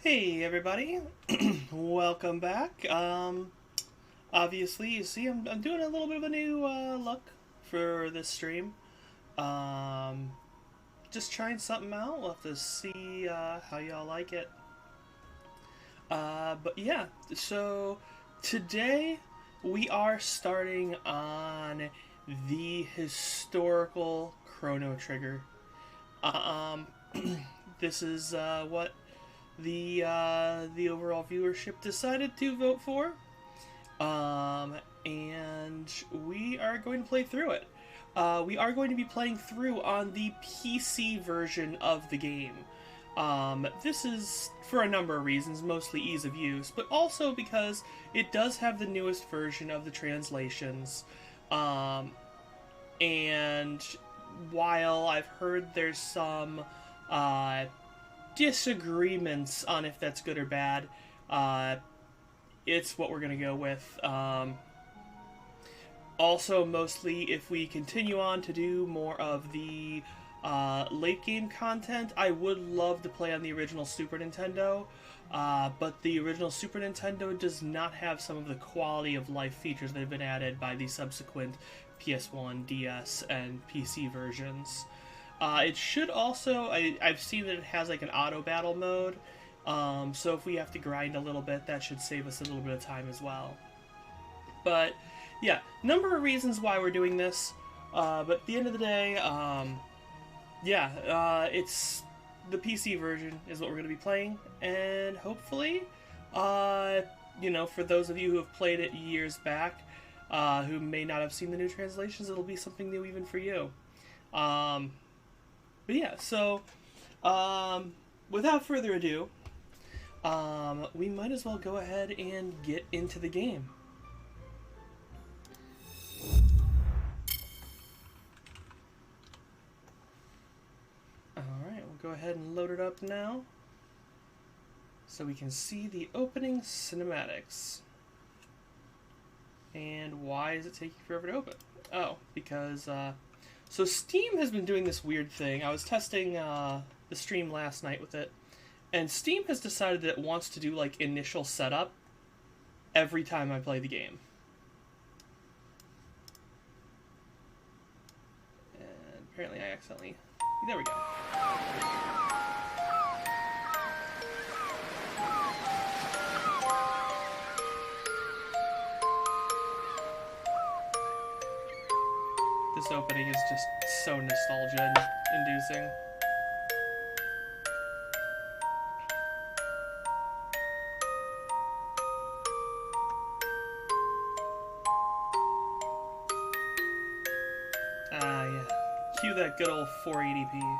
Hey everybody, welcome back. Obviously, you see, I'm doing a little bit of a new look for this stream. Just trying something out. We'll have to see how y'all like it. But yeah, so today we are starting on the historical Chrono Trigger. This is what the overall viewership decided to vote for, and we are going to play through it. We are going to be playing through on the PC version of the game. This is for a number of reasons, mostly ease of use, but also because it does have the newest version of the translations. And while I've heard there's some disagreements on if that's good or bad, it's what we're going to go with. Also, mostly, if we continue on to do more of the late game content, I would love to play on the original Super Nintendo, but the original Super Nintendo does not have some of the quality of life features that have been added by the subsequent PS1, DS, and PC versions. It should also, I've seen that it has like an auto battle mode, so if we have to grind a little bit, that should save us a little bit of time as well. But yeah, number of reasons why we're doing this, but at the end of the day, it's the PC version is what we're going to be playing, and hopefully, for those of you who have played it years back, who may not have seen the new translations, it'll be something new even for you. But yeah, so, without further ado, we might as well go ahead and get into the game. Alright, we'll go ahead and load it up now, so we can see the opening cinematics. And why is it taking forever to open? Oh, because, so Steam has been doing this weird thing. I was testing the stream last night with it, and Steam has decided that it wants to do like initial setup every time I play the game. And apparently I accidentally... There we go. This opening is just so nostalgia-inducing. Yeah. Cue that good old 480p.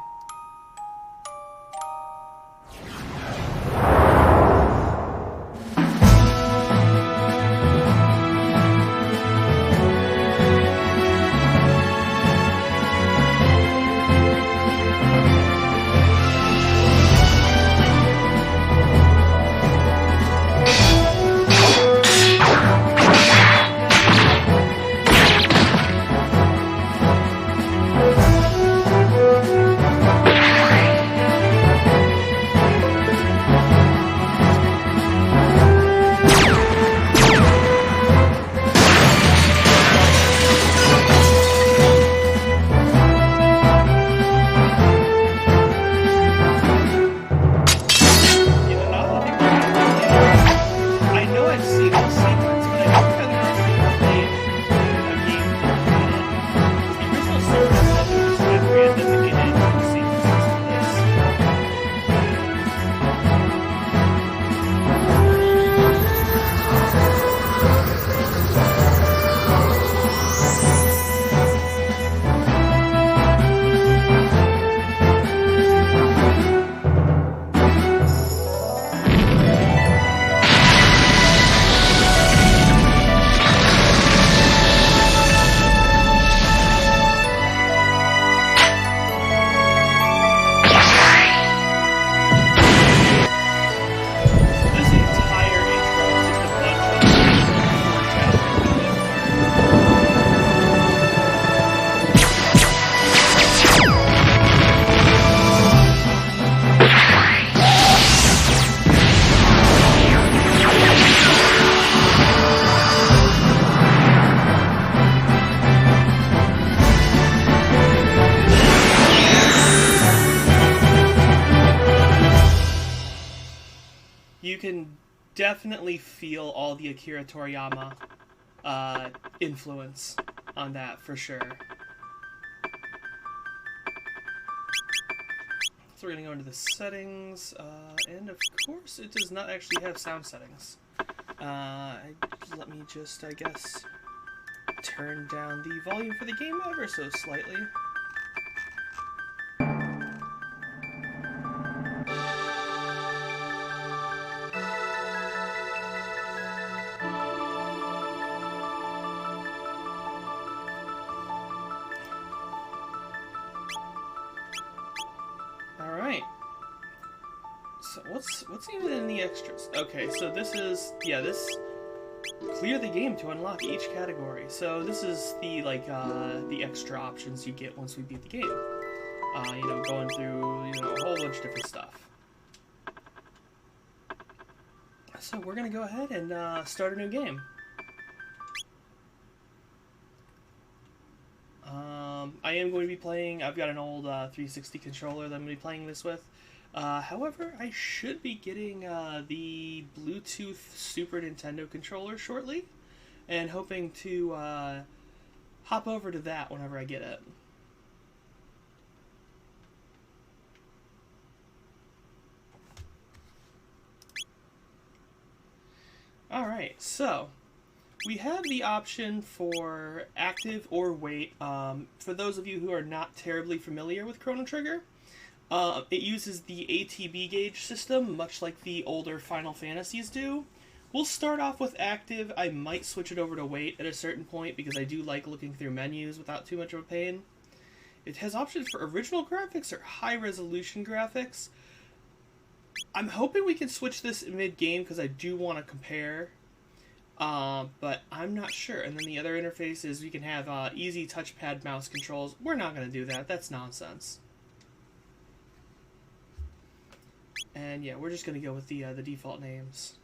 you can definitely feel all the Akira Toriyama influence on that for sure. So we're going to go into the settings, and of course it does not actually have sound settings. Let me just, I guess, turn down the volume for the game ever so slightly. Alright. So what's even in the extras? Okay, so this is, yeah, this... Clear the game to unlock each category. So this is the the extra options you get once we beat the game. You know, going through a whole bunch of different stuff. So we're gonna go ahead and start a new game. I am going to be playing. I've got an old 360 controller that I'm going to be playing this with. However, I should be getting the Bluetooth Super Nintendo controller shortly, and hoping to hop over to that whenever I get it. Alright, so we have the option for active or wait. For those of you who are not terribly familiar with Chrono Trigger, it uses the ATB gauge system, much like the older Final Fantasies do. We'll start off with active. I might switch it over to wait at a certain point because I do like looking through menus without too much of a pain. It has options for original graphics or high-resolution graphics. I'm hoping we can switch this mid-game because I do want to compare, but I'm not sure. And then the other interface is we can have easy touchpad mouse controls. We're not going to do that. That's nonsense. And yeah, we're just going to go with the default names.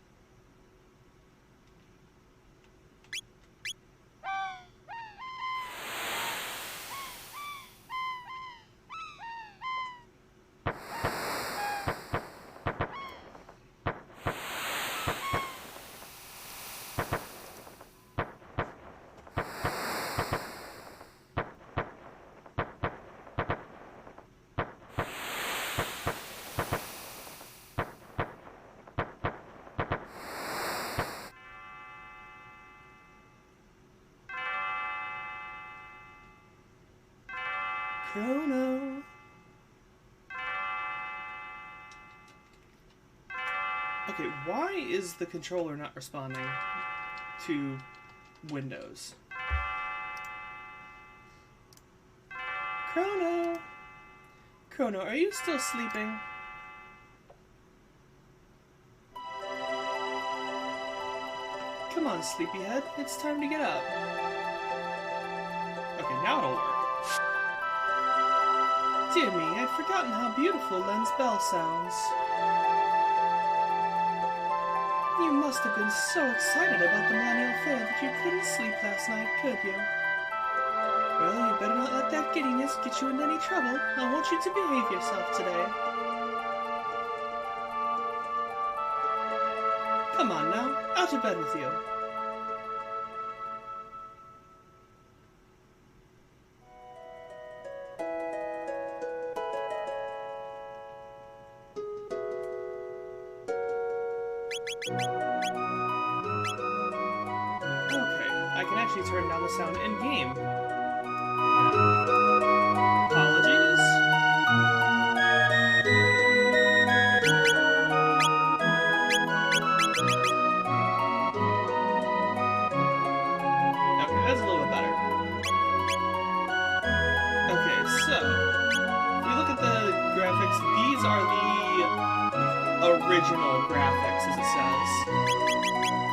Chrono. Okay, why is the controller not responding to Windows? Chrono! Chrono, are you still sleeping? Come on, sleepyhead. It's time to get up. Okay, now it'll work. Dear me, I'd forgotten how beautiful Len's bell sounds. You must have been so excited about the Millennial Fair that you couldn't sleep last night, could you? Well, you better not let that giddiness get you into any trouble. I want you to behave yourself today. Come on now, out of bed with you. Turn down the sound in game. Apologies. Okay, that's a little bit better. Okay, so if we look at the graphics, these are the original graphics, as it says.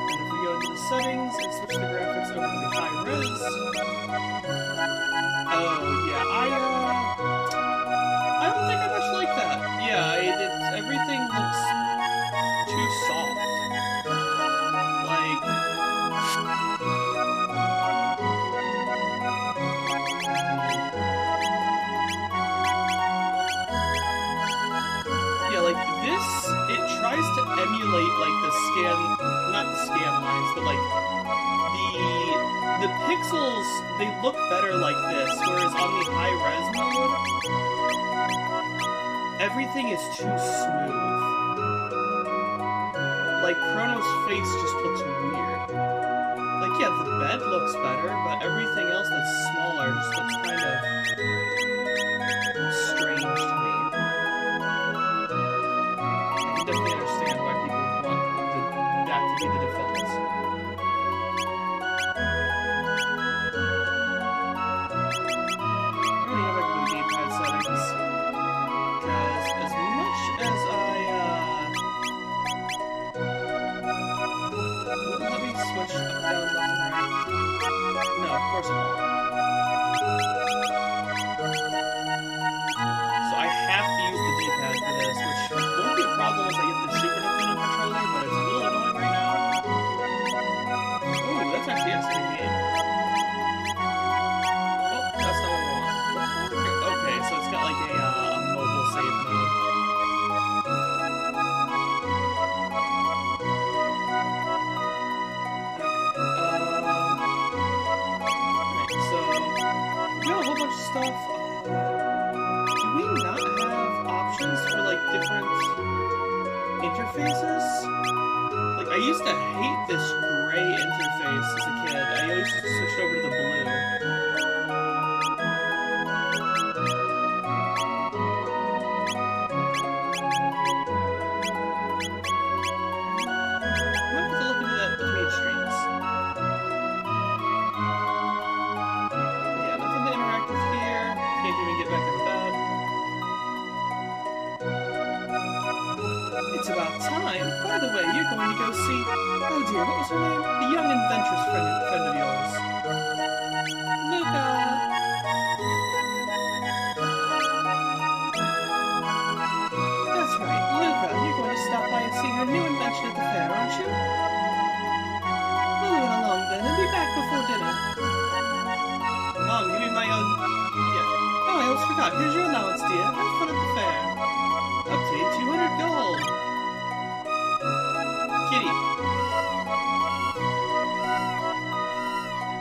And if we go into the settings and switch the graphics over to the high res. Oh yeah, I don't think I much like that. Yeah, everything looks too soft. Like, yeah, like it tries to emulate, like, not the scan lines, but, like, the pixels, they look better like this, whereas on the high-res mode, everything is too smooth. Like, Chrono's face just looks weird. Like, yeah, the bed looks better, but everything else that's smaller just looks kind of strange to me. I can definitely understand why people would want that to be the default. Here's your allowance, dear. Have fun at the fair. Obtain 200 gold. Kitty.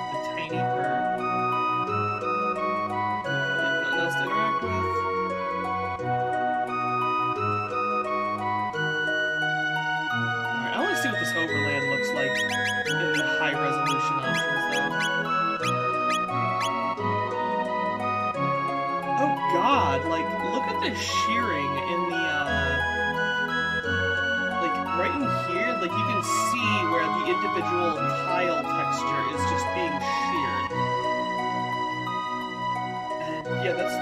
The tiny bird. Yeah, nothing else to interact with. Alright, I want to see what this overland looks like in the high resolution options, though. God, like, look at the shearing in the, like, right in here, like, you can see where the individual tile texture is just being sheared. And, yeah, that's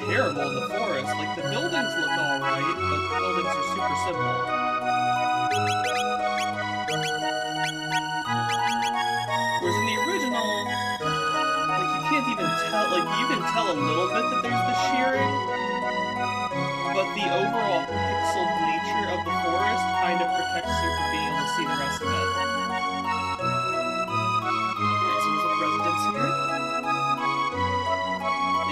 terrible in the forest. Like, the buildings look alright, but the buildings are super simple. Whereas in the original, can't even tell, like, you can tell a little bit that there's the shearing, but the overall pixeled nature of the forest kind of protects you from being able to see the rest of it. Alright, so there's a residence here.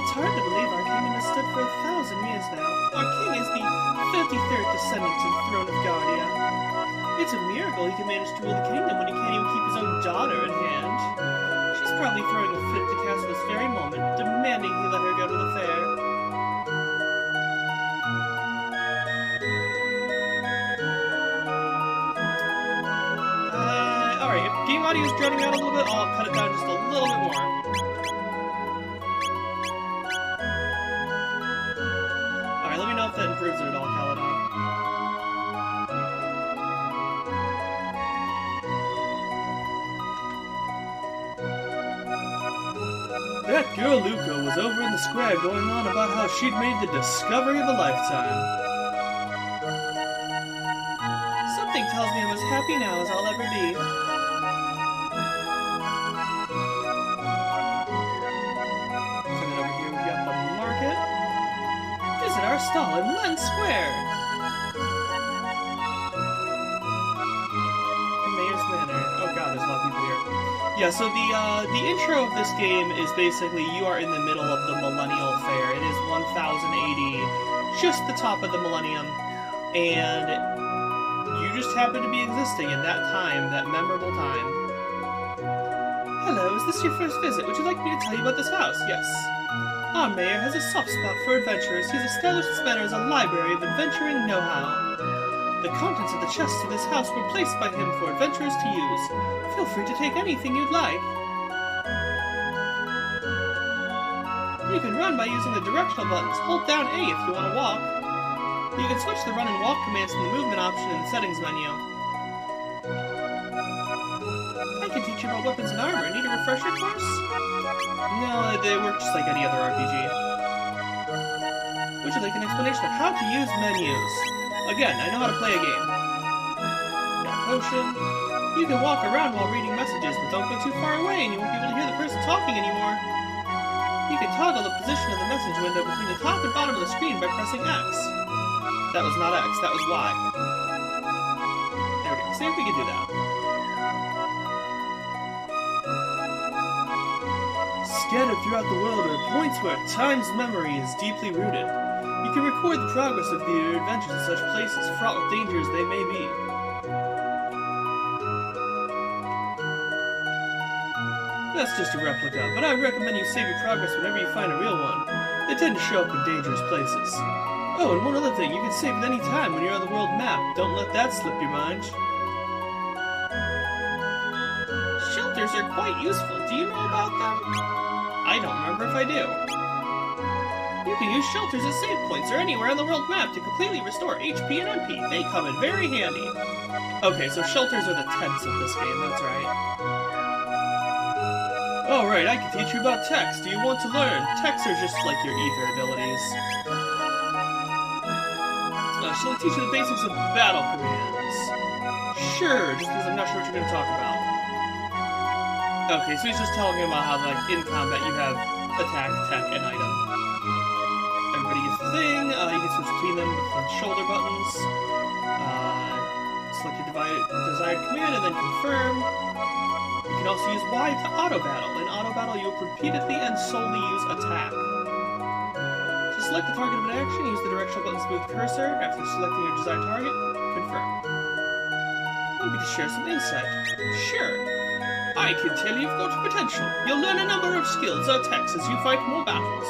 It's hard to believe our kingdom has stood for 1,000 years now. Our king is the 33rd descendant to the throne of Guardia. It's a miracle he can manage to rule the kingdom when he can't even keep his own daughter in hand. She's probably throwing a fit at the castle this very moment, demanding he let her go to the fair. Alright, if game audio is droning out a little bit, I'll cut it down just a little bit more. Alright, let me know if that improves it at all, Caledon. That girl Luca was over in the square going on about how she'd made the discovery of a lifetime. Something tells me I'm as happy now as I'll ever be. And then over here we've got the market. Visit our stall in Len Square. Mayor's Manor. Oh god, there's a lot of people here. Yeah, so the intro of this game is basically you are in the middle of the Millennial Fair. It is 1080, just the top of the millennium. and you just happen to be existing in that time, that memorable time. Hello, is this your first visit? Would you like me to tell you about this house? Yes. Our mayor has a soft spot for adventurers. He's established this manor as a library of adventuring know-how. The contents of the chests in this house were placed by him for adventurers to use. Feel free to take anything you'd like. You can run by using the directional buttons. Hold down A if you want to walk. You can switch the run and walk commands from the movement option in the settings menu. I can teach you about weapons and armor. Need a refresher course? No, they work just like any other RPG. Would you like an explanation of how to use menus? Again, I know how to play a game. Got a potion. You can walk around while reading messages, but don't go too far away and you won't be able to hear the person talking anymore. You can toggle the position of the message window between the top and bottom of the screen by pressing X. That was not X, that was Y. There we go. See if we can do that. Scattered throughout the world are points where time's memory is deeply rooted. You can record the progress of your adventures in such places, fraught with danger as they may be. That's just a replica, but I recommend you save your progress whenever you find a real one. They tend to show up in dangerous places. Oh, and one other thing, you can save at any time when you're on the world map. Don't let that slip your mind. Shelters are quite useful. Do you know about them? I don't remember if I do. You can use shelters as save points or anywhere on the world map to completely restore HP and MP. They come in very handy. Okay, so shelters are the tents of this game, that's right. Alright, I can teach you about techs. Do you want to learn? Techs are just like your ether abilities. Shall I teach you the basics of battle commands? Sure, just because I'm not sure what you're going to talk about. Okay, so he's just telling me about how, like, in combat you have attack, tech, and item. Everybody gets the thing. You can switch between them with the shoulder buttons. Select your desired command and then confirm. You can also use Y to auto-battle. In auto-battle, you'll repeatedly and solely use attack. To select the target of an action, use the directional buttons to move the cursor. After selecting your desired target, confirm. Want me to share some insight? Sure. I can tell you've got potential. You'll learn a number of skills or techs as you fight more battles.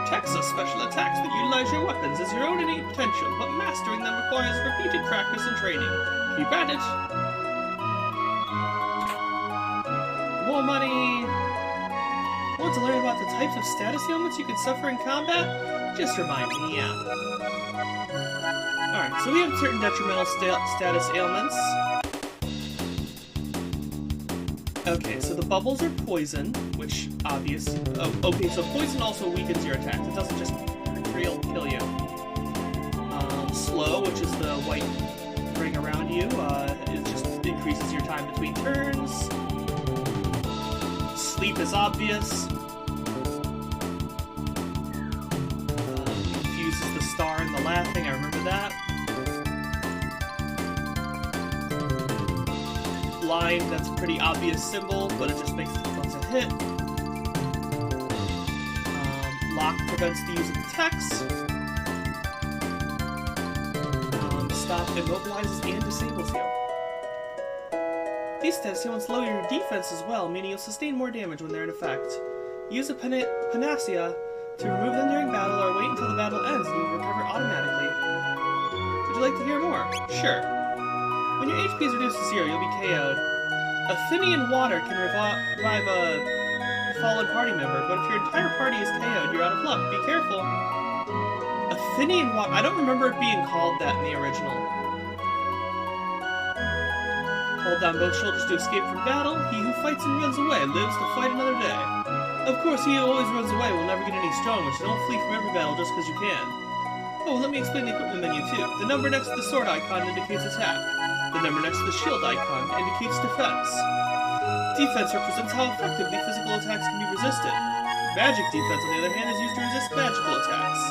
Techs are special attacks that utilize your weapons as your own innate potential, but mastering them requires repeated practice and training. Keep at it. More money. Want to learn about the types of status ailments you can suffer in combat? Just remind me, yeah. Alright, so we have certain detrimental status ailments. Okay, so the bubbles are poison, which obvious. Oh, okay, so poison also weakens your attacks. It doesn't just kill you. Slow, which is the white ring around you, it just increases your time between turns. Sleep is obvious. Confuses the star and the laughing, I remember that. Blind, that's a pretty obvious symbol, but it just makes it once a hit. Lock prevents the use of the text. Stop immobilizes and disables you. These status ailments lower your defense as well, meaning you'll sustain more damage when they're in effect. Use a panacea to remove them during battle, or wait until the battle ends and you will recover automatically. Would you like to hear more? Sure. When your HP is reduced to 0, you'll be KO'd. Athenian water can revive a fallen party member, but if your entire party is KO'd, you're out of luck. Be careful. Athenian water. I don't remember it being called that in the original. Hold down both shoulders to escape from battle. He who fights and runs away lives to fight another day. Of course, he who always runs away will never get any stronger, so don't flee from every battle just because you can. Oh, let me explain the equipment menu too. The number next to the sword icon indicates attack. The number next to the shield icon indicates defense. Defense represents how effectively physical attacks can be resisted. Magic defense, on the other hand, is used to resist magical attacks.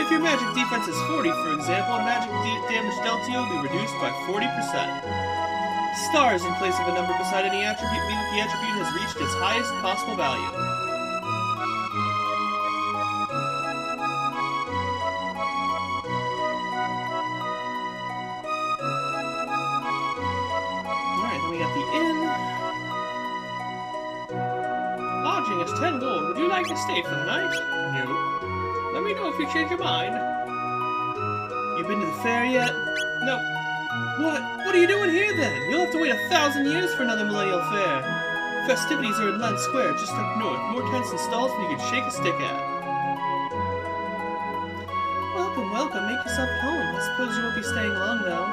If your magic defense is 40, for example, magic damage dealt to you will be reduced by 40%. Stars in place of a number beside any attribute mean that the attribute has reached its highest possible value. fetching us 10 gold. Would you like to stay for the night? No. Let me know if you change your mind. You been to the fair yet? No. What are you doing here then? You'll have to wait 1,000 years for another millennial fair. Festivities are in Lent Square, just up north. More tents and stalls than you can shake a stick at. Welcome. Make yourself at home. I suppose you won't be staying long, though.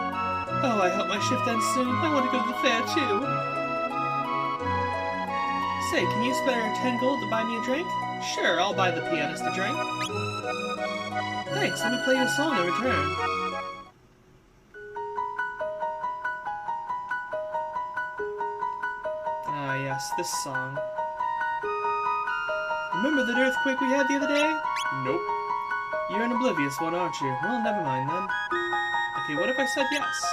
Oh, I hope my shift ends soon. I want to go to the fair, too. Say, can you spare 10 gold to buy me a drink? Sure, I'll buy the pianist a drink. Thanks, let me play you a song in return. Ah, yes, this song. Remember that earthquake we had the other day? Nope. You're an oblivious one, aren't you? Well, never mind then. Okay, what if I said yes?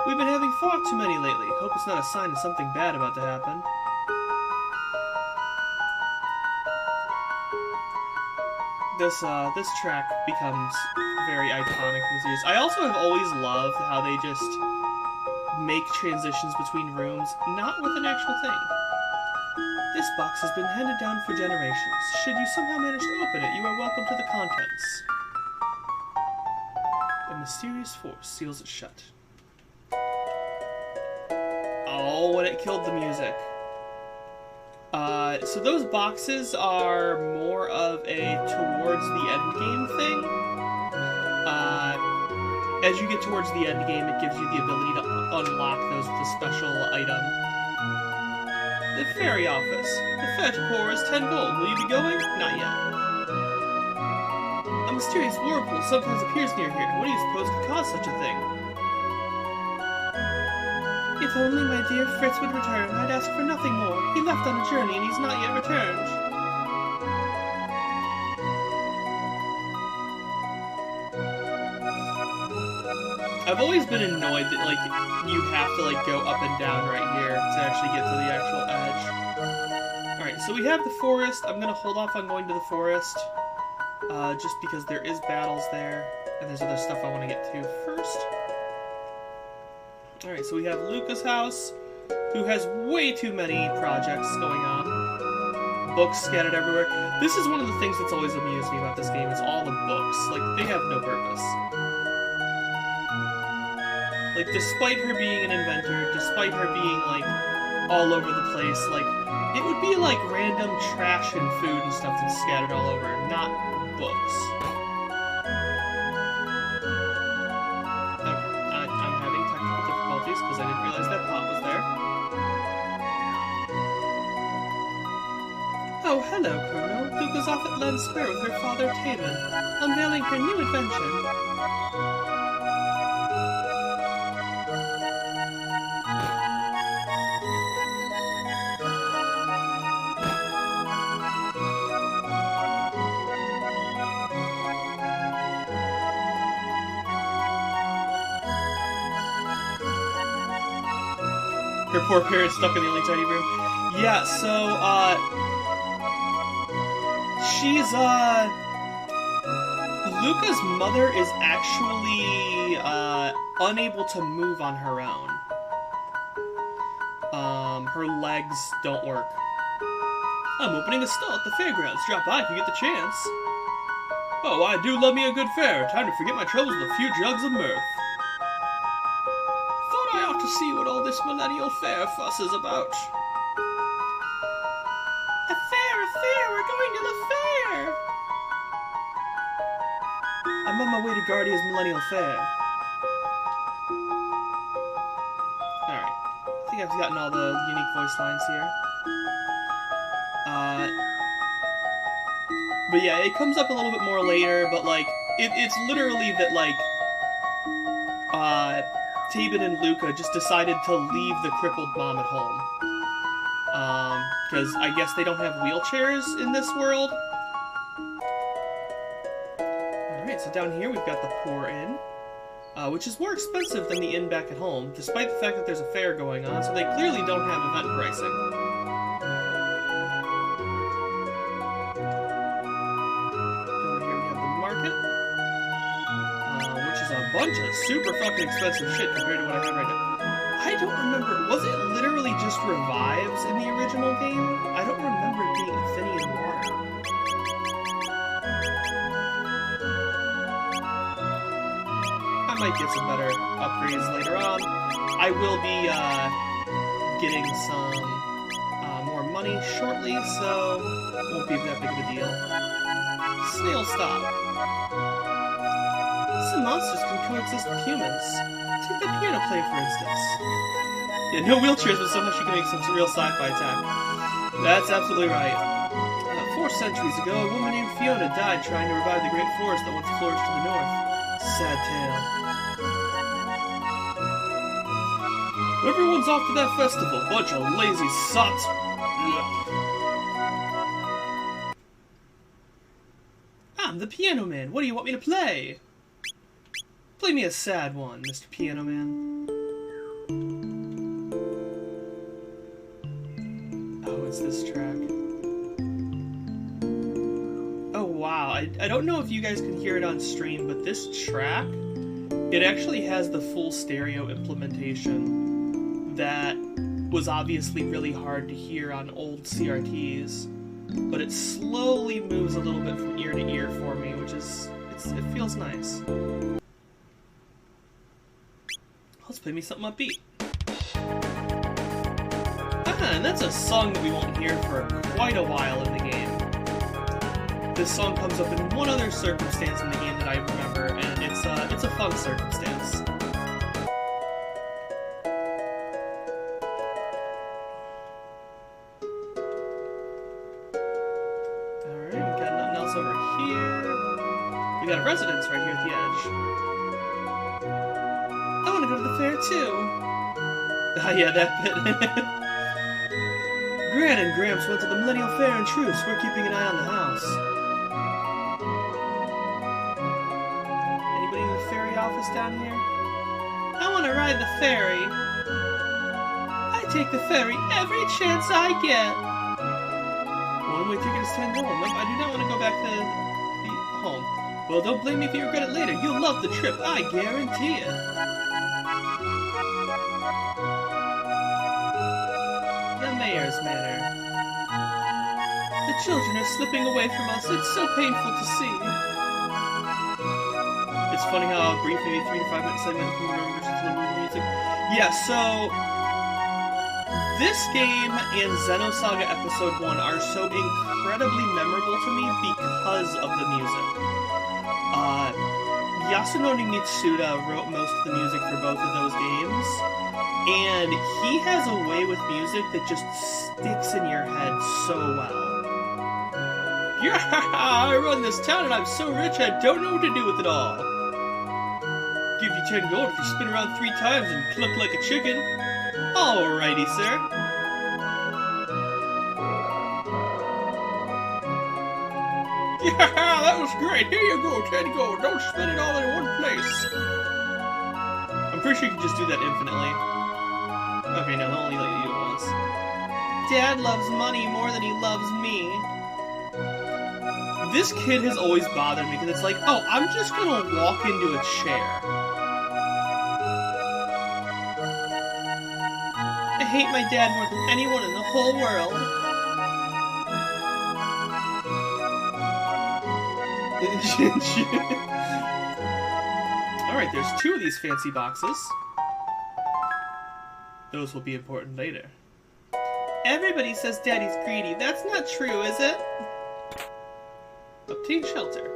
We've been having far too many lately. Hope it's not a sign of something bad about to happen. This track becomes very iconic in the series. I also have always loved how they just make transitions between rooms, not with an actual thing. This box has been handed down for generations. Should you somehow manage to open it, you are welcome to the contents. A mysterious force seals it shut. Oh, when it killed the music. So those boxes are more of a towards the end game thing. As you get towards the end game, it gives you the ability to unlock those with a special item. The ferry office. The fare to pour is 10 gold. Will you be going? Not yet. A mysterious whirlpool sometimes appears near here. What do you suppose could cause such a thing? If only my dear Fritz would return, I'd ask for nothing more. He left on a journey and he's not yet returned. I've always been annoyed that, like, you have to, like, go up and down right here to actually get to the actual edge. Alright, so we have the forest. I'm gonna hold off on going to the forest, just because there is battles there, and there's other stuff I want to get to first. Alright, so we have Luca's house, who has way too many projects going on. Books scattered everywhere. This is one of the things that's always amused me about this game, is all the books. Like, they have no purpose. Like, despite her being an inventor, despite her being, like, all over the place, like, it would be, like, random trash and food and stuff that's scattered all over, not books. Okay, I'm having technical difficulties because I didn't realize that pot was there. Oh, hello, Chrono. Luca's off at Lent Square with her father, Taman, unveiling her new invention. Her poor parents stuck in the only tiny room. Yeah, so, she's, Luca's mother is actually, unable to move on her own. Her legs don't work. I'm opening a stall at the fairgrounds. Drop by if you get the chance. Oh, I do love me a good fair. Time to forget my troubles with a few jugs of mirth. I ought to see what all this millennial fair fuss is about. A fair, we're going to the fair! I'm on my way to Guardia's Millennial Fair. Alright, I think I've gotten all the unique voice lines here. But yeah, it comes up a little bit more later, but like, it's literally that like, Taban and Luca just decided to leave the crippled mom at home. Because I guess they don't have wheelchairs in this world. Alright, so down here we've got the Poor Inn, which is more expensive than the inn back at home, despite the fact that there's a fair going on, so they clearly don't have event pricing. Over here we have the market. Which is a bunch of super fucking expensive shit compared to what I have right now. I don't remember. Was it literally just revives in the original game? I don't remember it being Athenian water. I might get some better upgrades later on. I will be getting some more money shortly, so it won't be that big of a deal. Snail stop. Some monsters can coexist with humans. Take the piano player, for instance. Yeah, no wheelchairs, but somehow she can make some real sci-fi tech. That's absolutely right. 4 centuries ago, a woman named Fiona died trying to revive the great forest that once flourished to the north. Sad tale. Everyone's off to that festival. Bunch of lazy sots. I'm the piano man. What do you want me to play? Play me a sad one, Mr. Piano Man. Oh, it's this track. Oh, wow. I don't know if you guys can hear it on stream, but this track, it actually has the full stereo implementation that was obviously really hard to hear on old CRTs, but it slowly moves a little bit from ear to ear for me, which is, it feels nice. Let's play me something upbeat. Ah, and that's a song that we won't hear for quite a while in the game. This song comes up in one other circumstance in the game that I remember, and it's a fun circumstance. Alright, we got nothing else over here. We got a residence right here at the edge. I want to go to the fair too. Ah, yeah, that bit. Gran and Gramps went to the Millennial Fair in Truce. We're keeping an eye on the house. Anybody in the ferry office down here? I want to ride the ferry. I take the ferry every chance I get. One-way ticket is 10 gold. Nope, I do not want to go back to the home. Well, don't blame me if you regret it later. You'll love the trip, I guarantee it. The Mayor's Manor. The children are slipping away from us. It's so painful to see. It's funny how a brief, maybe 3 to 5 minute segment from remembers to the music. Yeah, so this game and Xenosaga Episode 1 are so incredibly memorable to me because of the music. Yasunori Mitsuda wrote most of the music for both of those games, and he has a way with music that just sticks in your head so well. Yeah, I run this town and I'm so rich I don't know what to do with it all. Give you 10 gold if you spin around 3 times and cluck like a chicken. Alrighty, sir. Yeah, that was great. Here you go, 10 gold. Don't spend it all in one place. I'm pretty sure you can just do that infinitely. Okay, no, I'll only let you do it once. Dad loves money more than he loves me. This kid has always bothered me because it's like, oh, I'm just gonna walk into a chair. I hate my dad more than anyone in the whole world. Alright, there's 2 of these fancy boxes. Those will be important later. Everybody says Daddy's greedy. That's not true, is it? Obtain shelter.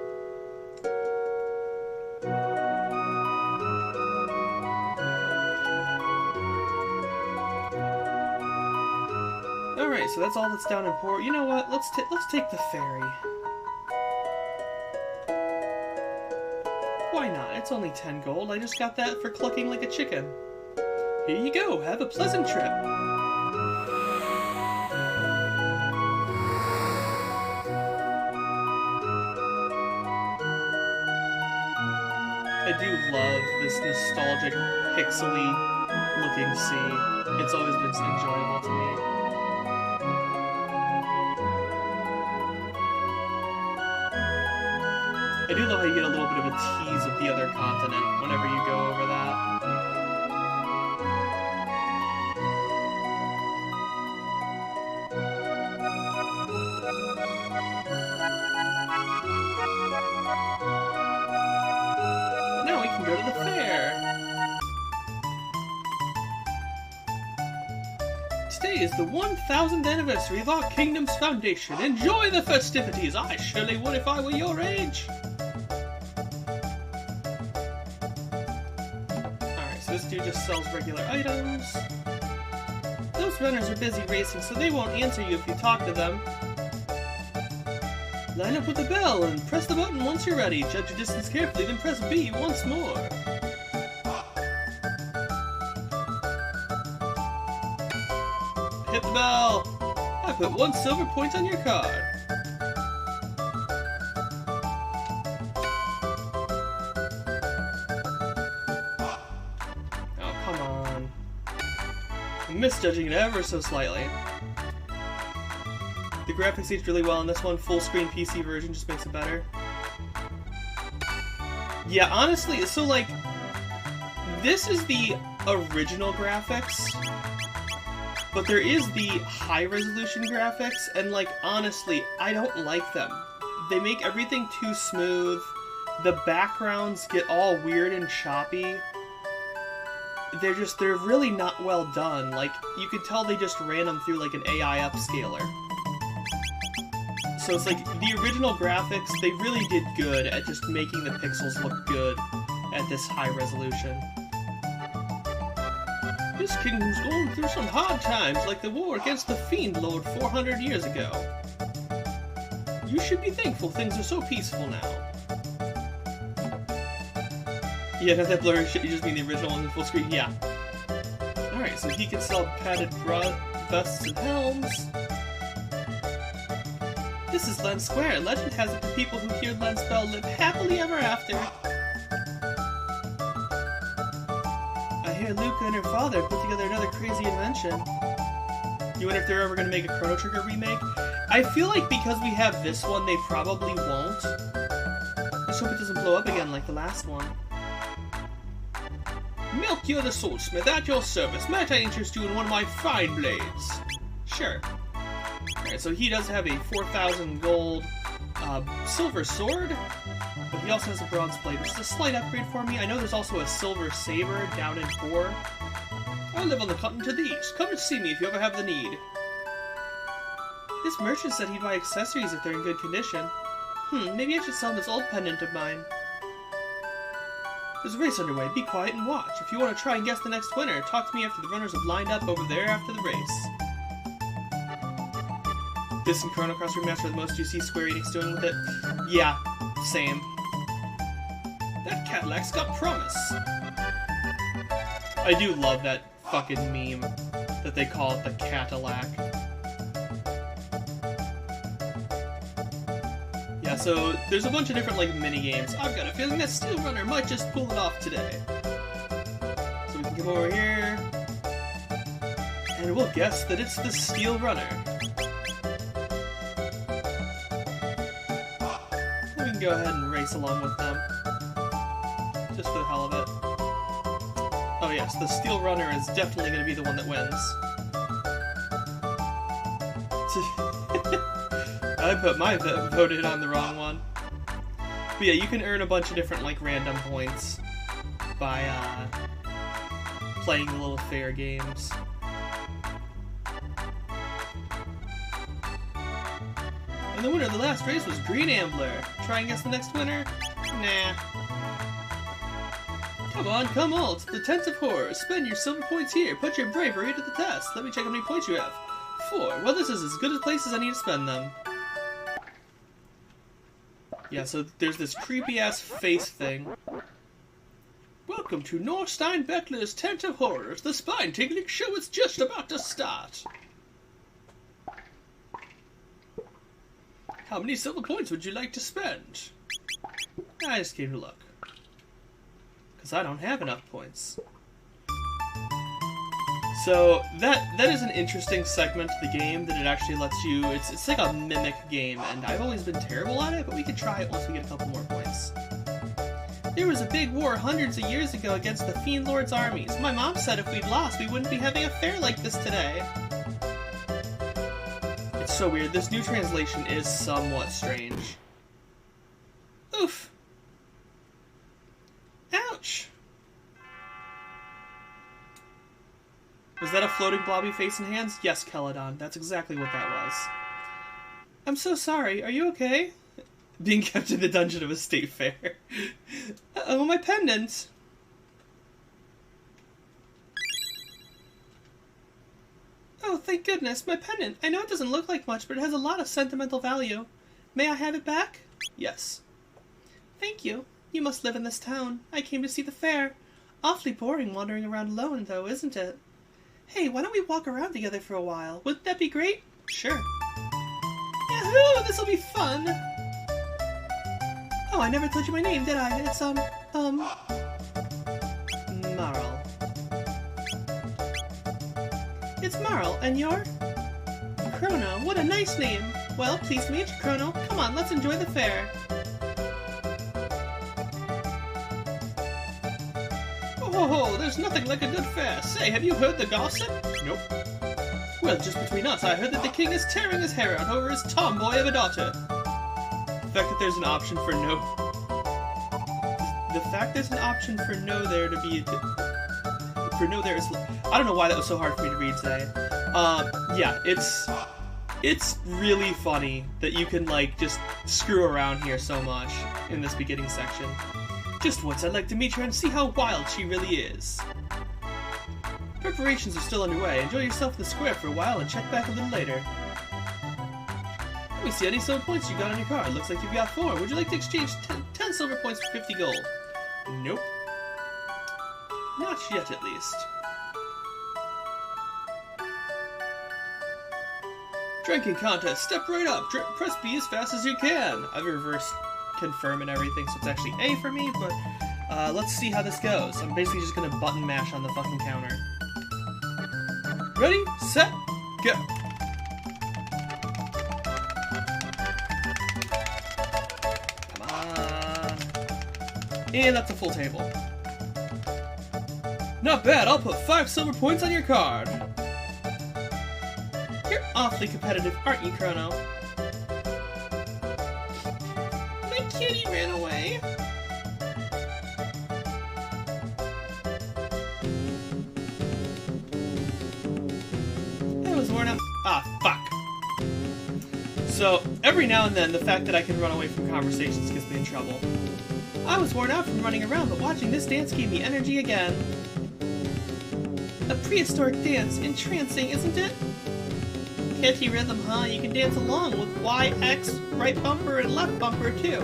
Alright, so that's all that's down in port. You know what? Let's take the ferry. Why not? It's only 10 gold. I just got that for clucking like a chicken. Here you go. Have a pleasant trip. I do love this nostalgic, pixely looking sea. It's always been enjoyable to me. I do love how you get a little bit of a tease of the other continent whenever you go over that. Today is the 1000th anniversary of our kingdom's foundation. Enjoy the festivities! I surely would if I were your age! Alright, so this dude just sells regular items. Those runners are busy racing, so they won't answer you if you talk to them. Line up with the bell and press the button once you're ready. Judge your distance carefully, then press B once more. Hit the bell! I put 1 silver point on your card. Oh, come on. I'm misjudging it ever so slightly. The graphics aged really well on this one. Full screen PC version just makes it better. Yeah, honestly, so like, this is the original graphics. But there is the high-resolution graphics, and, like, honestly, I don't like them. They make everything too smooth. The backgrounds get all weird and choppy. They're really not well done. Like, you could tell they just ran them through, like, an AI upscaler. So it's like, the original graphics, they really did good at just making the pixels look good at this high resolution. This kingdom's going through some hard times, like the war against the Fiend Lord 400 years ago. You should be thankful things are so peaceful now. Yeah, not that blurry shit, you just mean the original one in full screen? Yeah. Alright, so he can sell padded vests and helms. This is Len Square. Legend has it the people who hear Len's bell live happily ever after. I hear Luca and her father put together another crazy invention. You wonder if they're ever going to make a Chrono Trigger remake? I feel like because we have this one, they probably won't. Let's hope it doesn't blow up again like the last one. Melchior the Soulsmith, at your service. Might I interest you in one of my fine blades? Sure. Alright, so he does have a 4,000 gold silver sword, but he also has a bronze blade, which is a slight upgrade for me. I know there's also a silver saber down in 4. I live on the continent to the east. Come and see me if you ever have the need. This merchant said he'd buy accessories if they're in good condition. Maybe I should sell him this old pendant of mine. There's a race underway. Be quiet and watch. If you want to try and guess the next winner, talk to me after the runners have lined up over there after the race. This and Chrono Cross Remaster are the most you see Square Enix doing with it. Yeah, same. That Cadillac's got promise. I do love that fucking meme that they call it the Cadillac. Yeah, so there's a bunch of different like mini games. I've got a feeling that Steel Runner might just pull it off today. So we can come over here, and we'll guess that it's the Steel Runner. We can go ahead and race along with them, just for the hell of it. Oh yes, the Steel Runner is definitely going to be the one that wins. I put my vote in on the wrong one. But yeah, you can earn a bunch of different like random points by playing the little fair games. And the winner of the last race was Green Ambler. Try and guess the next winner? Nah. Come on, come on, it's the Tent of Horror. Spend your silver points here. Put your bravery to the test. Let me check how many points you have. 4. Well, this is as good a place as I need to spend them. Yeah, so there's this creepy-ass face thing. Welcome to Norstein Beckler's Tent of Horrors. The spine-tingling show is just about to start. How many silver points would you like to spend? I just came to look. Because I don't have enough points. So, that is an interesting segment of the game that it actually lets you... It's like a mimic game, and I've always been terrible at it, but we can try it once we get a couple more points. There was a big war hundreds of years ago against the Fiend Lord's armies. My mom said if we'd lost, we wouldn't be having a fair like this today. It's so weird. This new translation is somewhat strange. Oof. Ouch. Was that a floating blobby face and hands? Yes, Celadon. That's exactly what that was. I'm so sorry. Are you okay? Being kept in the dungeon of a state fair. Uh-oh, my pendant. Oh, thank goodness, my pendant. I know it doesn't look like much, but it has a lot of sentimental value. May I have it back? Yes. Thank you. You must live in this town. I came to see the fair. Awfully boring wandering around alone, though, isn't it? Hey, why don't we walk around together for a while? Wouldn't that be great? Sure. Yahoo! This'll be fun! Oh, I never told you my name, did I? It's, Marl. It's Marl, and you're? Chrono. What a nice name! Well, pleased to meet you, Chrono. Come on, let's enjoy the fair. Oh, there's nothing like a good fair. Say, have you heard the gossip? Nope. Well, just between us, I heard that the king is tearing his hair out over his tomboy of a daughter. The fact that there's an option for no... The fact there's an option for no there to be... For no there is... I don't know why that was so hard for me to read today. Yeah, it's really funny that you can, like, just screw around here so much in this beginning section. Just once I'd like to meet her and see how wild she really is. Preparations are still underway. Enjoy yourself in the square for a while and check back a little later. Let me see any silver points you got on your card. Looks like you've got 4. Would you like to exchange 10 silver points for 50 gold? Nope. Not yet, at least. Drinking contest. Step right up. Press B as fast as you can. I've reversed confirm and everything, so it's actually A for me, but let's see how this goes. I'm basically just gonna button mash on the fucking counter. Ready, set, go! Come on. And that's a full table. Not bad, I'll put 5 silver points on your card. You're awfully competitive, aren't you, Chrono? Kitty ran away. I was worn out. Ah, fuck. So, every now and then, the fact that I can run away from conversations gets me in trouble. I was worn out from running around, but watching this dance gave me energy again. A prehistoric dance, entrancing, isn't it? Catchy rhythm, huh? You can dance along with Y, X, right bumper, and left bumper, too.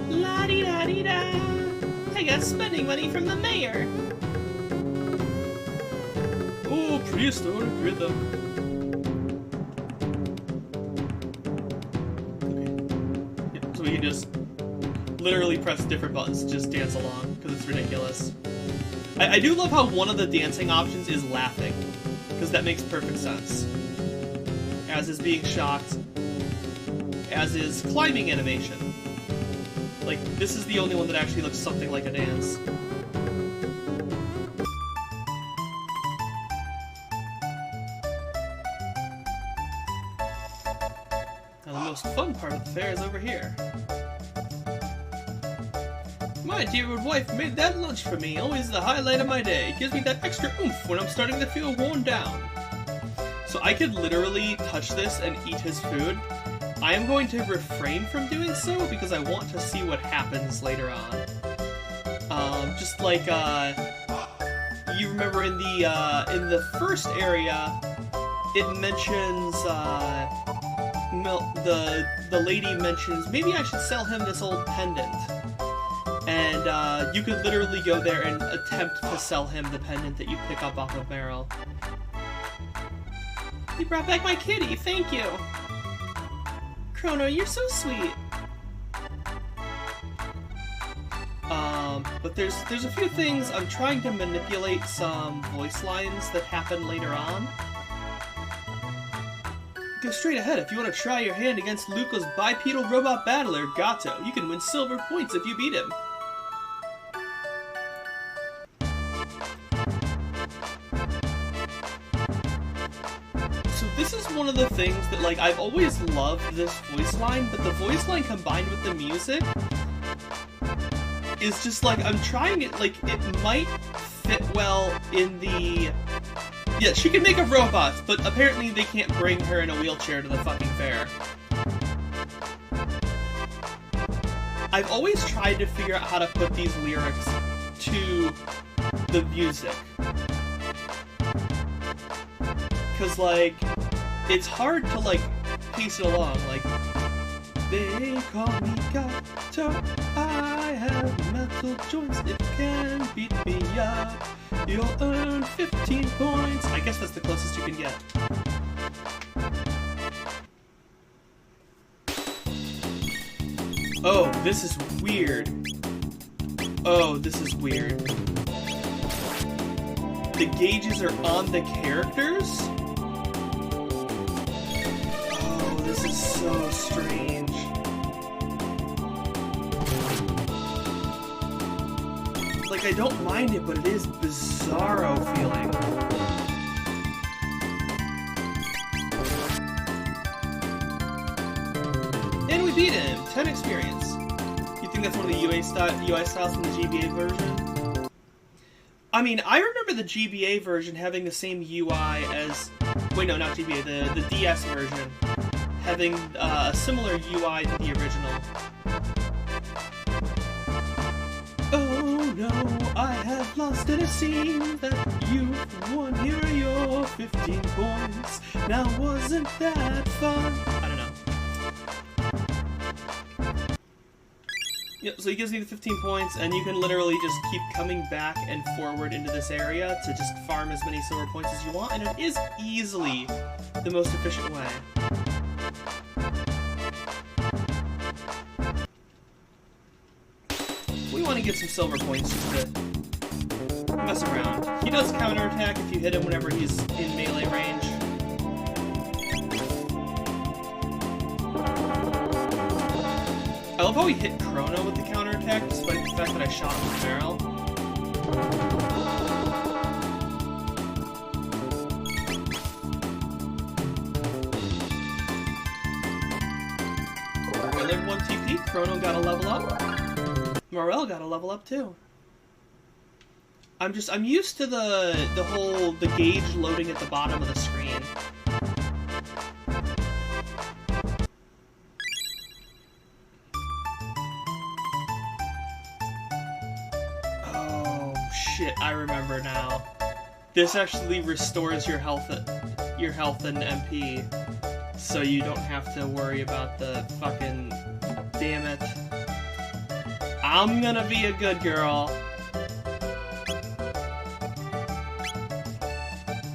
La-dee-da-dee-da! I got spending money from the mayor! Oh, prehistoric rhythm. Okay. Yeah, so we can just literally press different buttons to just dance along, because it's ridiculous. I do love how one of the dancing options is laughing, because that makes perfect sense. As is being shocked, as is climbing animation. Like, this is the only one that actually looks something like a dance. Now the most fun part of the fair is over here. My dear old wife made that lunch for me, always the highlight of my day. It gives me that extra oomph when I'm starting to feel worn down. So I could literally touch this and eat his food. I am going to refrain from doing so because I want to see what happens later on. Just like, you remember in the first area, it mentions, the lady mentions, maybe I should sell him this old pendant. And, you could literally go there and attempt to sell him the pendant that you pick up off of Meryl. You brought back my kitty, thank you! Chrono, you're so sweet! But there's a few things. I'm trying to manipulate some voice lines that happen later on. Go straight ahead if you want to try your hand against Luca's bipedal robot battler, Gato. You can win silver points if you beat him. So this is one of the things that, like, I've always loved this voice line, but the voice line combined with the music is just, like, I'm trying it, like, it might fit well in the... Yeah, she can make up robots, but apparently they can't bring her in a wheelchair to the fucking fair. I've always tried to figure out how to put these lyrics to the music. Because, like, it's hard to, like, pace it along. Like, they call me Gato, I have metal joints, it can beat me up. You'll earn 15 points. I guess that's the closest you can get. Oh, this is weird. Oh, this is weird. The gauges are on the characters? Oh, this is so strange. Like, I don't mind it, but it is bizarro feeling. And we beat him! 10 experience. You think that's one of the UI styles from the GBA version? I mean, I remember the GBA version having the same UI as... Wait, no, not GBA, the DS version. Having a similar UI to the original. Oh no, I have lost and it seems that you've won. Here are your 15 points. Now wasn't that fun? I don't know. Yep, so he gives me the 15 points, and you can literally just keep coming back and forward into this area to just farm as many silver points as you want, and it is easily the most efficient way. We want to get some silver points just to mess around. He does counterattack if you hit him whenever he's in melee range. I love how he hit Chrono with the counterattack, despite the fact that I shot him with barrel. I leveled 1 TP, Chrono got a level up. Morel got a level up too. I'm used to the gauge loading at the bottom of the screen. Shit, I remember now. This actually restores your health and MP, so you don't have to worry about the fucking... Damn it. I'm gonna be a good girl.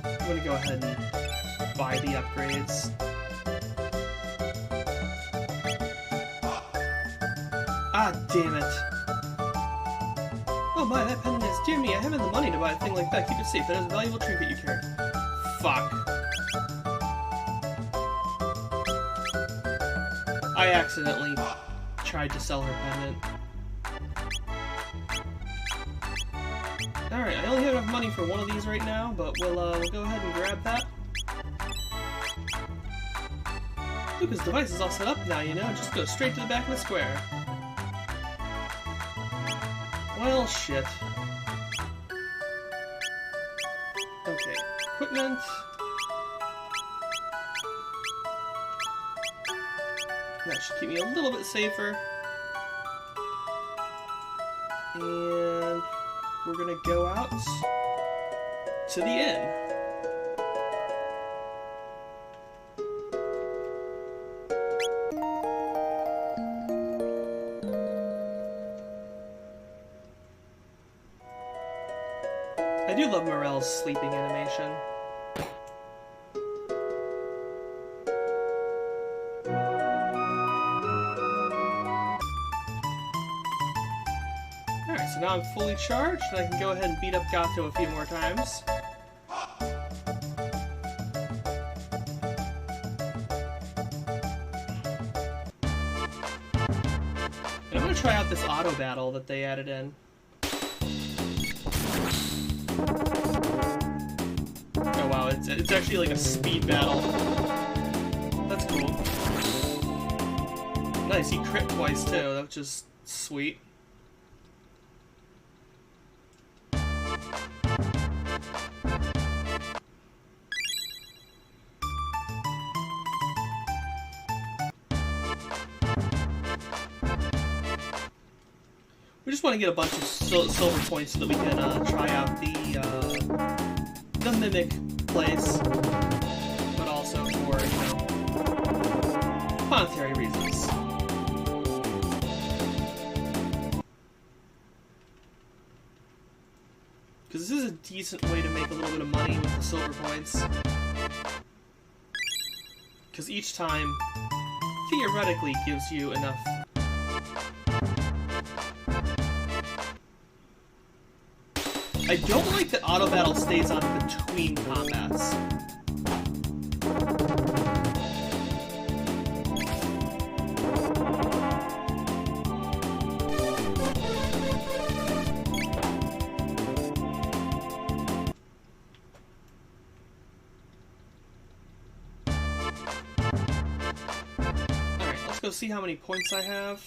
I'm gonna go ahead and buy the upgrades. Ah, damn it. Oh my, that pendant is... Dear me, I haven't the money to buy a thing like that. Keep it safe. That is a valuable trinket you carry. Fuck. I accidentally tried to sell her pendant. Alright, I only have enough money for one of these right now, but we'll go ahead and grab that. Luca's device is all set up now, you know? Just go straight to the back of the square. Well, shit. Okay, equipment. That should keep me a little bit safer. And we're gonna go out to the inn. I do love Morel's sleeping animation. Alright, so now I'm fully charged, and I can go ahead and beat up Gato a few more times. And I'm gonna try out this auto battle that they added in. Oh wow, it's actually like a speed battle. That's cool. Nice, he crit twice too, that was just sweet. We just want to get a bunch of silver points so that we can try out the Mimic place, but also for, you know, monetary reasons. Because this is a decent way to make a little bit of money with the silver points. Because each time, theoretically, gives you enough. I don't like that auto battle stays on between combats. Alright, let's go see how many points I have.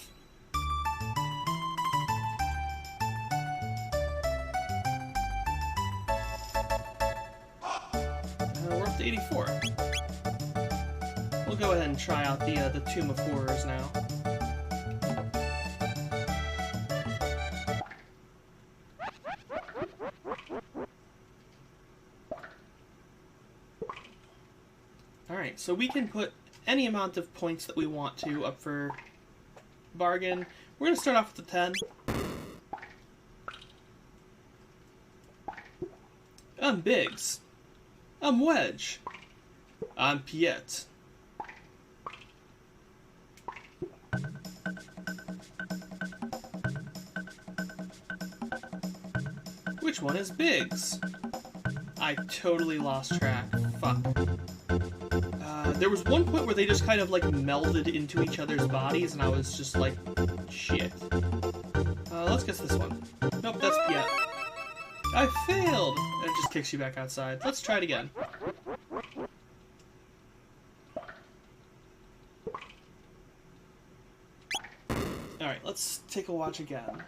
We're up to 84. We'll go ahead and try out the Tomb of Horrors now. Alright, so we can put any amount of points that we want to up for bargain. We're going to start off with the 10. I'm Biggs. I'm Wedge. I'm Piet. Which one is Biggs? I totally lost track. Fuck. There was one point where they just kind of like melded into each other's bodies, and I was just like, shit. Let's guess this one. Nope, that's Piet. I failed! It just kicks you back outside. Let's try it again. Alright, let's take a watch again.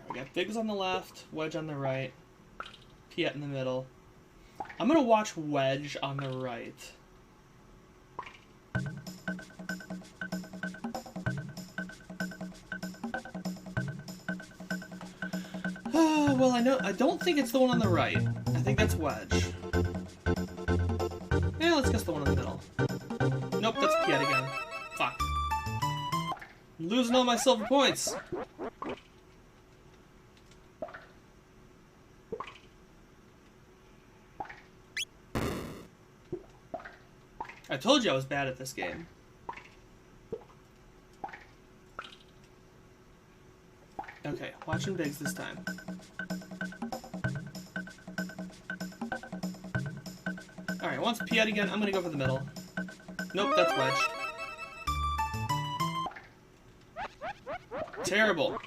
We got Biggs on the left, Wedge on the right, Piet in the middle. I'm gonna watch Wedge on the right. Well, I don't think it's the one on the right. I think that's Wedge. Yeah, let's guess the one in the middle. Nope, that's Piet again. Fuck. I'm losing all my silver points. I told you I was bad at this game. Okay, watching Biggs this time. Alright, once Piet again, I'm gonna go for the middle. Nope, that's Wedge. Terrible.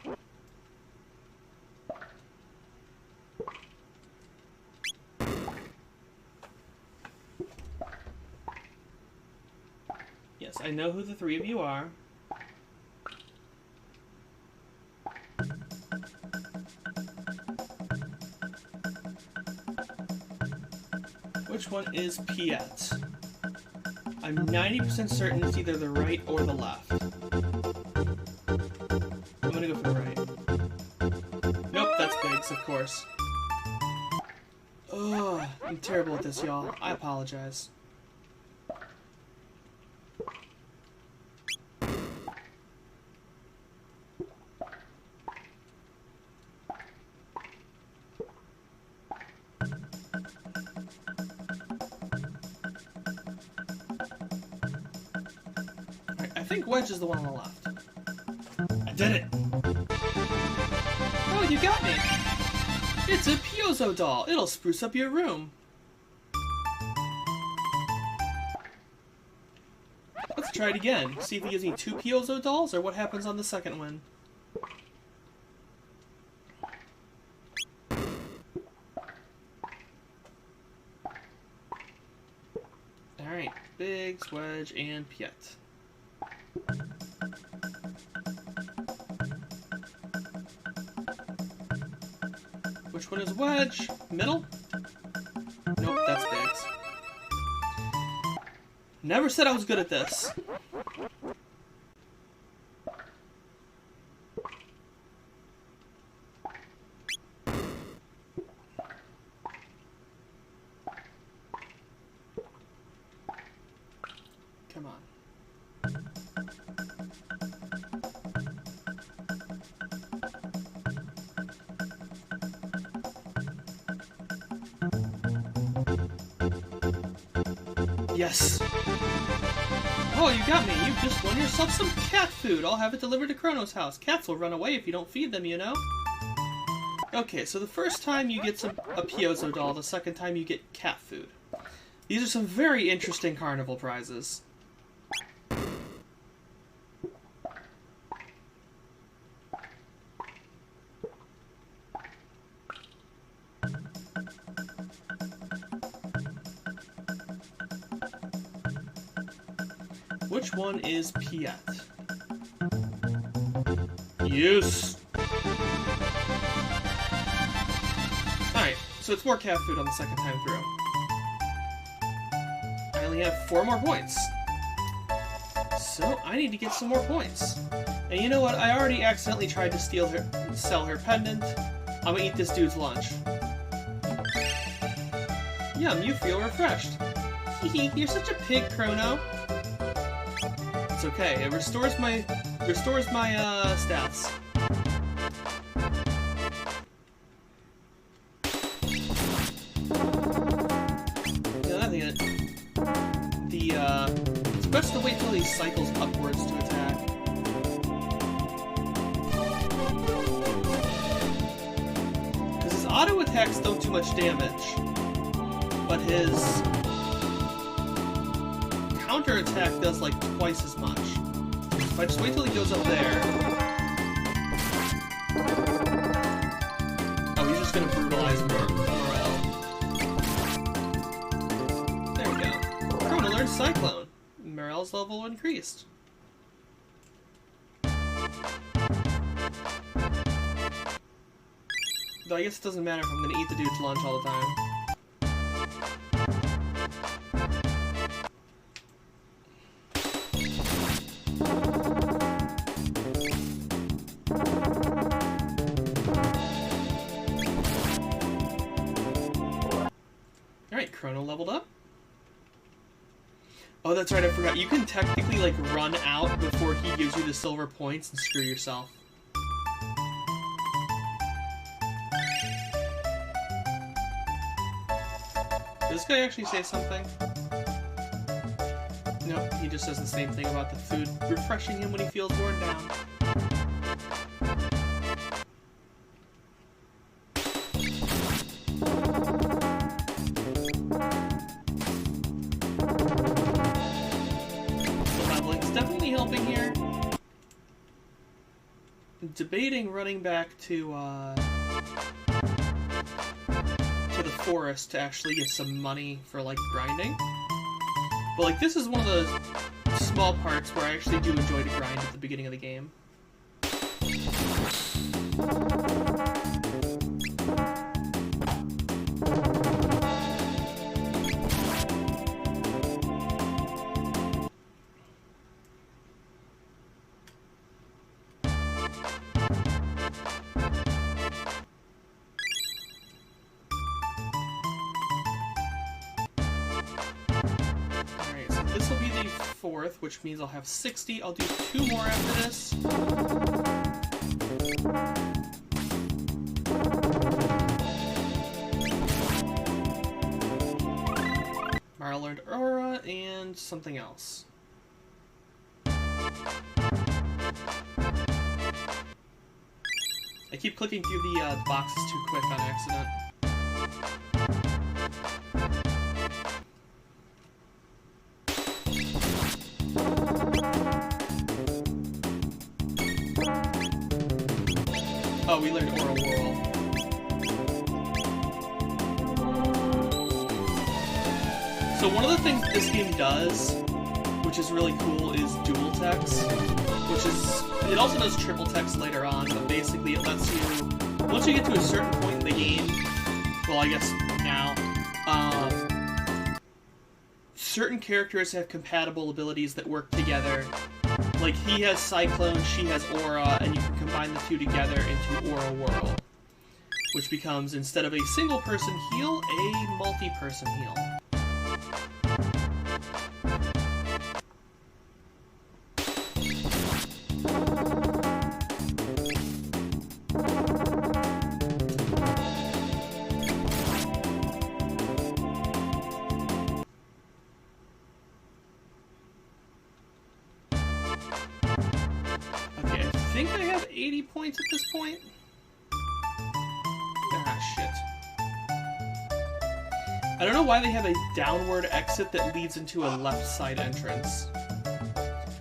Yes, I know who the three of you are. Which one is Piet? I'm 90% certain it's either the right or the left. I'm gonna go for the right. Nope, that's Biggs, of course. Ugh, I'm terrible at this, y'all. I apologize. I think Wedge is the one on the left. I did it! Oh, you got me! It's a Piezo doll! It'll spruce up your room! Let's try it again. See if he gives me 2 Piezo dolls, or what happens on the second one. Alright, Biggs, Wedge, and Piet. Which one is Wedge? Middle? Nope, that's Biggs. Never said I was good at this. Yes. Oh, you got me. You've just won yourself some cat food. I'll have it delivered to Chrono's house. Cats will run away if you don't feed them, you know? Okay, so the first time you get a Piezo doll, the second time you get cat food. These are some very interesting carnival prizes. Which one is Piet? Yes! Alright, so it's more cat food on the second time through. I only have 4 more points. So, I need to get some more points. And you know what? I already accidentally tried to sell her pendant. I'm gonna eat this dude's lunch. Yum, you feel refreshed. Hehe, you're such a pig, Chrono. It's okay, it restores my stats. It's best to wait till he cycles upwards to attack. Because his auto attacks don't do much damage, but his counter attack does like twice as much. If I just wait till he goes up there. Oh, he's just gonna brutalize Morel. There we go. Chrono learned Cyclone. Morel's level increased. Though I guess it doesn't matter if I'm gonna eat the dude's lunch all the time. Alright, Chrono leveled up. Oh, that's right, I forgot. You can technically, like, run out before he gives you the silver points and screw yourself. Did this guy actually say something? Nope, he just says the same thing about the food refreshing him when he feels worn down. Helping here. Debating running back to the forest to actually get some money for like grinding. But like this is one of the small parts where I actually do enjoy to grind at the beginning of the game. This will be the 4th, which means I'll have 60. I'll do 2 more after this. Mara learned Aura and something else. I keep clicking through the boxes too quick on accident. Oh, we learned Aura Whirl. So one of the things this game does, which is really cool, is dual text, which is, it also does triple text later on, but basically it lets you, once you get to a certain point in the game, well I guess now, certain characters have compatible abilities that work together. Like, he has Cyclone, she has Aura, and you can combine the two together into Aura Whirl. Which becomes, instead of a single-person heal, a multi-person heal. 30 points at this point? Ah, shit. I don't know why they have a downward exit that leads into a left side entrance.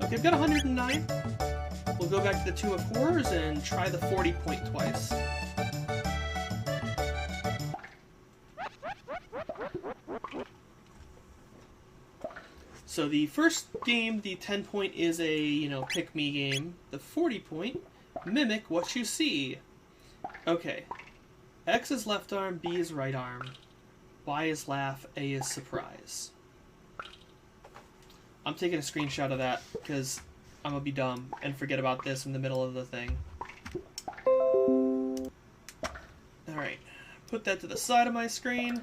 Okay, I've got 109. We'll go back to the Tomb of Horrors and try the 40 point twice. So the first game, the 10 point, is a, pick me game. The 40 point, mimic what you see. Okay. X is left arm, B is right arm. Y is laugh, A is surprise. I'm taking a screenshot of that because I'm gonna be dumb and forget about this in the middle of the thing. Alright, put that to the side of my screen.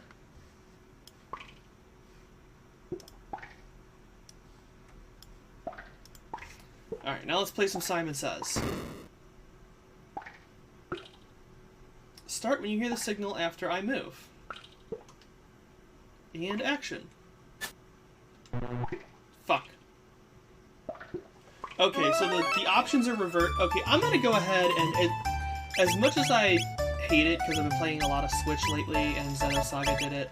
Alright, now let's play some Simon Says. Start when you hear the signal after I move. And action. Fuck. Okay, so the options are revert. Okay, I'm gonna go ahead and... as much as I hate it, because I've been playing a lot of Switch lately, and Xenosaga did it,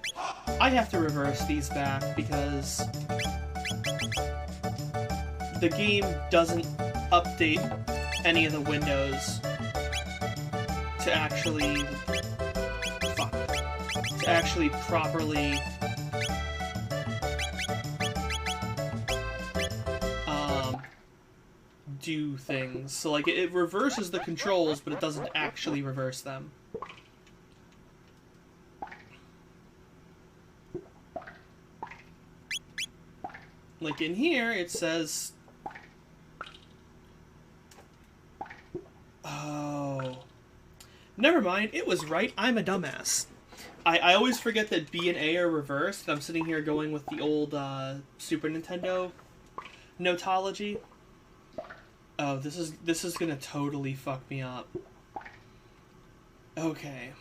I have to reverse these back, because... the game doesn't update any of the windows to actually... fuck. To actually properly... do things. So, like, it reverses the controls, but it doesn't actually reverse them. Like, in here, it says... oh. Never mind, it was right, I'm a dumbass. I always forget that B and A are reversed. I'm sitting here going with the old Super Nintendo notology. Oh, this is gonna totally fuck me up. Okay.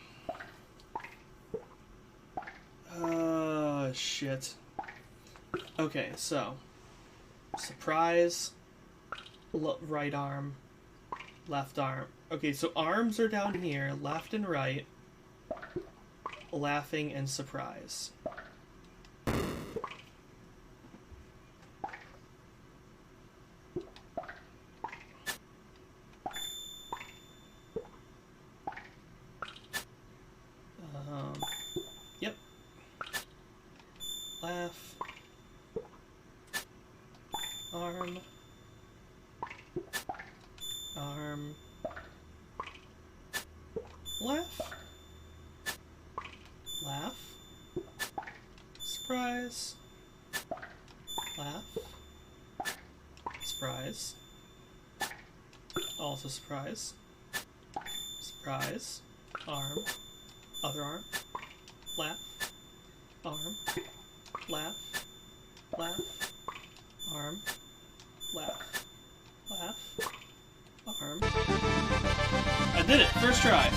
Shit. Okay, so surprise, right arm, left arm. Okay, so arms are down here, left and right, laughing and surprise. Yep. Laugh. Arm. Arm. Laugh. Laugh. Surprise. Laugh. Surprise. Also surprise. Surprise. Arm. Other arm. Laugh. Arm. Laugh. Laugh. Arm. Laugh. Laugh. Arm. I did it! First try!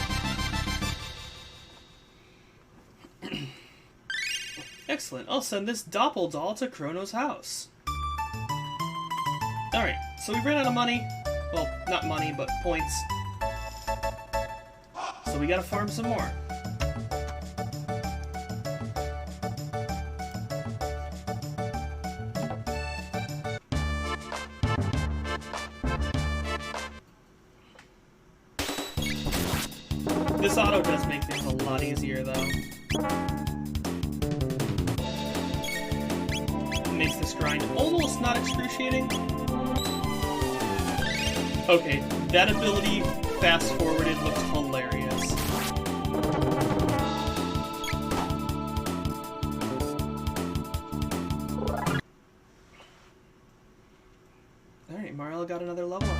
Excellent. I'll send this Doppel doll to Chrono's house. Alright, so we ran out of money. Well, not money, but points. So we gotta farm some more. This auto does make things a lot easier, though. It makes this grind almost not excruciating. Okay, that ability, fast-forwarded, looks hilarious. Alright, Mario got another level up.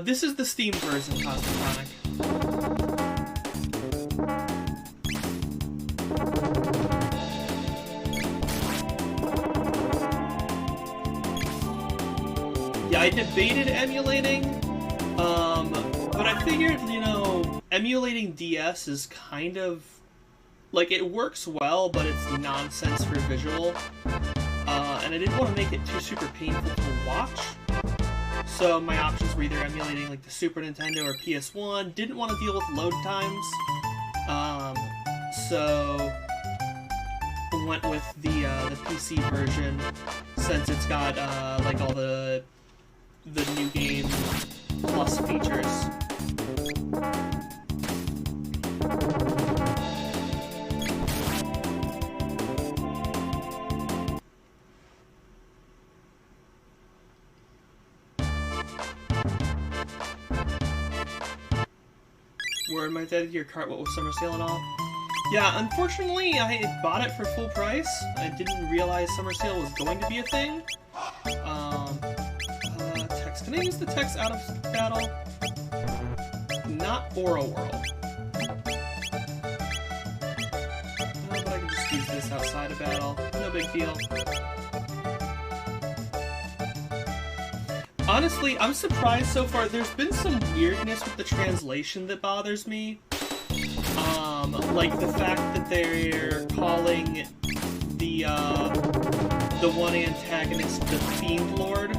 This is the Steam version, Cosmotonic. Yeah, I debated emulating, but I figured, emulating DS is kind of like, it works well, but it's nonsense for visual, and I didn't want to make it too super painful to watch. So my options were either emulating like the Super Nintendo or PS1. Didn't want to deal with load times, so went with the PC version, since it's got like all the new game plus features. Where am I added to your cart? What was summer sale and all? Yeah, unfortunately, I bought it for full price. I didn't realize summer sale was going to be a thing. Text. Can I use the text out of battle? Not Aura World. But I can just use this outside of battle. No big deal. Honestly, I'm surprised so far. There's been some weirdness with the translation that bothers me. Like the fact that they're calling the one antagonist the Fiend Lord,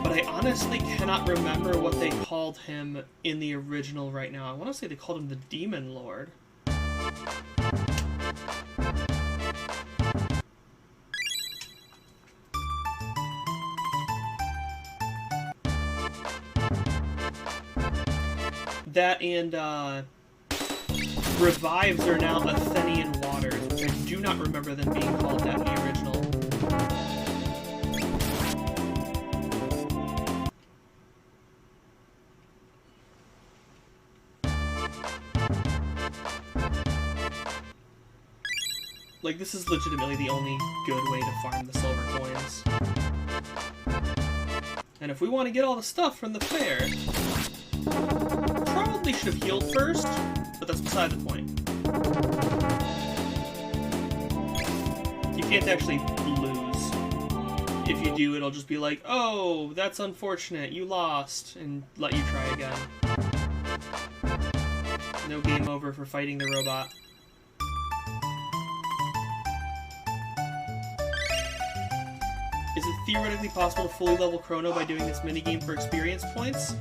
but I honestly cannot remember what they called him in the original right now. I want to say they called him the Demon Lord. That and, revives are now Athenian waters, which I do not remember them being called that in the original. Like, this is legitimately the only good way to farm the silver coins. And if we want to get all the stuff from the fair, probably should have healed first, but that's beside the point. You can't actually lose. If you do, it'll just be like, oh, that's unfortunate, you lost, and let you try again. No game over for fighting the robot. Is it theoretically possible to fully level Chrono by doing this minigame for experience points?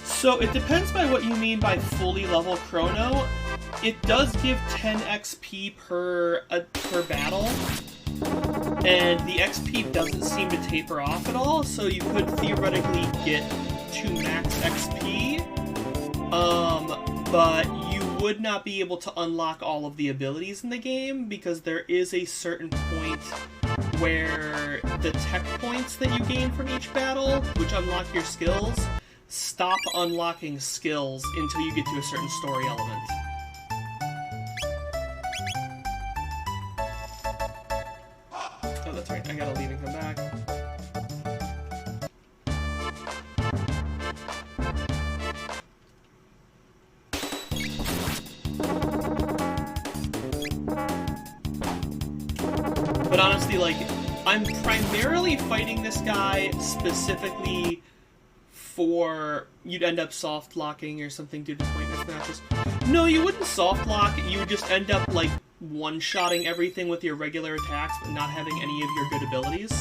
So it depends by what you mean by fully level Chrono. It does give 10 XP per battle, and the XP doesn't seem to taper off at all, so you could theoretically get to max XP, but you would not be able to unlock all of the abilities in the game, because there is a certain point where the tech points that you gain from each battle, which unlock your skills, stop unlocking skills until you get to a certain story element. Oh, that's right, I gotta leave and come back. But honestly, like, I'm primarily fighting this guy specifically for you'd end up soft locking or something due to pointless matches. No, you wouldn't soft lock. You would just end up like one-shotting everything with your regular attacks, but not having any of your good abilities.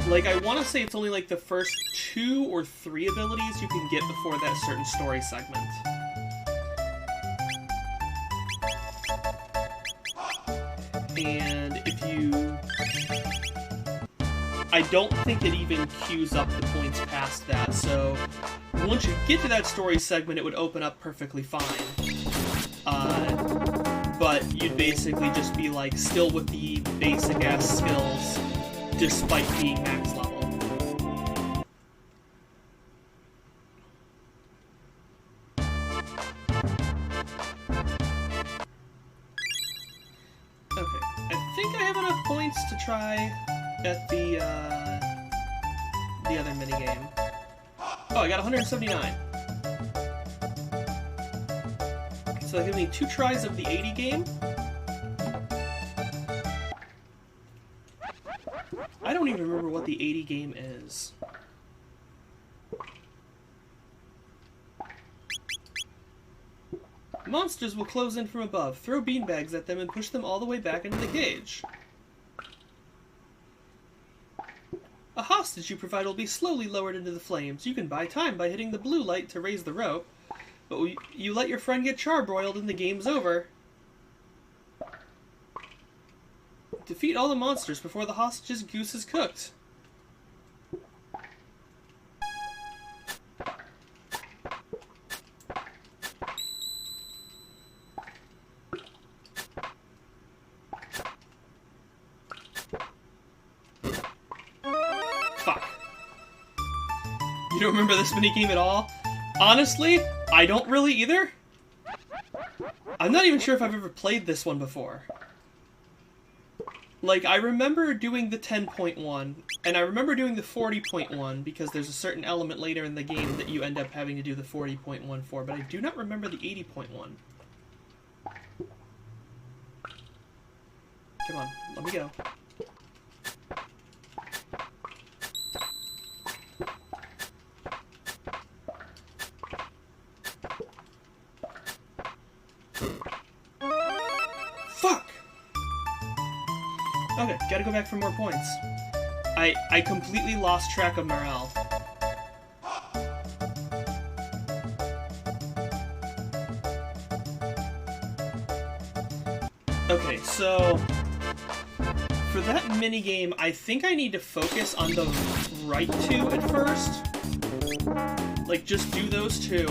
Like, I want to say it's only like the first 2 or 3 abilities you can get before that certain story segment. And if you... I don't think it even queues up the points past that, so once you get to that story segment, it would open up perfectly fine. But you'd basically just be, like, still with the basic-ass skills, despite being max level. Okay, I think I have enough points to try at the the other minigame. Oh, I got 179. So that gives me 2 tries of the 80 game. I don't even remember what the 80 game is. Monsters will close in from above. Throw beanbags at them and push them all the way back into the cage. A hostage you provide will be slowly lowered into the flames. You can buy time by hitting the blue light to raise the rope. But you let your friend get charbroiled and the game's over. Defeat all the monsters before the hostage's goose is cooked. Fuck. You don't remember this minigame at all? Honestly, I don't really either. I'm not even sure if I've ever played this one before. Like, I remember doing the 10.1, and I remember doing the 40.1, because there's a certain element later in the game that you end up having to do the 40.1 for, but I do not remember the 80.1. Come on, let me go. Fuck! Okay, gotta go back for more points. I completely lost track of morale. Okay, so for that minigame, I think I need to focus on the right 2 at first. Like, just do those 2.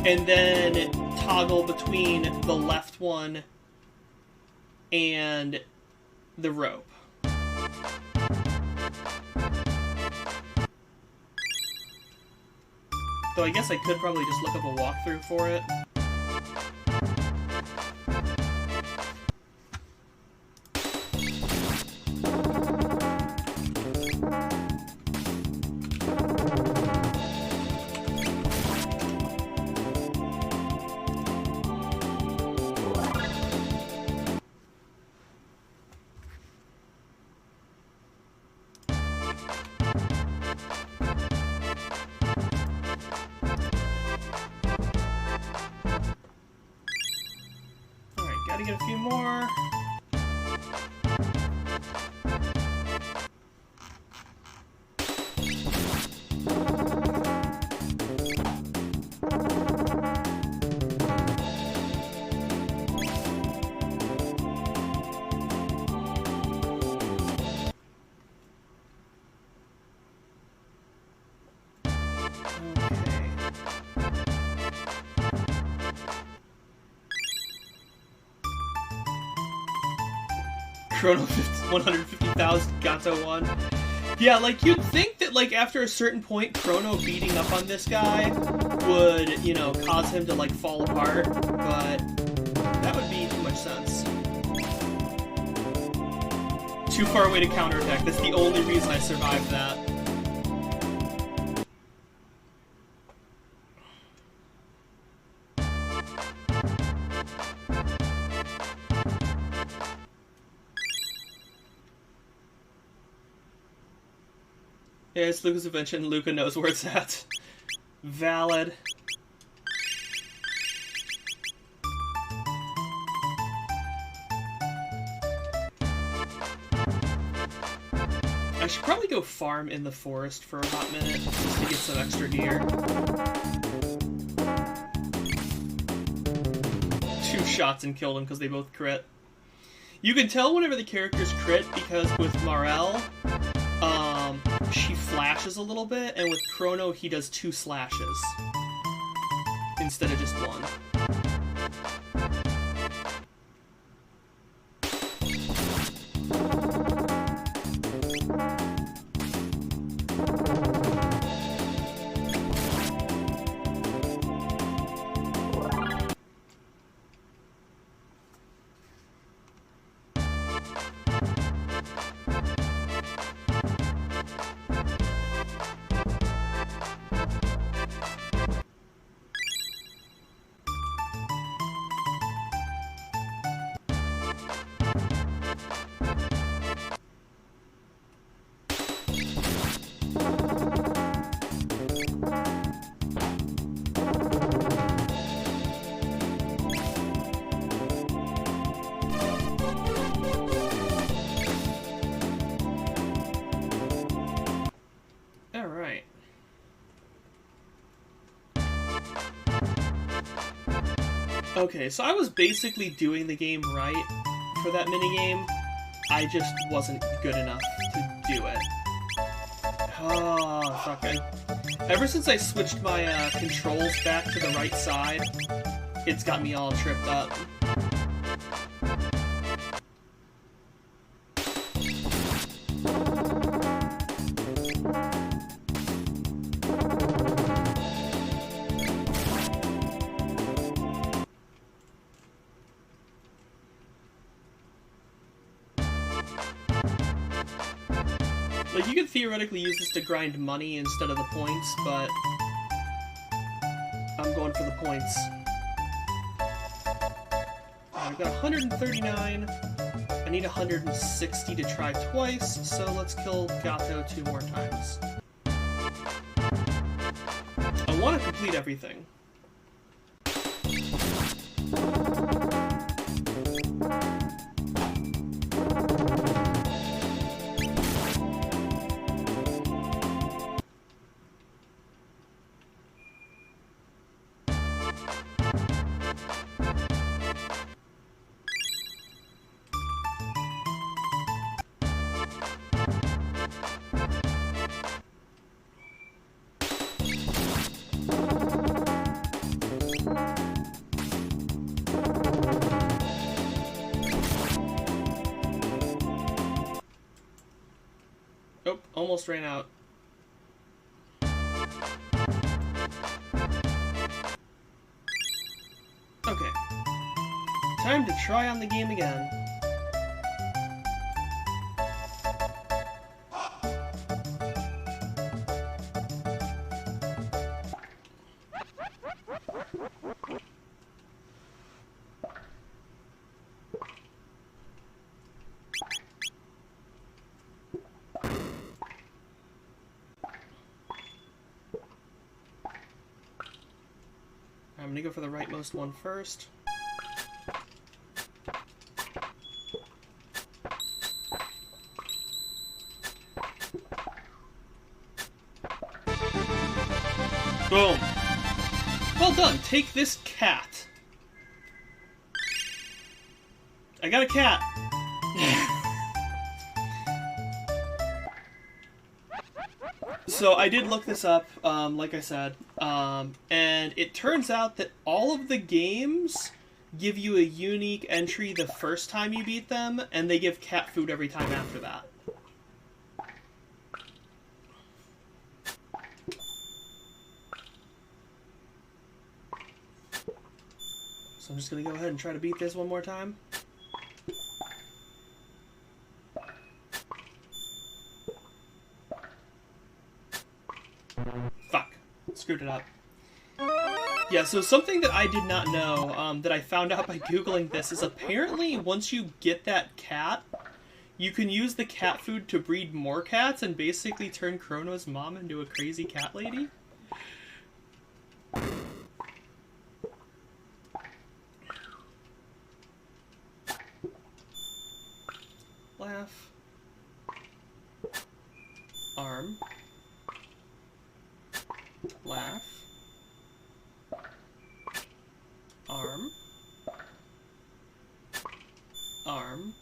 And then toggle between the left one and the rope. Though I guess I could probably just look up a walkthrough for it. Gotta get a few more. Chrono 150,000 Gato 1. Yeah, like, you'd think that, like, after a certain point, Chrono beating up on this guy would, you know, cause him to, like, fall apart, but that would be too much sense. Too far away to counterattack. That's the only reason I survived that. Yeah, it's Luca's invention. Luca knows where it's at. Valid. I should probably go farm in the forest for a hot minute, just to get some extra gear. 2 shots and killed him because they both crit. You can tell whenever the characters crit because with Morel, she flashes a little bit, and with Chrono, he does 2 slashes instead of just 1. Okay, so I was basically doing the game right for that minigame. I just wasn't good enough to do it. Oh, fuck. Ever since I switched my controls back to the right side, it's got me all tripped up. Like, you could theoretically use this to grind money instead of the points, but I'm going for the points. I've got 139. I need 160 to try twice, so let's kill Gato 2 more times. I want to complete everything. Oh, almost ran out. Okay. Time to try on the game again. I'm gonna go for the rightmost one first. Boom! Well done! Take this cat! I got a cat! So I did look this up, like I said, and it turns out that all of the games give you a unique entry the first time you beat them, and they give cat food every time after that. So I'm just gonna go ahead and try to beat this one more time. Fuck. Screwed it up. Yeah, so something that I did not know, that I found out by Googling this, is apparently once you get that cat, you can use the cat food to breed more cats and basically turn Chrono's mom into a crazy cat lady. Laugh. Arm. Laugh. Arm. Arm.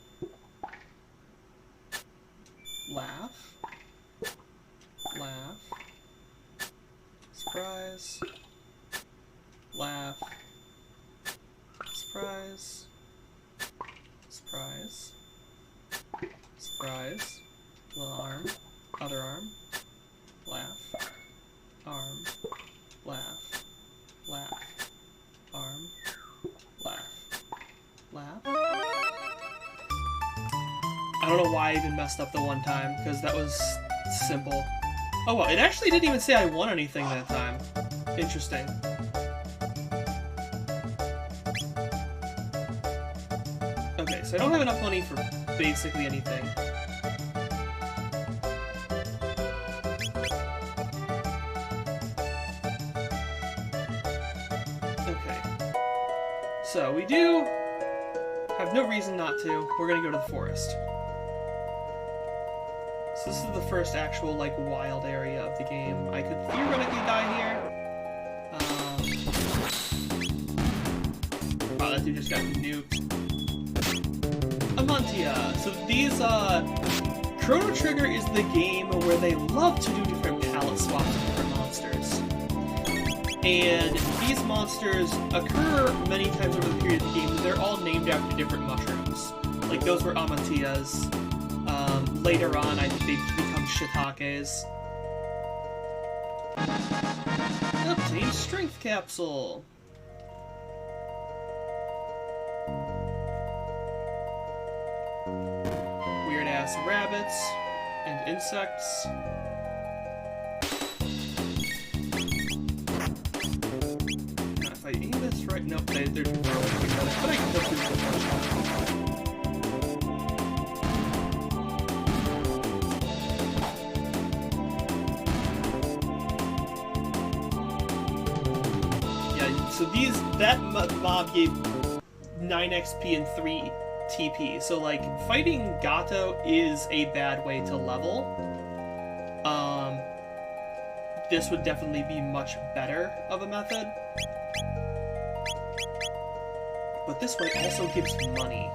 Laugh. Laugh. Surprise. Laugh. Surprise. Surprise. Surprise. Little arm. Other arm. Laugh. Arm. Laugh. Laugh. Arm. Laugh. Laugh. I don't know why I even messed up the one time, because that was simple. Oh well, it actually didn't even say I won anything that time. Interesting. Okay, so I don't have enough money for basically anything. Okay. So we do have no reason not to. We're gonna go to the forest. So this is the first actual, like, wild area of the game. I could theoretically die here. who just got nuked. Amantia. So these, Chrono Trigger is the game where they love to do different palette swaps of different monsters. And these monsters occur many times over the period of the game. They're all named after different mushrooms. Like, those were Amantias. Later on, I think they become shiitakes. Obtain Strength Capsule! Weird-ass rabbits and insects. If I aim this right... Nope, they're too far away to get it, but I can go through the So that mob gave 9 XP and 3 TP. So, like, fighting Gato is a bad way to level. This would definitely be much better of a method. But this way also gives money.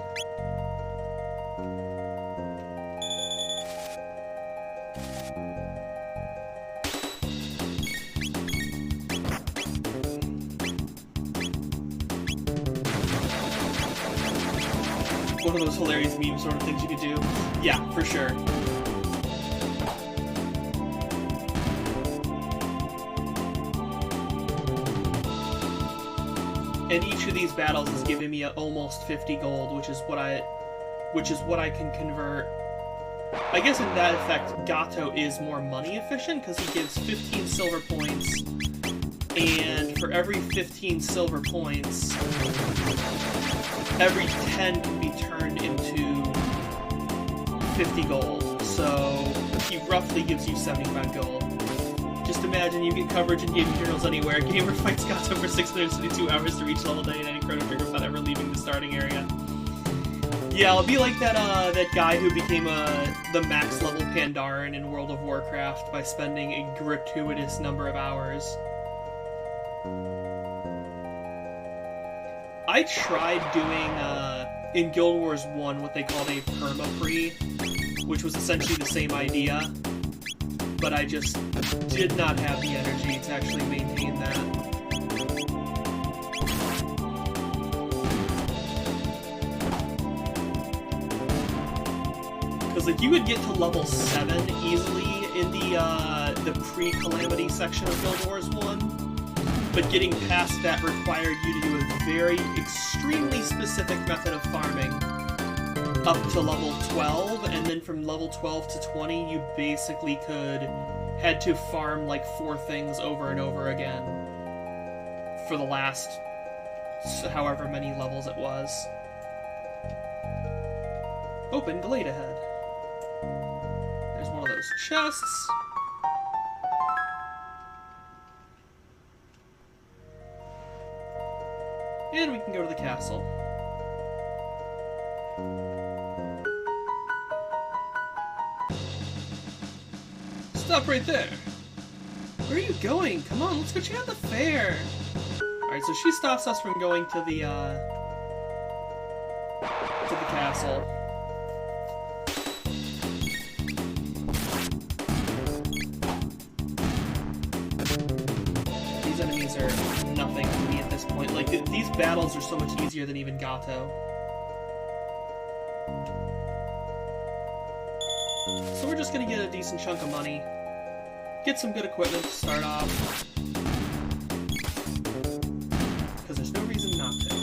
One of those hilarious meme sort of things you could do. Yeah, for sure. And each of these battles is giving me almost 50 gold, which is what I can convert. I guess in that effect, Gato is more money efficient because he gives 15 silver points, and for every 15 silver points, every 10 can be turned into 50 gold, so he roughly gives you 75 gold. Just imagine you get coverage in gaming journals anywhere. Gamer fights Gato for 672 hours to reach level 99 in Chrono Trigger without ever leaving the starting area. Yeah, I'll be like that guy who became the max level Pandaren in World of Warcraft by spending a gratuitous number of hours. I tried doing, in Guild Wars 1, what they called a perma-pre, which was essentially the same idea, but I just did not have the energy to actually maintain that. Because, like, you would get to level 7 easily in the pre-calamity section of Guild Wars 1, but getting past that required you to do a very extremely specific method of farming up to level 12, and then from level 12 to 20 you basically had to farm like 4 things over and over again for the last however many levels it was. Open Glade ahead. There's one of those chests. And we can go to the castle. Stop right there! Where are you going? Come on, let's go check out the fair! Alright, so she stops us from going to the castle. These enemies are nothing to me at this point. Like, these battles are so much easier than even Gato. So we're just gonna get a decent chunk of money. Get some good equipment to start off. Because there's no reason not to.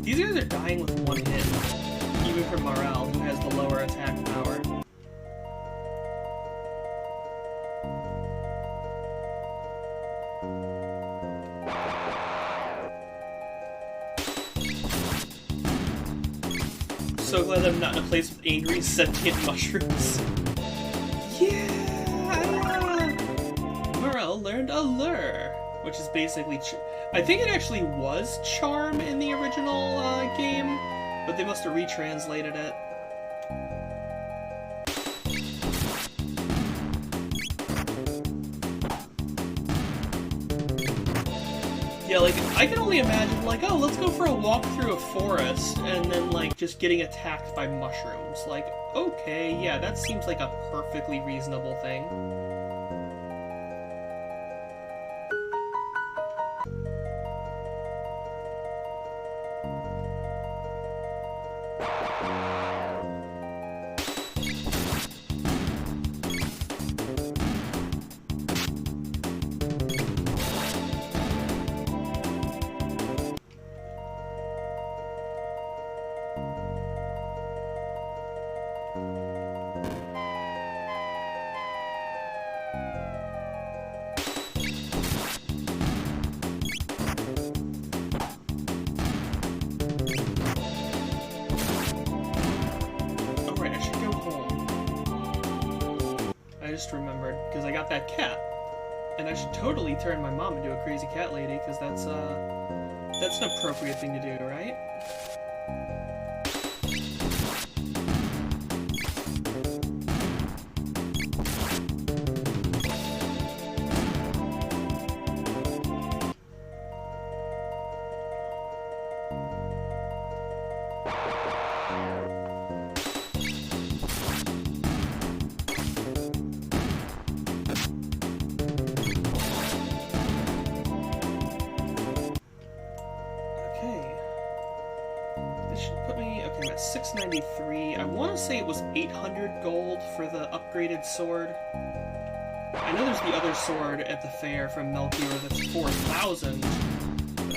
These guys are dying with one hit. Even from Morel, who has the lower attack power. So glad I'm not in a place with angry sentient mushrooms. Yeah! Morel learned a lure. which is basically... I think it actually was Charm in the original game, but they must have retranslated it. Yeah, like, I can only imagine, like, oh, let's go for a walk through a forest, and then, like, just getting attacked by mushrooms. Like, okay, yeah, that seems like a perfectly reasonable thing. Remembered because I got that cat, and I should totally turn my mom into a crazy cat lady because that's an appropriate thing to do, right? I want to say it was 800 gold for the upgraded sword. I know there's the other sword at the fair from Melchior that's 4,000, but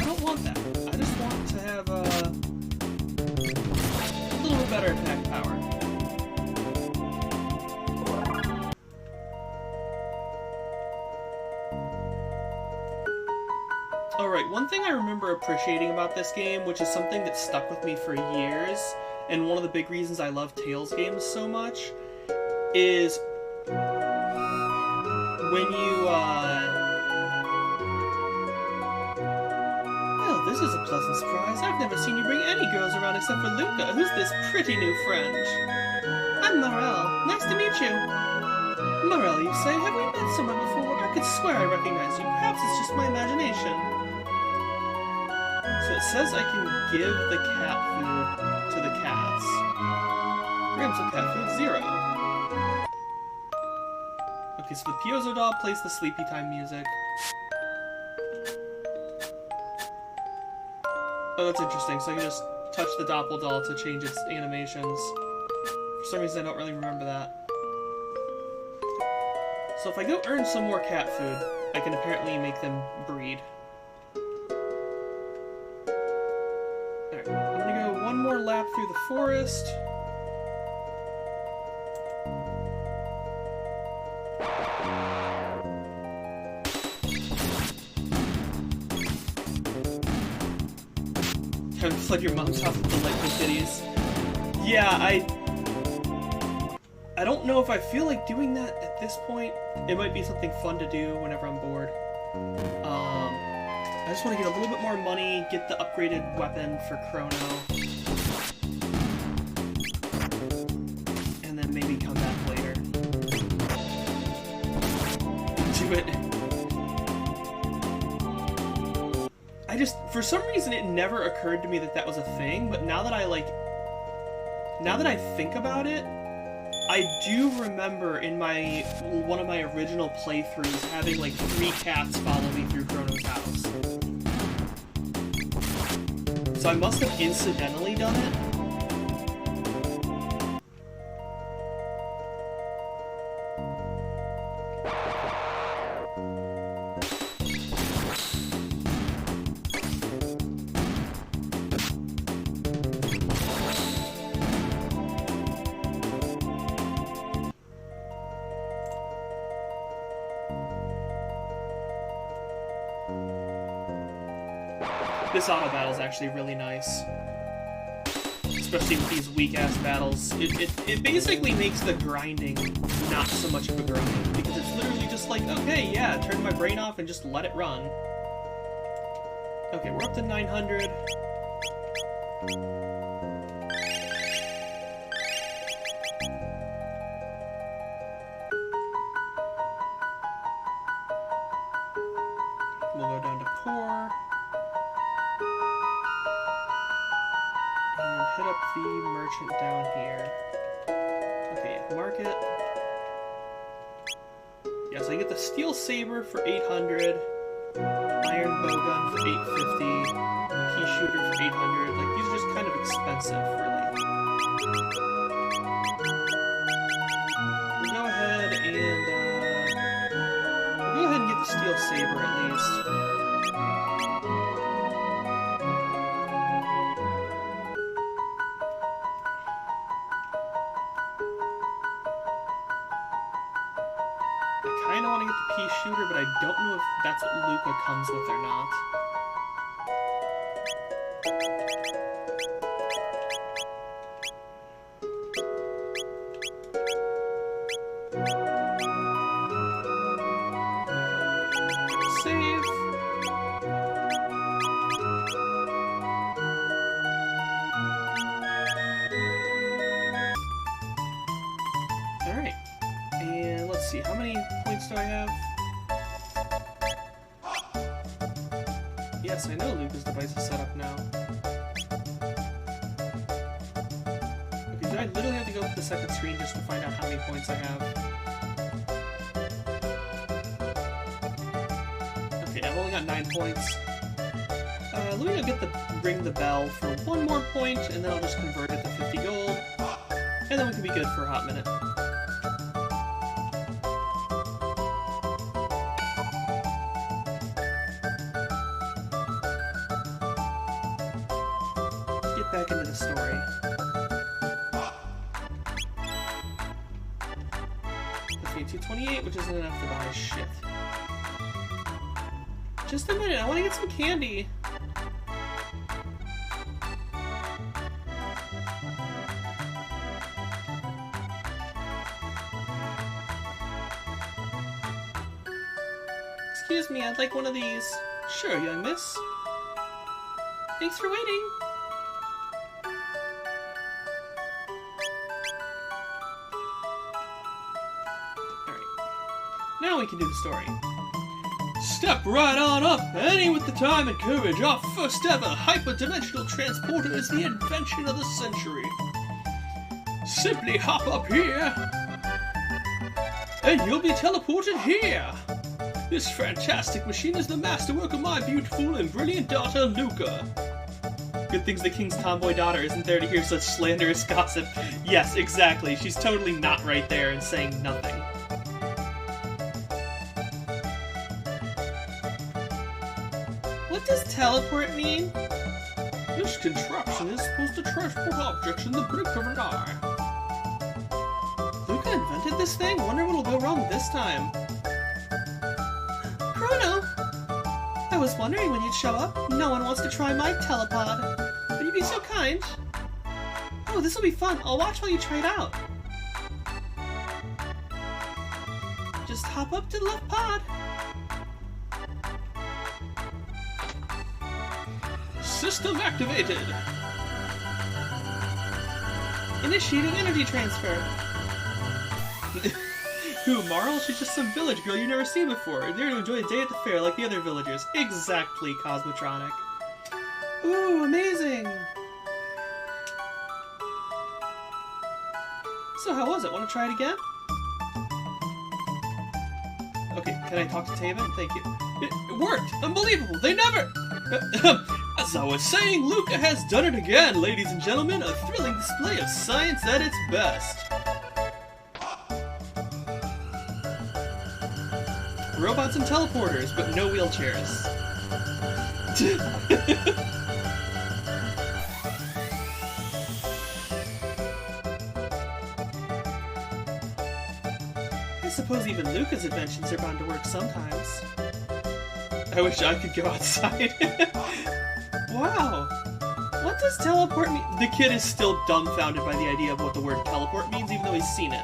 I don't want that. I just want to have a little bit better attack power. Alright, one thing I remember appreciating about this game, which is something that stuck with me for years, and one of the big reasons I love Tales games so much, is when you, well, this is a pleasant surprise. I've never seen you bring any girls around except for Luca. Who's this pretty new friend? I'm Morel. Nice to meet you. Morel, you say? Have we met somewhere before? I could swear I recognize you. Perhaps it's just my imagination. So it says I can give the cat food to the cats. Grams of cat food, 0. Okay, so the Piezo doll plays the sleepy time music. Oh, that's interesting. So I can just touch the Doppel doll to change its animations. For some reason, I don't really remember that. So if I go earn some more cat food, I can apparently make them breed. Alright, I'm gonna go one more lap through the forest. Haven't flood your mom's house with delightful kitties. Yeah, I don't know if I feel like doing that at this point. It might be something fun to do whenever I'm bored. I just want to get a little bit more money, get the upgraded weapon for Chrono, and then maybe come back later. Do it. For some reason, it never occurred to me that that was a thing, but now that I think about it, I do remember in one of my original playthroughs having like 3 cats follow me through Chrono's house. So I must have incidentally done it. This auto battle is actually really nice. especially with these weak-ass battles. It basically makes the grinding not so much of a grind, because it's literally just like, okay, yeah, turn my brain off and just let it run. Okay, we're up to 900. We'll go down to core. And hit up the merchant down here. Okay, market. Yeah, so I get the steel saber for 800, iron bowgun for 850, pea shooter for 800. Like, these are just kind of expensive, really. We'll go ahead and get the steel saber at least. I kind of want to get the pea shooter, but I don't know if that's what Luca comes with or not. Save. Alright. And let's see, how many points do I have? Yes, I know Luca's device is set up now. Okay, do I literally have to go to the second screen just to find out how many points I have? Okay, I've only got 9 points. Let me go get ring the bell for 1 more point, and then I'll just convert it to 50 gold. And then we can be good for a hot minute. Back into the story. Let's see, 228, which isn't enough to buy shit. Just a minute, I want to get some candy. Excuse me, I'd like one of these. Sure, young miss. Thanks for waiting. Now we can do the story. Step right on up, any with the time and courage. Our first ever hyperdimensional transporter is the invention of the century. Simply hop up here, and you'll be teleported here. This fantastic machine is the masterwork of my beautiful and brilliant daughter, Luca. Good things the king's tomboy daughter isn't there to hear such slanderous gossip. Yes, exactly. She's totally not right there and saying nothing. What does teleport mean? This contraption is supposed to transport objects in the blink of an eye. Luca invented this thing? Wonder what'll go wrong this time. Chrono! I was wondering when you'd show up. No one wants to try my telepod. Would you be so kind? Oh, this'll be fun. I'll watch while you try it out. Just hop up to the left pod. System activated! Initiating energy transfer! Who, Marl? She's just some village girl you've never seen before. There to enjoy a day at the fair like the other villagers. Exactly, Cosmotronic. Ooh, amazing! So how was it? Want to try it again? Okay, can I talk to Taven? Thank you. It worked! Unbelievable! They never... As I was saying, Luca has done it again, ladies and gentlemen. A thrilling display of science at its best. Robots and teleporters, but no wheelchairs. I suppose even Luca's inventions are bound to work sometimes. I wish I could go outside. Wow! What does teleport mean? The kid is still dumbfounded by the idea of what the word teleport means, even though he's seen it.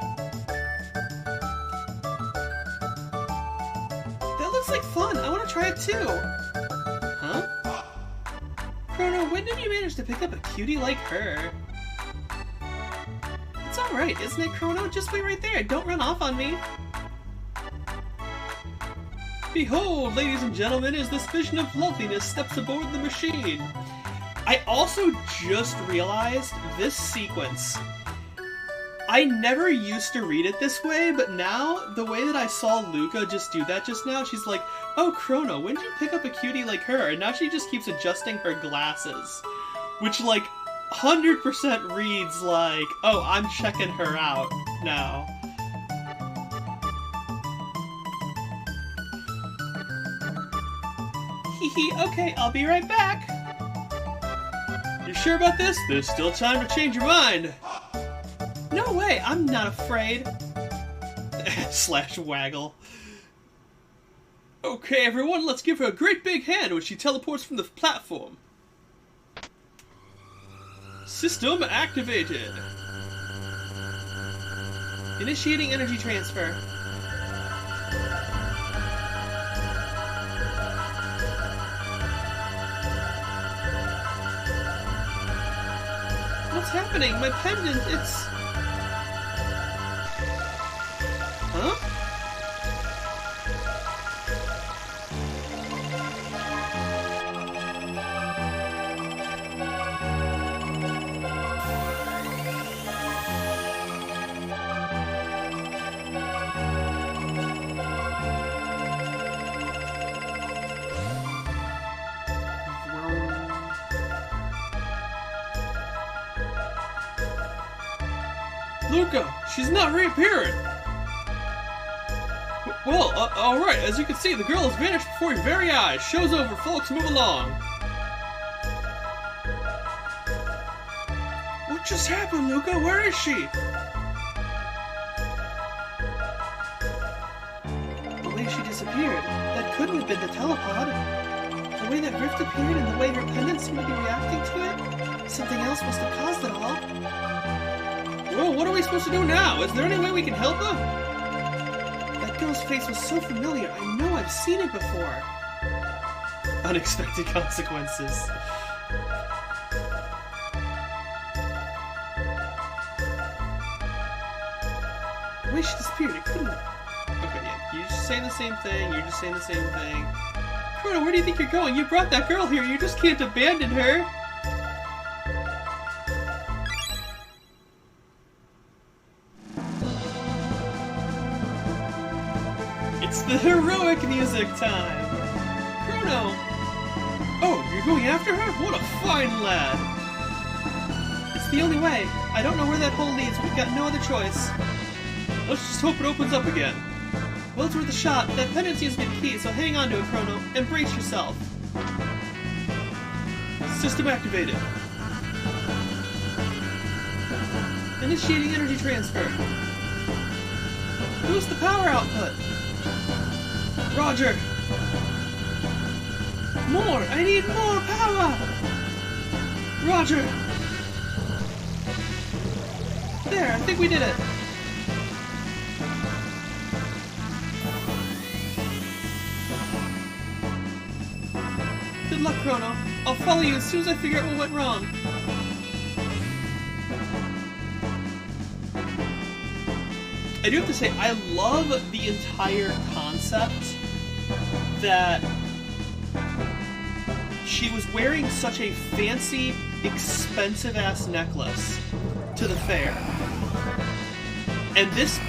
That looks like fun. I want to try it too. Huh? Chrono, when did you manage to pick up a cutie like her? It's alright, isn't it, Chrono? Just wait right there. Don't run off on me. Behold, ladies and gentlemen, as this vision of loveliness steps aboard the machine. I also just realized this sequence. I never used to read it this way, but now, the way that I saw Luca just do that just now, she's like, oh, Chrono, when did you pick up a cutie like her? And now she just keeps adjusting her glasses. Which, like, 100% reads like, oh, I'm checking her out now. Hee, okay, I'll be right back. You sure about this? There's still time to change your mind. No way, I'm not afraid. Slash waggle. Okay, everyone, let's give her a great big hand when she teleports from the platform. System activated. Initiating energy transfer. What's happening? My pendant, it's... Huh? Luca, she's not reappearing. Well, alright, as you can see, the girl has vanished before your very eyes. Show's over, folks, move along. What just happened, Luca? Where is she? The way she disappeared, that couldn't have been the telepod. The way that rift appeared and the way her pendant seemed to be reacting to it, something else must have caused it all. Well, what are we supposed to do now? Is there any way we can help her? That girl's face was so familiar. I know I've seen it before. Unexpected consequences. The way she disappeared, it couldn't... Okay, yeah, you're just saying the same thing. You're just saying the same thing. Chrono, where do you think you're going? You brought that girl here. You just can't abandon her. It's the heroic music time! Chrono! Oh, you're going after her? What a fine lad! It's the only way. I don't know where that hole leads. We've got no other choice. Let's just hope it opens up again. Well, it's worth a shot. That pendant seems to be the key, so hang on to it, Chrono, and brace yourself. System activated. Initiating energy transfer. Boost the power output. Roger! More! I need more power! Roger! There, I think we did it! Good luck, Chrono. I'll follow you as soon as I figure out what went wrong. I do have to say, I love the entire concept that she was wearing such a fancy, expensive-ass necklace to the fair. And this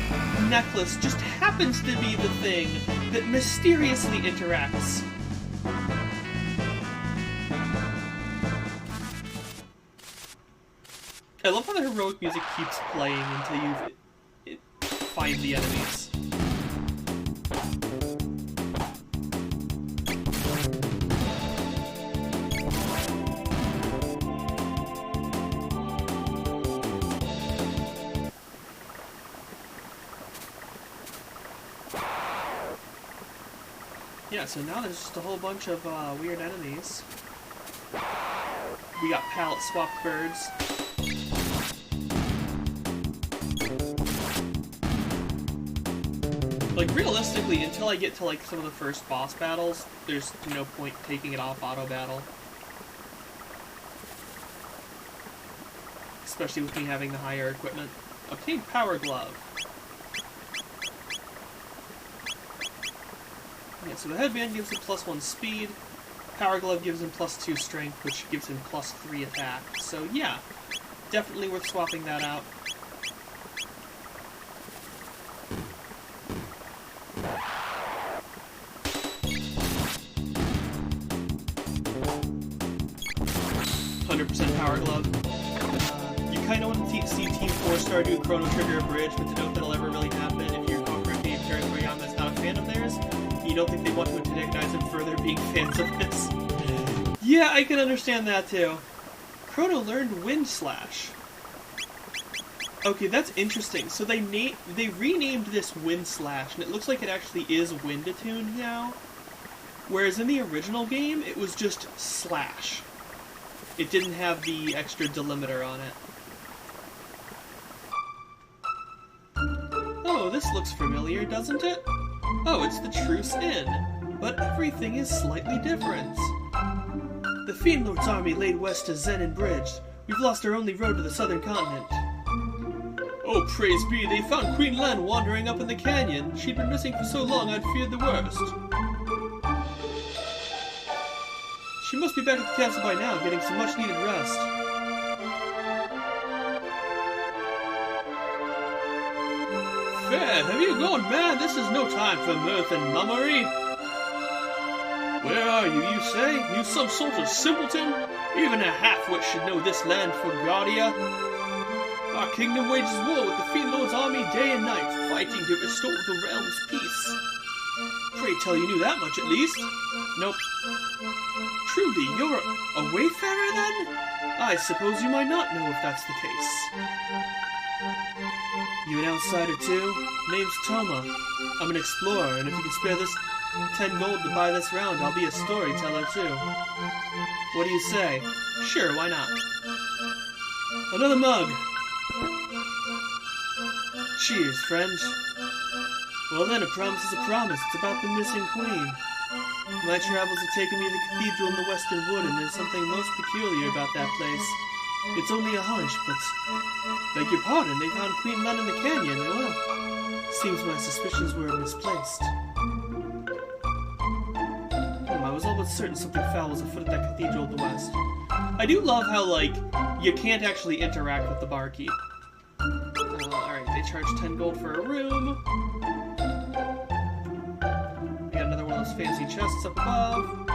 necklace just happens to be the thing that mysteriously interacts. I love how the heroic music keeps playing until you find the enemies. Yeah, so now there's just a whole bunch of weird enemies. we got palette swapped birds. Like, realistically, until I get to, like, some of the first boss battles, there's no point taking it off auto battle. Especially with me having the higher equipment. Obtain Power Glove. Okay, so the headband gives him +1 speed. Power Glove gives him +2 strength, which gives him +3 attack. So, yeah, definitely worth swapping that out. Power Glove. You kind of want to see Team 4-Star do Chrono Trigger a bridge, but to note that'll ever really happen if you're going for a game territory on that's not a fan of theirs. You don't think they want to antagonize him further being fans of this. Yeah, I can understand that too. Chrono learned Wind Slash. Okay, that's interesting. So they renamed this Wind Slash, and it looks like it actually is wind attuned now. Whereas in the original game, it was just Slash. It didn't have the extra delimiter on it. Oh, this looks familiar, doesn't it? Oh, it's the Truce Inn. But everything is slightly different. The Fiend Lord's army laid west to Zenin Bridge. We've lost our only road to the southern continent. Oh, praise be, they found Queen Len wandering up in the canyon. She'd been missing for so long I'd feared the worst. She must be back at the castle by now, getting some much-needed rest. Fair, have you gone mad? This is no time for mirth and mummery. Where are you, you say? You some sort of simpleton? Even a half-wit should know this land for Guardia. Our kingdom wages war with the Fiend Lord's army day and night, fighting to restore the realm's peace. Pray tell you knew that much at least. Nope. Truly, you're a wayfarer then? I suppose you might not know if that's the case. You an outsider too? Name's Toma. I'm an explorer, and if you can spare this 10 gold to buy this round, I'll be a storyteller too. What do you say? Sure, why not? Another mug! Cheers, friend. Well then, a promise is a promise. It's about the missing queen. My travels have taken me to the cathedral in the Western Wood, and there's something most peculiar about that place. It's only a hunch, but... Beg your pardon, they found Queen Len in the canyon. Well, seems my suspicions were misplaced. I was all but certain something foul was afoot at that cathedral in the west. I do love how, like, you can't actually interact with the barkeep. Alright, they charge 10 gold for a room. We got another one of those fancy chests up above.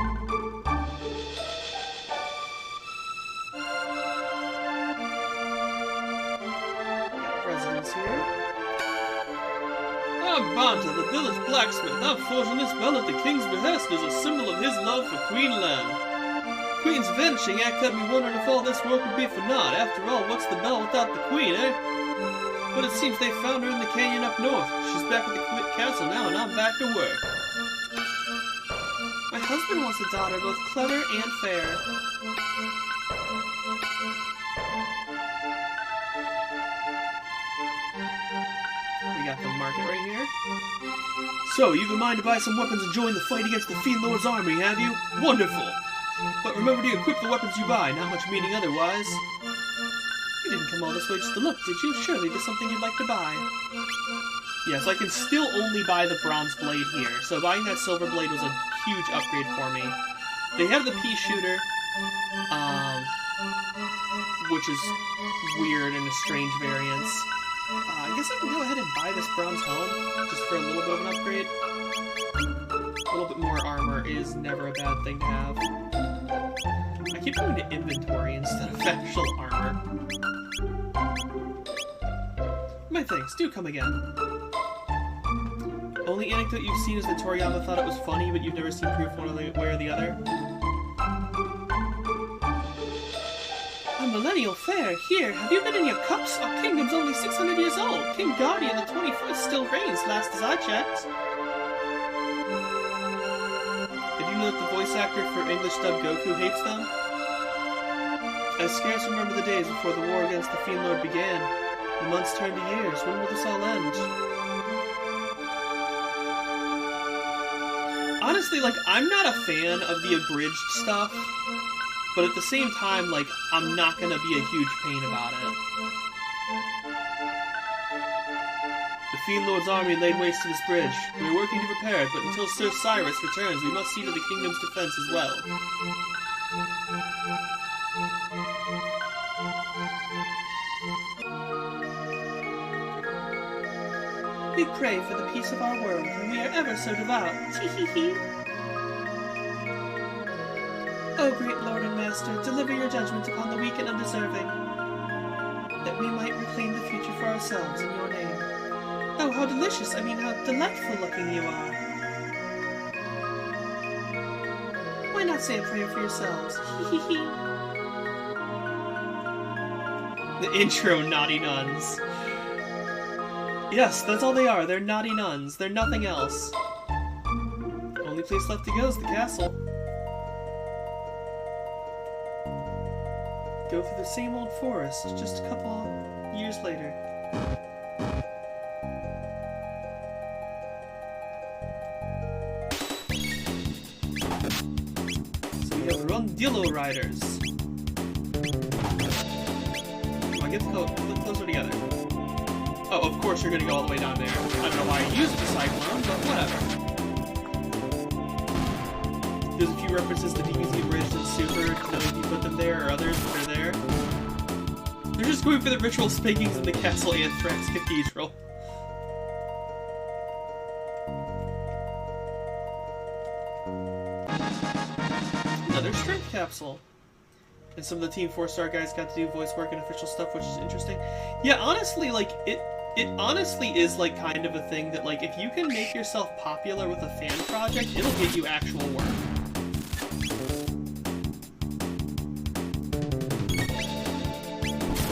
I'm Banta, the village blacksmith. I'm forging this bell at the king's behest as a symbol of his love for Queen Len. Queen's vanishing act had me wondering if all this work would be for naught. After all, what's the bell without the queen, eh? But it seems they found her in the canyon up north. She's back at the castle now, and I'm back to work. My husband wants a daughter, both clever and fair. We got the market right here. So, you've in mind to buy some weapons and join the fight against the Fiend Lord's army, have you? Wonderful! But remember to equip the weapons you buy, not much meaning otherwise. You didn't come all this way just to look, did you? Surely there's something you'd like to buy. Yes, I can still only buy the bronze blade here, so buying that silver blade was a huge upgrade for me. They have the pea shooter, which is weird and a strange variance. I guess I can go ahead and buy this bronze helm, just for a little bit of an upgrade. A little bit more armor is never a bad thing to have. I keep going to inventory instead of actual armor. My thanks, do come again. Only anecdote you've seen is that Toriyama thought it was funny, but you've never seen proof one way or the other. A millennial fair, here, have you been in your cups? Our kingdom's only 600 years old. King Guardian the 21st still reigns, last as I checked. Did you know that the voice actor for English dub Goku hates them? I scarce remember the days before the war against the Fiend Lord began. The months turned to years. When will this all end? Honestly, like, I'm not a fan of the abridged stuff, but at the same time, like, I'm not gonna be a huge pain about it. The Fiend Lord's army laid waste to this bridge. We are working to repair it, but until Sir Cyrus returns, we must see to the kingdom's defense as well. We pray for the peace of our world, and we are ever so devout. Tee-hee-hee. O great Lord and Master, deliver your judgment upon the weak and undeserving, that we might reclaim the future for ourselves in your name. Oh, how delicious, how delightful looking you are. Why not say a prayer for yourselves? Hee-hee-hee. The intro naughty nuns. Yes, that's all they are. They're naughty nuns. They're nothing else. Only place left to go is the castle. Go through the same old forest, just a couple of years later. So we have Rondillo Riders. Come on, get closer together. Oh, of course you're gonna go all the way down there. I don't know why I used the Cyclone, but whatever. There's a few references to DBZ Abridged and Super, to know if you put them there or others if they're there. They're just going for the ritual spankings in the Castle Anthrax Cathedral. Another strength capsule. And some of the Team 4-star guys got to do voice work and official stuff, which is interesting. Yeah, honestly, like, it honestly is, like, kind of a thing that, like, if you can make yourself popular with a fan project, it'll get you actual work.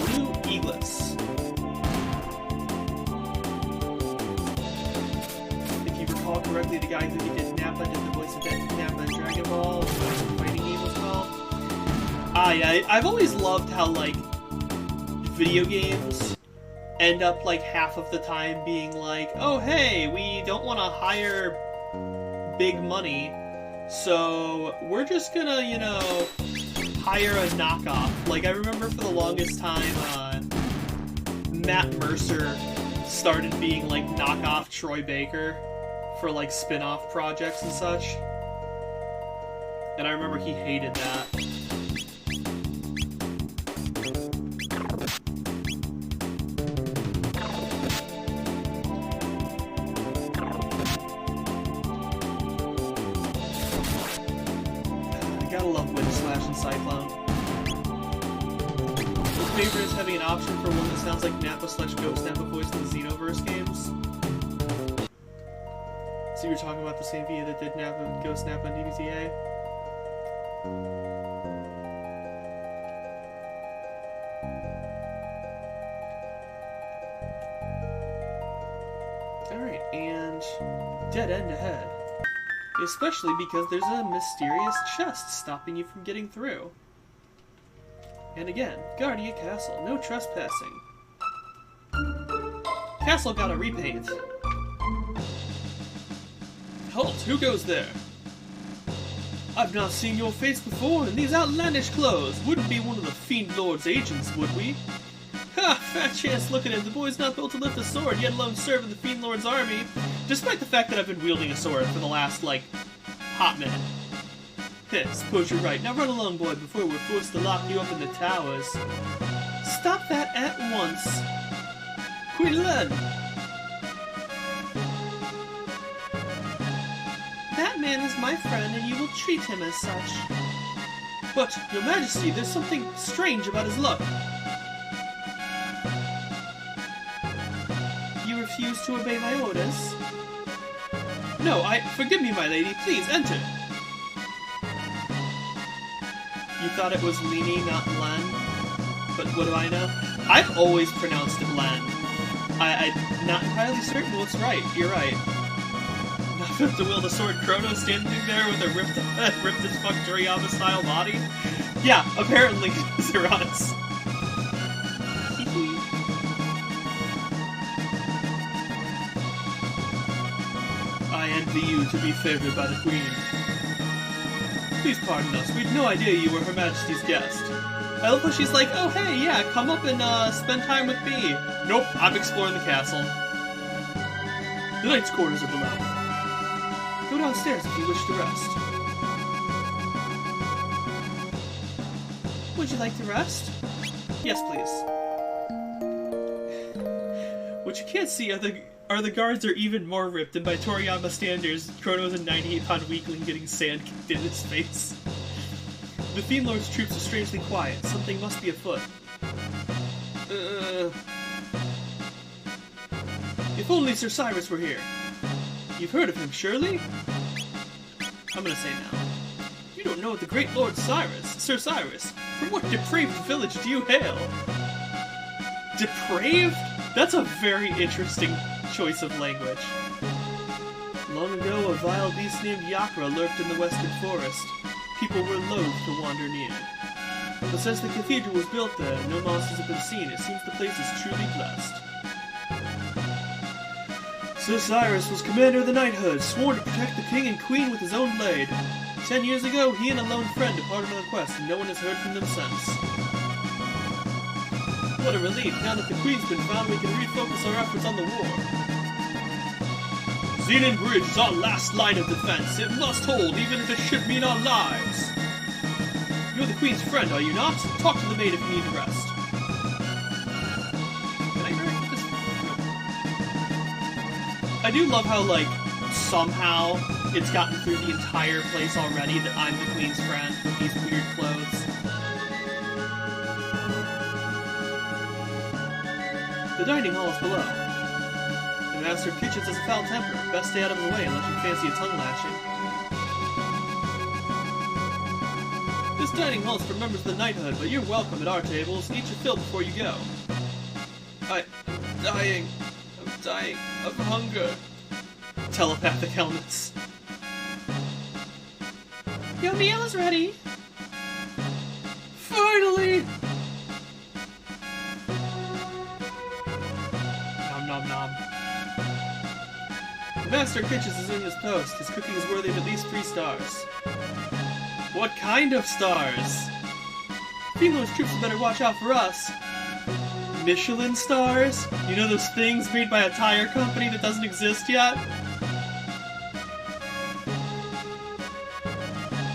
Blue Eaglets. If you recall correctly, the guy who did Nappa did the voice of Nappa in Dragon Ball, whatever the fighting game was called. Yeah, I've always loved how, like, video games end up, like, half of the time being like, oh, hey, we don't want to hire big money, so we're just gonna, you know, hire a knockoff. Like, I remember for the longest time, Matt Mercer started being, like, knockoff Troy Baker for, like, spin-off projects and such. And I remember he hated that. Cyclone. My favorite is having an option for one that sounds like Nappa/Ghost Nappa voice in the Xenoverse games. So you're talking about the same VA that did Nappa, Ghost Nappa, and DBTA? Alright, and dead end ahead. Especially because there's a mysterious chest stopping you from getting through. And again, Guardia Castle, no trespassing. Castle got a repaint. Halt, who goes there? I've not seen your face before in these outlandish clothes. Wouldn't be one of the Fiend Lord's agents, would we? Ha! Fat chance looking at him. The boy's not built to lift a sword, yet alone serve in the Fiend Lord's army. Despite the fact that I've been wielding a sword for the last, like, hot minute. Heh, suppose you're right. Now run along, boy, before we're forced to lock you up in the towers. Stop that at once. Quillen! That man is my friend, and you will treat him as such. But, Your Majesty, there's something strange about his look. Refuse to obey my orders? No, forgive me, my lady. Please, enter. You thought it was Leni, not Len? But what do I know? I've always pronounced it Len. I'm not entirely certain what's right. You're right. Flip to wield the sword Chrono standing there with a ripped as fuck Toriyama-style body? Yeah, apparently, Zeronis. I envy you to be favored by the Queen. Please pardon us, we'd no idea you were Her Majesty's guest. I love how she's like, oh hey, yeah, come up and spend time with me. Nope, I'm exploring the castle. The knight's quarters are below. Go downstairs if you wish to rest. Would you like to rest? Yes, please. What you can't see are the guards are even more ripped, and by Toriyama standards, Chrono's a 98-pound weakling getting sand kicked in his face. The Fiend Lord's troops are strangely quiet. Something must be afoot. If only Sir Cyrus were here. You've heard of him, surely? I'm gonna say now. You don't know the great Lord Cyrus, Sir Cyrus. From what depraved village do you hail? Depraved? That's a very interesting choice of language. Long ago, a vile beast named Yakra lurked in the western forest. People were loath to wander near. But since the cathedral was built there, no monsters have been seen. It seems the place is truly blessed. Sir Cyrus was commander of the knighthood, sworn to protect the king and queen with his own blade. 10 years ago, he and a lone friend departed on a quest, and no one has heard from them since. What a relief. Now that the queen's been found, we can refocus our efforts on the war. Zenon Bridge is our last line of defense. It must hold, even if it should mean our lives. You're the queen's friend, are you not? Talk to the maid if you need a rest. Can I direct this? No. I do love how, like, somehow it's gotten through the entire place already that I'm the queen's friend with these weird clothes. The dining hall is below. The master of kitchens has a foul temper. Best stay out of the way unless you fancy a tongue lashing. This dining hall is for members of the knighthood, but you're welcome at our tables. Eat your fill before you go. I'm dying. I'm dying of hunger. Telepathic helmets. Your meal is ready. Finally! Nom nom nom. The master of kitchens is in his post. His cooking is worthy of at least 3 stars. What kind of stars? Fiend Lord's troops had better watch out for us. Michelin stars? You know those things made by a tire company that doesn't exist yet?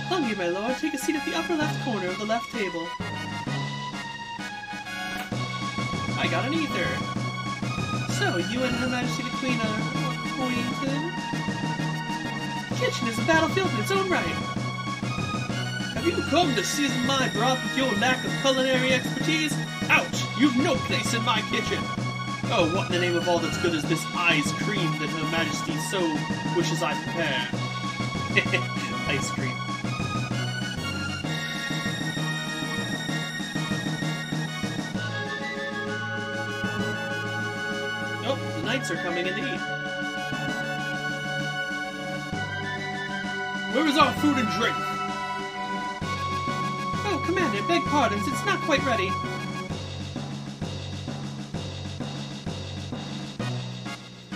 Hungry, my lord. Take a seat at the upper left corner of the left table. I got an ether. So, you and Her Majesty the Queen are acquainted? The kitchen is a battlefield in its own right. Have you come to season my broth with your lack of culinary expertise? Ouch! You've no place in my kitchen! Oh, what in the name of all that's good is this ice cream that Her Majesty so wishes I prepare? Ice cream. Oh, the knights are coming in to eat. Where is our food and drink? Oh, Commander, beg pardons, it's not quite ready.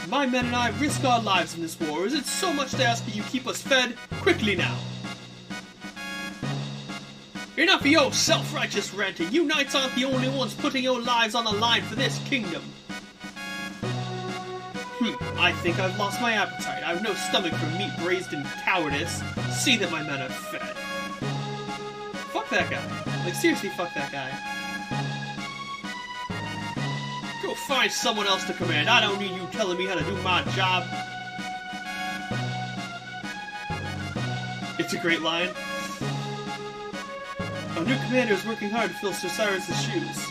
My men and I risk our lives in this war. Is it so much to ask that you keep us fed? Quickly now! Enough of your self-righteous ranting. You knights aren't the only ones putting your lives on the line for this kingdom. I think I've lost my appetite. I've no stomach for meat braised in cowardice. See that my men are fed. Fuck that guy. Like, seriously, fuck that guy. Go find someone else to command. I don't need you telling me how to do my job. It's a great line. Our new commander is working hard to fill Sir Cyrus' shoes.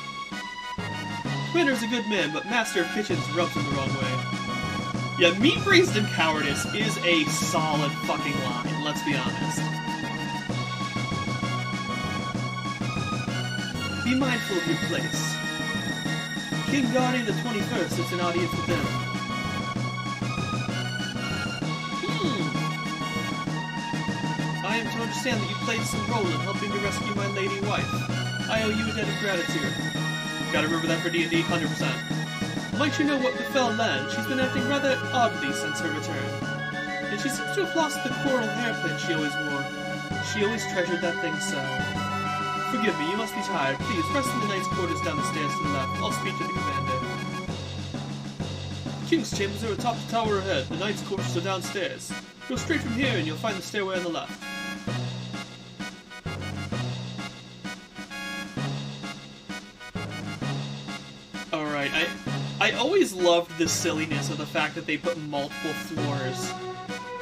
Commander's a good man, but Master of Kitchens rubs him the wrong way. Yeah, meat braised in cowardice is a solid fucking line, let's be honest. Be mindful of your place. King Guardian the 21st sits in audience with them. am to understand that you played some role in helping to rescue my lady wife. I owe you a debt of gratitude. Gotta remember that for D&D, 100%. Might you know what befell Len? She's been acting rather oddly since her return. And she seems to have lost the coral hairpin she always wore. She always treasured that thing so. Forgive me, you must be tired. Please, rest in the knight's quarters down the stairs to the left. I'll speak to the commander. King's chambers are atop the tower ahead. The knight's quarters are downstairs. Go straight from here and you'll find the stairway on the left. Alright, I always loved the silliness of the fact that they put multiple floors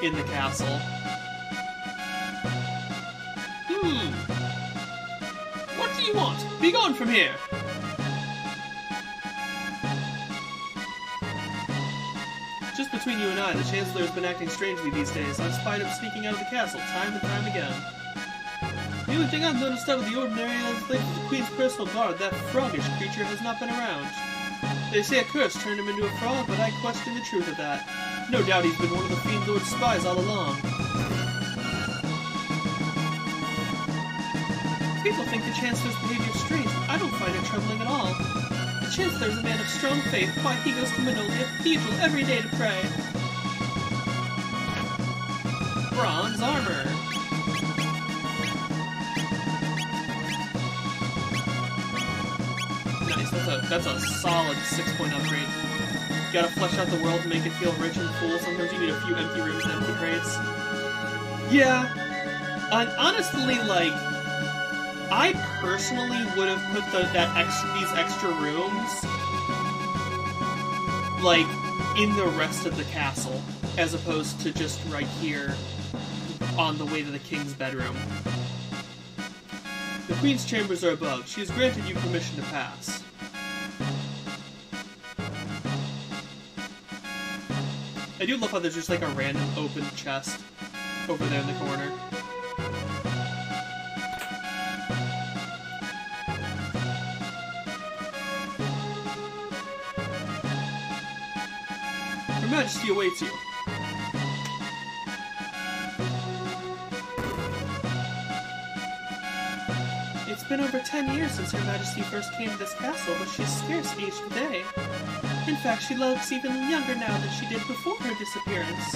in the castle. What do you want? Be gone from here! Just between you and I, the Chancellor has been acting strangely these days. I've spied him sneaking out of the castle time and time again. The only thing I've noticed out of the ordinary is the Queen's personal guard. That froggish creature has not been around. They say a curse turned him into a frog, but I question the truth of that. No doubt he's been one of the Fiend Lord's spies all along. People think the Chancellor's behavior is strange, but I don't find it troubling at all. The Chancellor is a man of strong faith. Why, he goes to Manolia Cathedral every day to pray. Bronze armor. Nice, that's a solid 6-point upgrade. You gotta flesh out the world to make it feel rich and full. Sometimes you need a few empty rooms and empty crates. Yeah. Honestly, like, I personally would have put these extra rooms, like, in the rest of the castle, as opposed to just right here on the way to the king's bedroom. The Queen's chambers are above. She has granted you permission to pass. I do love how there's just like a random open chest over there in the corner. Her Majesty awaits you. It's been over 10 years since Her Majesty first came to this castle, but she's scarce aged a day. In fact, she looks even younger now than she did before her disappearance.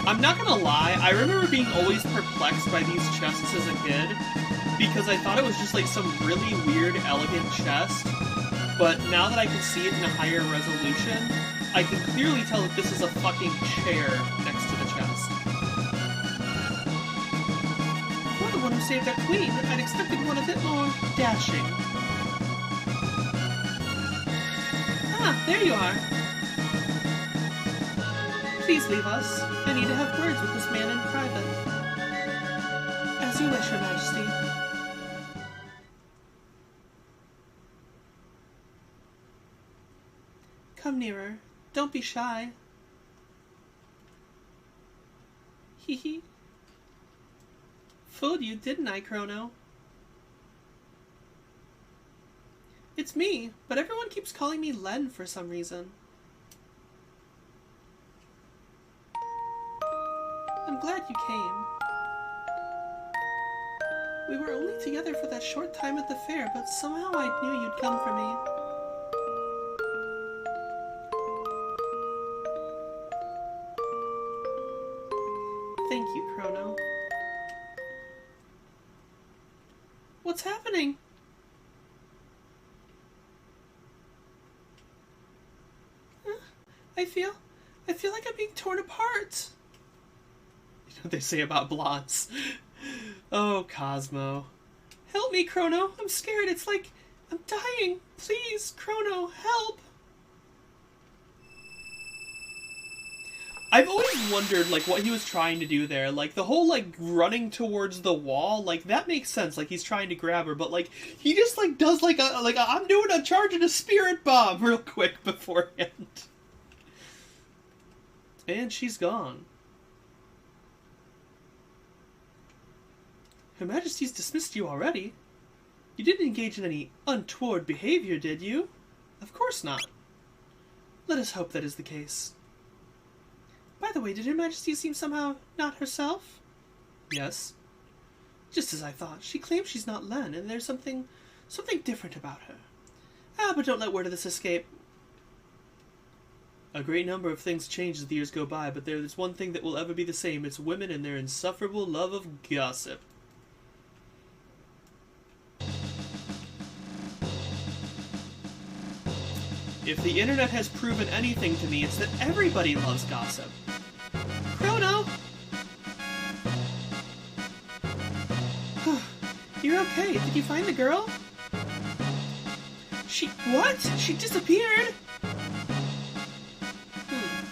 I'm not gonna lie, I remember being always perplexed by these chests as a kid, because I thought it was just like some really weird, elegant chest. But now that I can see it in a higher resolution, I can clearly tell that this is a fucking chair next to the chest. You're the one who saved our queen. I'd expected one a bit more dashing. Ah, there you are. Please leave us. I need to have words with this man in private. As you wish, Your Majesty. Come nearer. Don't be shy. Hee hee. Fooled you, didn't I, Chrono? It's me, but everyone keeps calling me Len for some reason. I'm glad you came. We were only together for that short time at the fair, but somehow I knew you'd come for me. Thank you, Chrono. What's happening? I feel like I'm being torn apart. You know what they say about blondes. Oh, Cosmo. Help me, Chrono. I'm scared. It's like I'm dying. Please, Chrono, help. I've always wondered, like, what he was trying to do there. Like, the whole, like, running towards the wall, like, that makes sense. Like, he's trying to grab her, but, like, he just, like, does, like, I'm doing a charge and a spirit bomb real quick beforehand. And she's gone. Her Majesty's dismissed you already. You didn't engage in any untoward behavior, did you? Of course not. Let us hope that is the case. By the way, did Her Majesty seem somehow not herself? Yes. Just as I thought. She claims she's not Len, and there's something different about her. But don't let word of this escape. A great number of things change as the years go by, but there's one thing that will ever be the same. It's women and their insufferable love of gossip. If the internet has proven anything to me, it's that everybody loves gossip. Chrono! You're okay. Did you find the girl? What? She disappeared?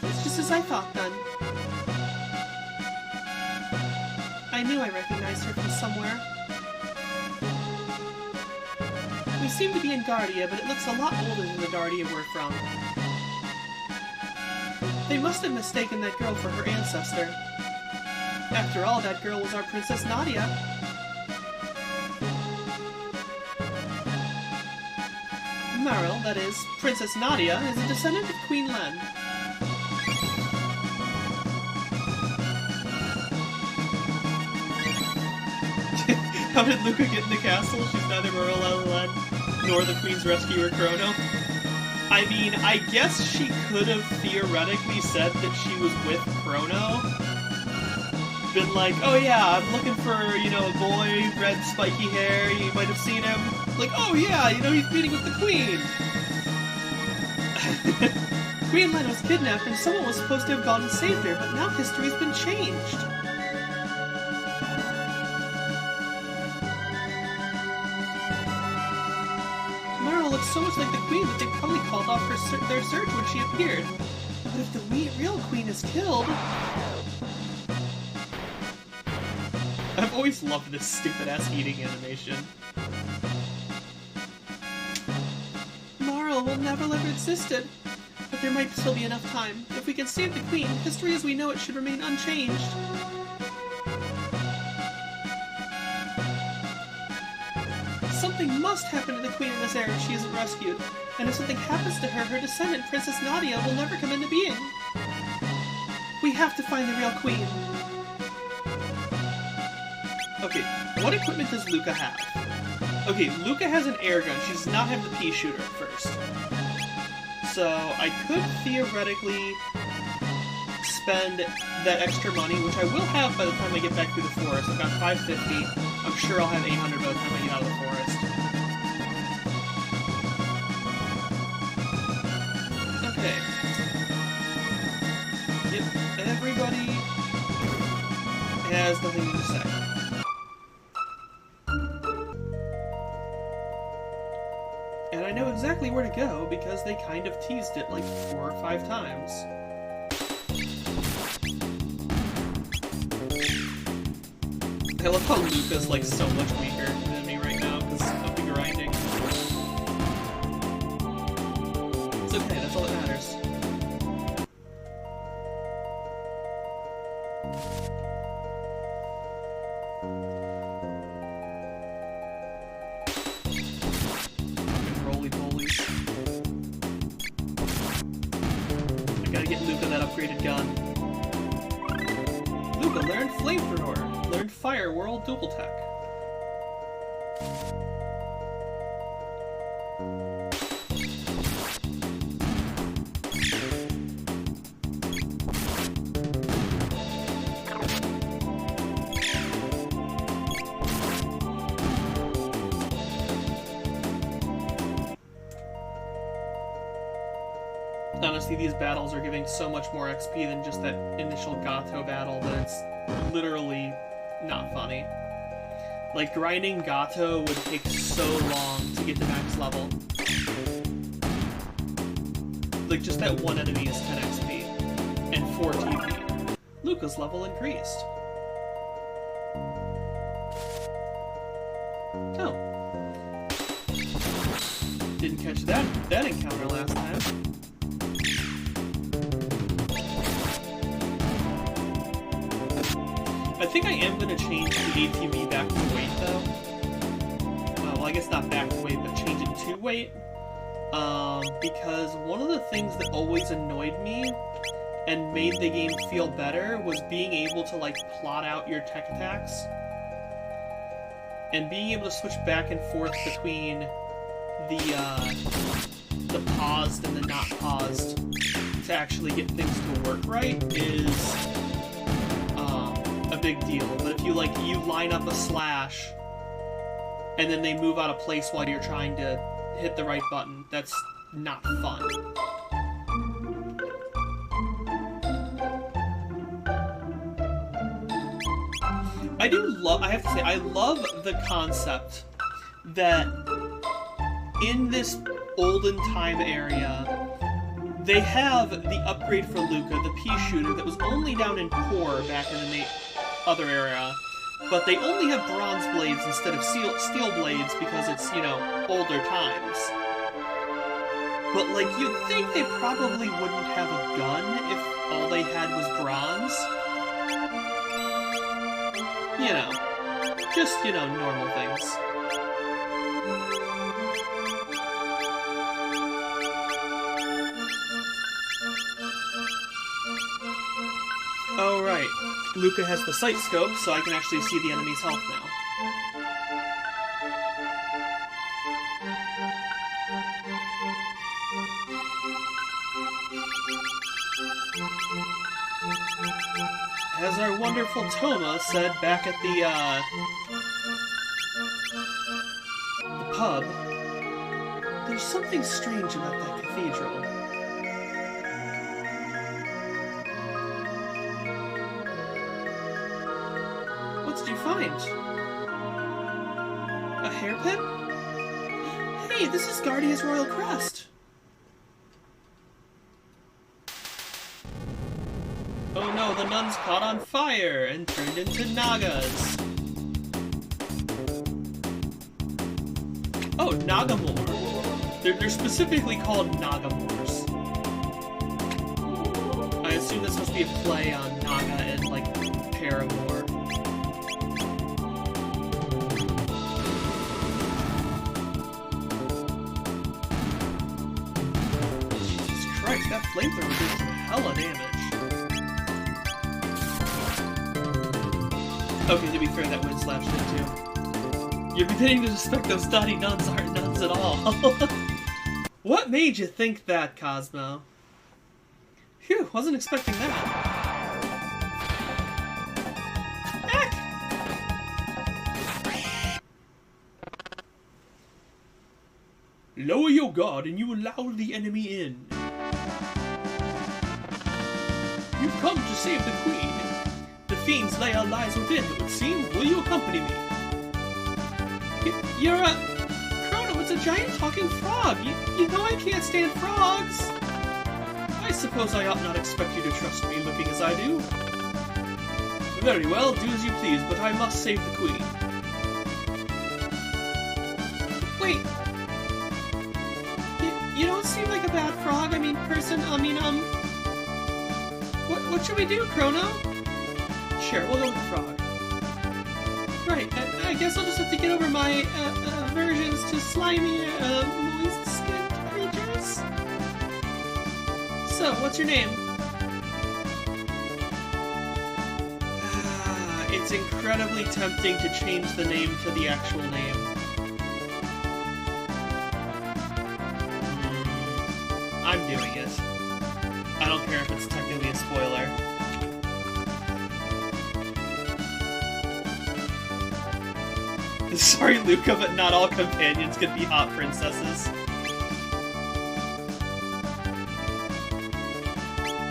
It's just as I thought, then. I knew I recognized her from somewhere. We seem to be in Guardia, but it looks a lot older than the Guardia we're from. They must have mistaken that girl for her ancestor. After all, that girl was our Princess Nadia. Meryl, that is, Princess Nadia, is a descendant of Queen Len. How did Luca get in the castle? She's neither Meryl Len nor the Queen's rescuer Chrono. I mean, I guess she could have theoretically said that she was with Chrono. Been like, oh yeah, I'm looking for, a boy, red spiky hair, you might have seen him. Like, oh yeah, he's meeting with the Queen. Queen Len was kidnapped and someone was supposed to have gone and saved her, but now history's been changed. Meryl looks so much like the Queen that they probably called off their search when she appeared. But if the real Queen is killed... I've always loved this stupid-ass eating animation. Marl will never have existed, but there might still be enough time. If we can save the Queen, history as we know it should remain unchanged. Something must happen to the Queen in this era if she isn't rescued, and if something happens to her, her descendant, Princess Nadia, will never come into being. We have to find the real Queen. Okay, what equipment does Luca have? Okay, Luca has an air gun. She does not have the pea shooter at first. So, I could theoretically spend that extra money, which I will have by the time I get back through the forest. I've got 550. I'm sure I'll have 800 by the time I get out of the forest. Okay. Yep, everybody has nothing to say. And I know exactly where to go, because they kind of teased it like 4 or 5 times. I love how Luca's like so much weaker than me right now, because of the grinding. It's okay, that's all that matters. Fire World Dual Tech. Honestly, these battles are giving so much more XP than just that initial Gato battle that it's literally not funny. Like, grinding Gato would take so long to get to max level. Like, just that one enemy is 10 XP. And 4 TP. Luca's level increased. Oh. Didn't catch that encounter last time. I think I am going to change the ATV back to weight, though. Well, I guess not back to weight, but change it to weight. Because one of the things that always annoyed me and made the game feel better was being able to, like, plot out your tech attacks. And being able to switch back and forth between the paused and the not paused to actually get things to work right is a big deal. But if you line up a slash and then they move out of place while you're trying to hit the right button, that's not fun. I have to say, I love the concept that in this olden time area, they have the upgrade for Luca, the pea shooter, that was only down in core back in the other era, but they only have bronze blades instead of steel blades because it's, you know, older times. But, like, you'd think they probably wouldn't have a gun if all they had was bronze. You know, just, you know, normal things. Oh, right. Luca has the sight scope, so I can actually see the enemy's health now. As our wonderful Toma said back at the pub, there's something strange about that cathedral. What did you find? A hairpin? Hey, this is Guardia's royal crest. Oh no, the nuns caught on fire and turned into Nagas. Oh, Nagamore. They're specifically called Nagamores. I assume this must be a play on Naga and, like, Paramore. Jesus Christ, that flamethrower did some hella damage. Okay, to be fair, that wind slash did too. You're beginning to suspect those naughty nuns aren't nuns at all. What made you think that, Cosmo? Phew, wasn't expecting that. Heck! Lower your guard and you allow the enemy in. You've come to save the queen. The Fiend's lair lies within, it would seem. Will you accompany me? You're a... Chrono, it's a giant talking frog. You know I can't stand frogs. I suppose I ought not expect you to trust me looking as I do. Very well, do as you please, but I must save the queen. Wait. You don't seem like a bad frog. I mean, person. What should we do, Chrono? Sure, we'll go with the frog. Right, I guess I'll just have to get over my aversions to slimy, moist-skinned creatures. So, what's your name? It's incredibly tempting to change the name to the actual name. I'm doing it. I don't care if it's technically a spoiler. Sorry, Luca, but not all companions could be hot princesses.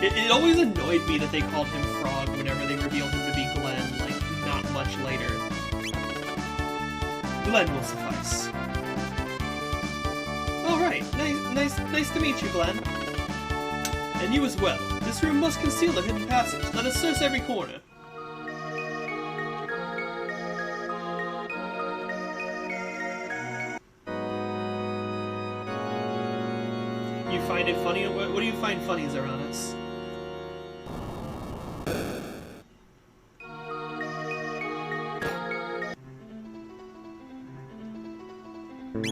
It always annoyed me that they called him Frog whenever they revealed him to be Glenn, like, not much later. Glenn will suffice. Alright, nice to meet you, Glenn. And you as well. This room must conceal a hidden passage. Let us search every corner. You find it funny? What do you find funny, Zeronis? I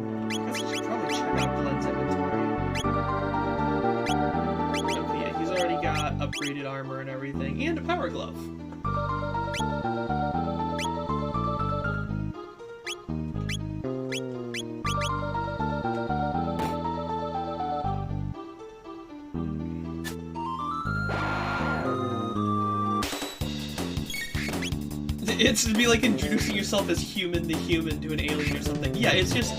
guess I should probably check out Glenn's inventory. Okay, yeah, he's already got a upgraded armor and everything, and a power glove. It's to be like introducing yourself as human to human to an alien or something. Yeah, it's just...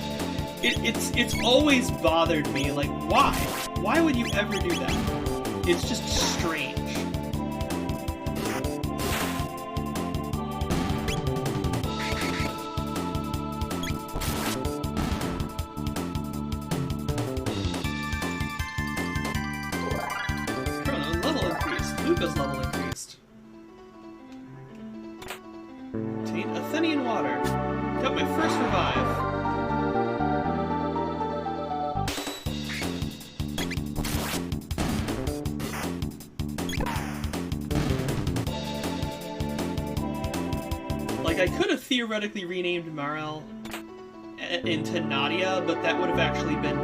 It's always bothered me, like, why? Why would you ever do that? It's just strange. Chrono, level increased. Luca's level increased. Obtain Athenian water. Got my first revive. Like, I could have theoretically renamed Marel into Nadia, but that would have actually been,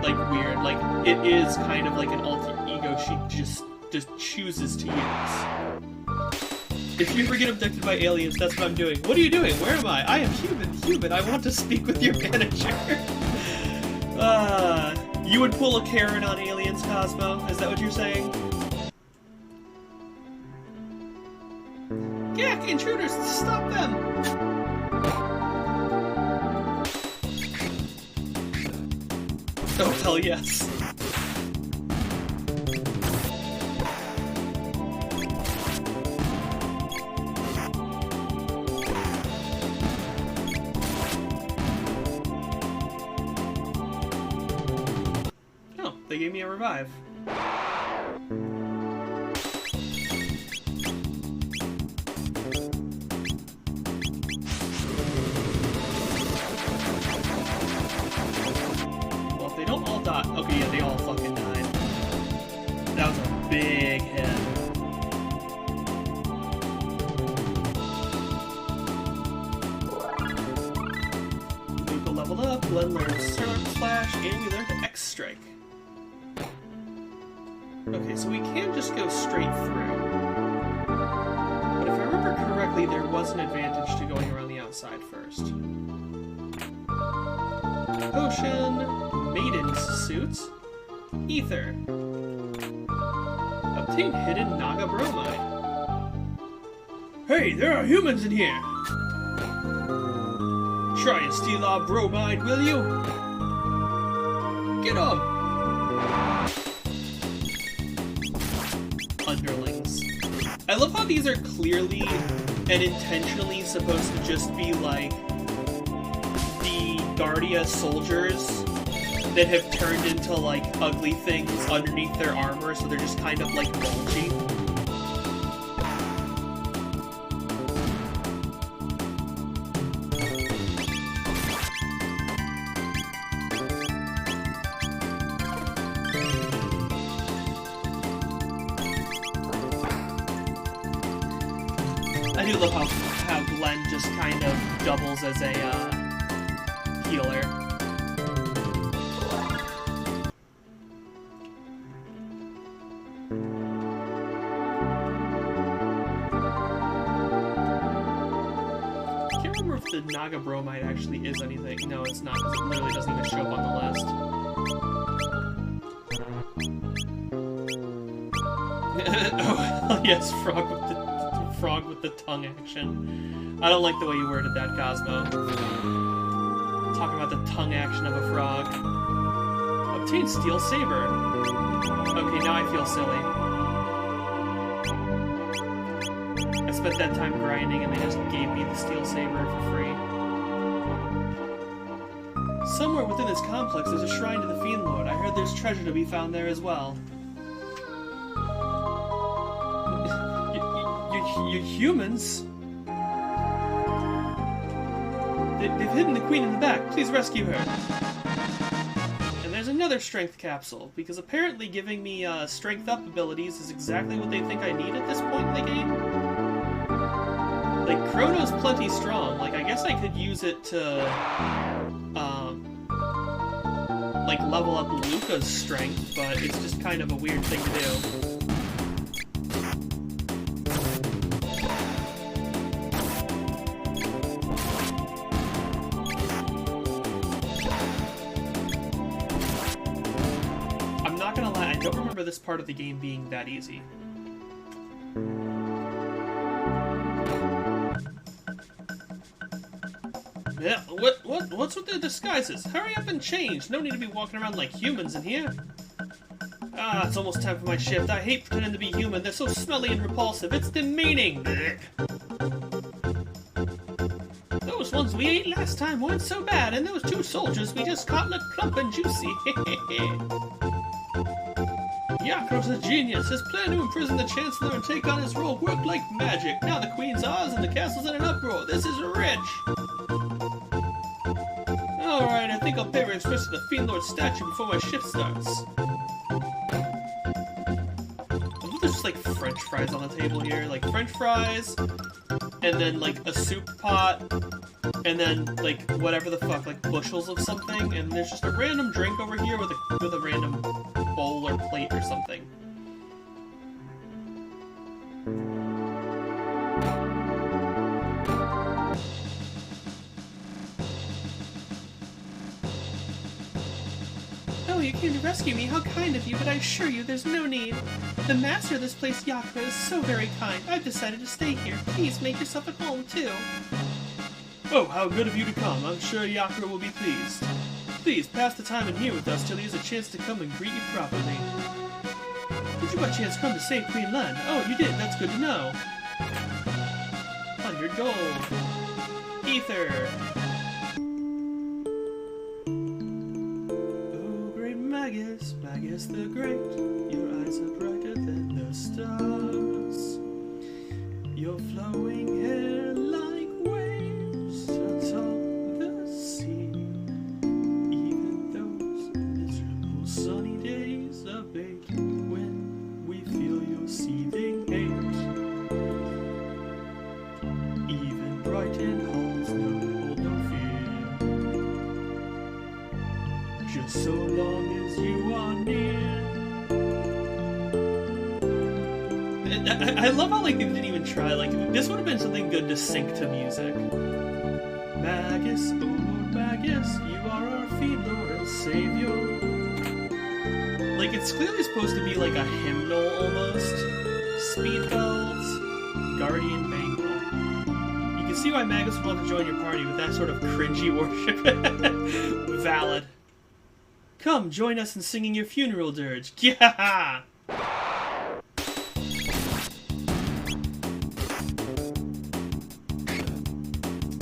like, weird. Like, it is kind of like an alter ego she just chooses to use. If you ever get abducted by aliens, that's what I'm doing. What are you doing? Where am I? I am human. I want to speak with your manager. You would pull a Karen on aliens, Cosmo? Is that what you're saying? Gak, intruders, stop them! Oh, hell yes. Oh, they gave me a revive. Okay, yeah, they all fucking died. That was a big hit. Luca leveled up, Glenn learned Slash, and we learned X-Strike. Okay, so we can just go straight through. But if I remember correctly, there was an advantage to going around the outside first. Potion... Maiden's suits. Ether. Obtain hidden Naga bromide. Hey, there are humans in here! Try and steal our bromide, will you? Get on! Underlings. I love how these are clearly and intentionally supposed to just be like the Guardia soldiers that have turned into, like, ugly things underneath their armor, so they're just kind of, like, bulgy. I do love how Glenn just kind of doubles as a, healer. The Naga bromide actually is anything. No, it's not, because it literally doesn't even show up on the list. Oh, yes, frog with the tongue action. I don't like the way you worded that, Cosmo. Talking about the tongue action of a frog. Obtain Steel Saber. Okay, now I feel silly. I spent that time grinding and they just gave me the Steel Saber for free. Somewhere within this complex there's a shrine to the Fiend Lord. I heard there's treasure to be found there as well. You humans? They've hidden the queen in the back. Please rescue her. And there's another strength capsule, because apparently giving me strength up abilities is exactly what they think I need at this point in the game. Like, Chrono's plenty strong. Like, I guess I could use it to, like, level up Luca's strength, but it's just kind of a weird thing to do. don't remember this part of the game being that easy. Yeah, what's with the disguises? Hurry up and change. No need to be walking around like humans in here. Ah, it's almost time for my shift. I hate pretending to be human. They're so smelly and repulsive. It's demeaning. Those ones we ate last time weren't so bad, and those 2 soldiers we just caught look plump and juicy. Yakro's a genius. His plan to imprison the Chancellor and take on his role worked like magic. Now the Queen's ours and the castle's in an uproar. This is rich. Alright, I think I'll pay respects to the Fiend Lord's statue before my shift starts. There's just like French fries on the table here. Like French fries, and then like a soup pot, and then like whatever the fuck, like bushels of something, and there's just a random drink over here with a random bowl or plate or something. Oh, you came to rescue me. How kind of you, but I assure you there's no need. The master of this place, Yakra, is so very kind. I've decided to stay here. Please make yourself at home, too. Oh, how good of you to come. I'm sure Yakra will be pleased. Please, pass the time in here with us till he has a chance to come and greet you properly. Did you by chance come to save Queen Len? Oh, you did. That's good to know. 100 gold. Ether. Magus the Great, your eyes are brighter than the stars. Your flowing hair like waves atop the sea. Even those miserable sunny days abate when we feel your seething hate. Even Brighton halls hold no fear. Just so long as you are near. I love how, like, they didn't even try. Like, this would have been something good to sync to music. Magus, oh Lord Magus, you are our Fiend Lord and Savior. Like, it's clearly supposed to be like a hymnal almost. Speed bells, Guardian Bangle. You can see why Magus would want to join your party with that sort of cringy worship. Valid. Come, join us in singing your funeral dirge. Yeah!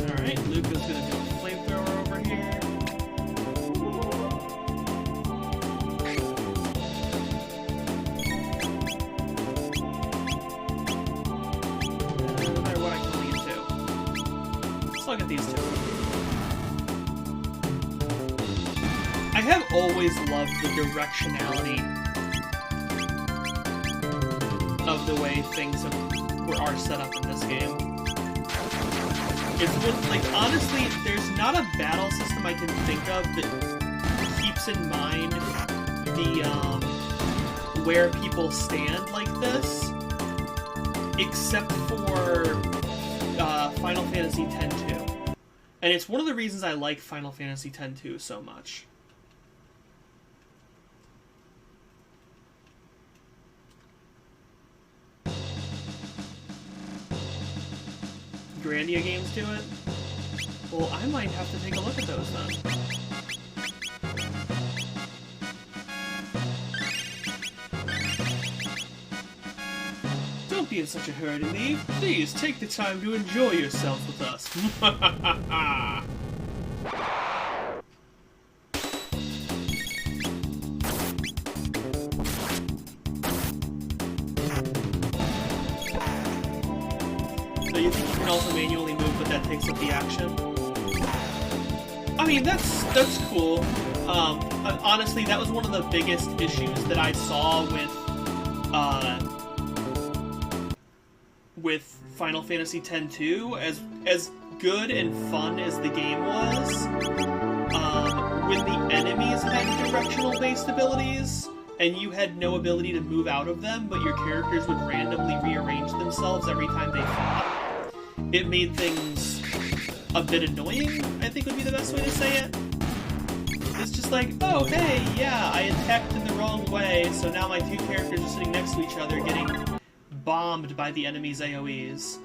Alright, Luca's gonna do a flamethrower over here. No matter what, I can only get 2. So I'll get these 2. I have always loved the directionality of the way things are set up in this game. It's been, like, honestly, there's not a battle system I can think of that keeps in mind the, where people stand like this, except for, Final Fantasy X-2. And it's one of the reasons I like Final Fantasy X-2 so much. Grandia games do it? Well, I might have to take a look at those then. Don't be in such a hurry to leave. Please, take the time to enjoy yourself with us. You think you can also manually move, but that takes up the action? I mean, that's cool. Honestly, that was one of the biggest issues that I saw with Final Fantasy X-2. As good and fun as the game was, when the enemies had directional-based abilities, and you had no ability to move out of them, but your characters would randomly rearrange themselves every time they fought, it made things a bit annoying, I think would be the best way to say it. It's just like, oh hey, yeah, I attacked in the wrong way, so now my two characters are sitting next to each other getting bombed by the enemy's AoEs.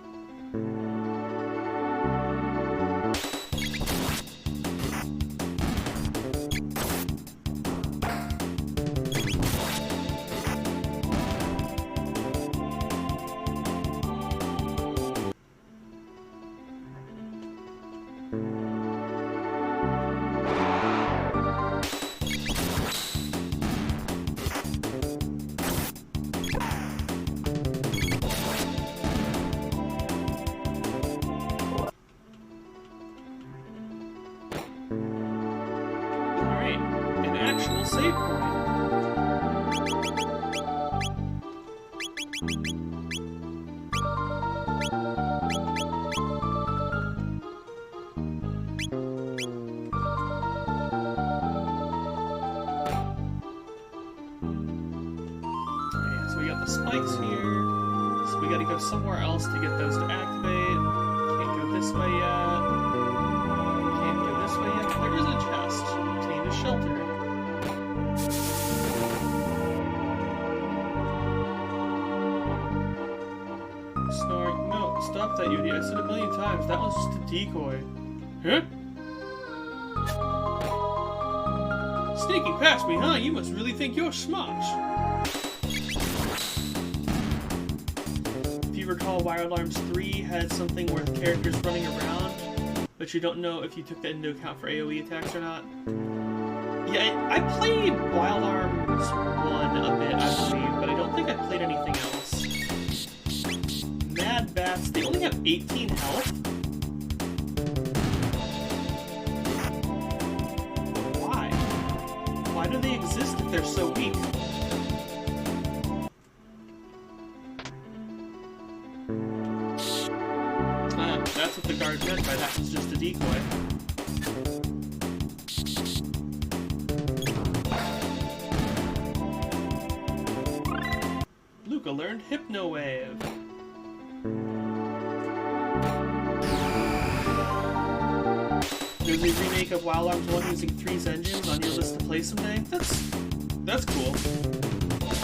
Save point. Alright, so we got the spikes here. So we gotta go somewhere else to get those to activate. Can't go this way yet. Can't go this way yet. There is a chest. Obtain a shelter. Snoring. No, stop that, Yudi. I said a million times. That was just a decoy. Huh? Sneaking past me, huh? You must really think you're smart. If you recall, Wild Arms 3 had something where the characters running around, but you don't know if you took that into account for AoE attacks or not. Yeah, I played Wild Arms 1 a bit, I believe, but I don't think I played anything else. Mad Bats, they only have 18 health? Why? Why do they exist if they're so weak? That's what the guard meant by that was just a decoy. Luca learned Hypno Wave. There's a remake of Wild Arms 1 using 3's engines on your list to play someday. That's cool.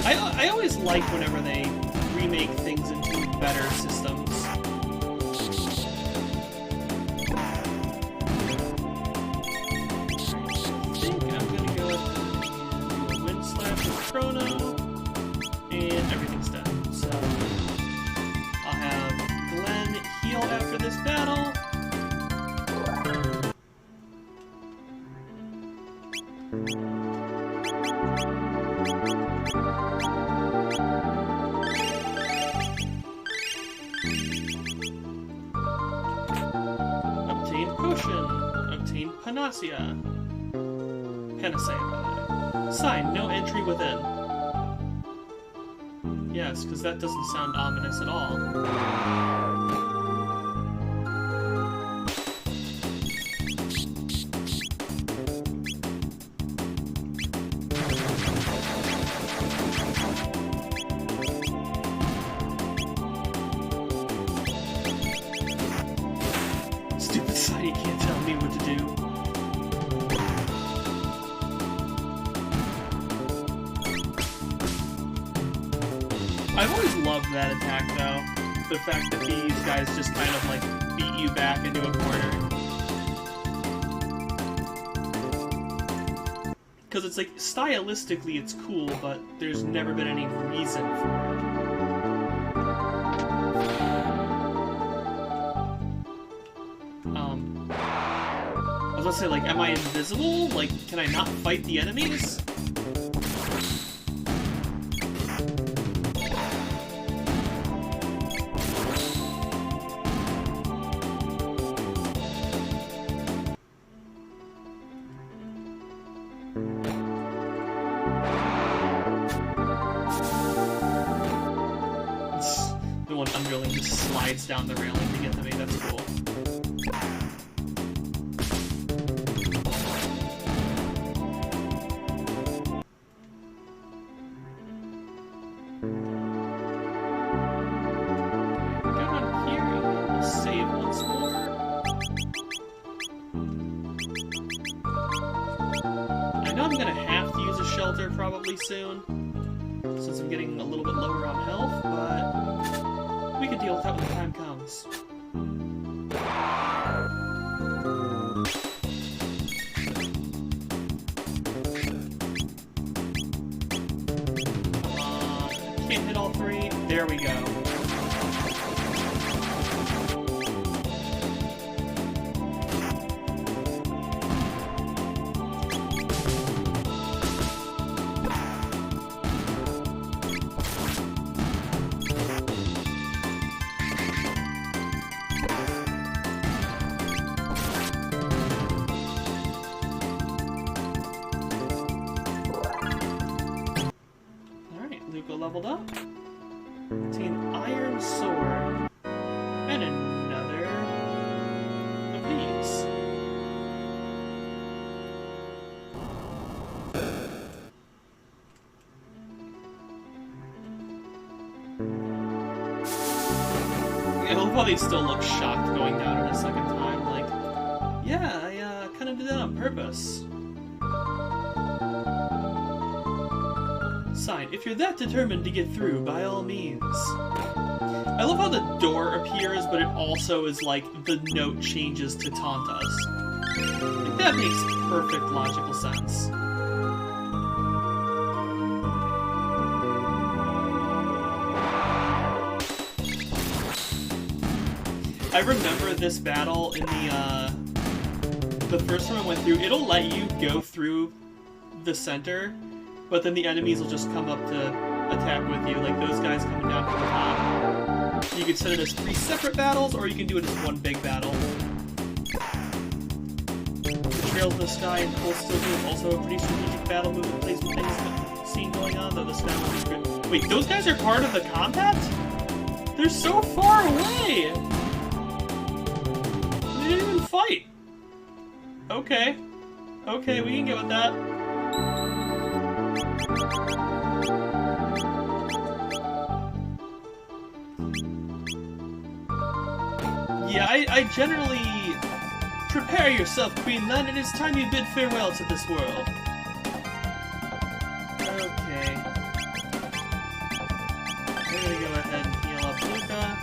I always like whenever they remake things into better systems. I think I'm gonna go ahead and do a Wind Slash with Chrono, and everything's done. So I'll have Glenn heal after this battle. Obtain Potion. Obtain Panacea. Panacea. Sign, no entry within. Yes, because that doesn't sound ominous at all. Stupid site can't tell me what to do. I've always loved that attack, though. The fact that these guys just kind of, like, beat you back into a corner. Because it's, like, stylistically it's cool, but there's never been any reason for it. I was gonna say, like, am I invisible? Like, can I not fight the enemies? The one underling just slides down the railing to get to me, that's cool. Go on here and we'll save once more. shelter probably soon, since I'm getting a little bit lower on health, but we can deal with that when the time comes. Can't hit all three. There we go. Luca leveled up. Obtain Iron Sword. And another of these. I love how they still look shocked going down it a second time. Like, yeah, I kind of did that on purpose. Sign, if you're that determined to get through, by all means. I love how the door appears, but it also is like the note changes to taunt us. Like, that makes perfect logical sense. I remember this battle in the first time I went through, it'll let you go through the center, but then the enemies will just come up to attack with you, like those guys coming down from the top. You can set it as 3 separate battles, or you can do it as one big battle. The Trails in the Sky and Cold Steel is also a pretty strategic battle movement placement things I've seen going on, though the sky is good. Wait, those guys are part of the combat? They're so far away! They didn't even fight! Okay. Okay, we can get with that. Yeah, I generally... Prepare yourself, Queenland, it is time you bid farewell to this world. Okay. We're gonna go ahead and heal up Luca.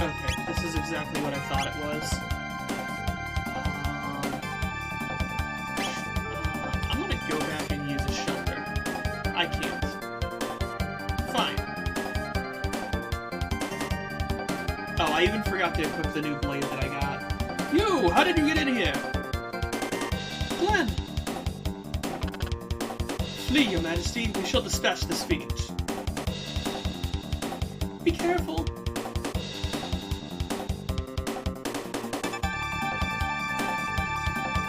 Okay, this is exactly what I thought it was. I'm gonna go back and use a shelter. I can't. Fine. Oh, I even forgot to equip the new blade that I got. You! How did you get in here? Glenn! Flee, your majesty. We shall dispatch this fiend. Be careful.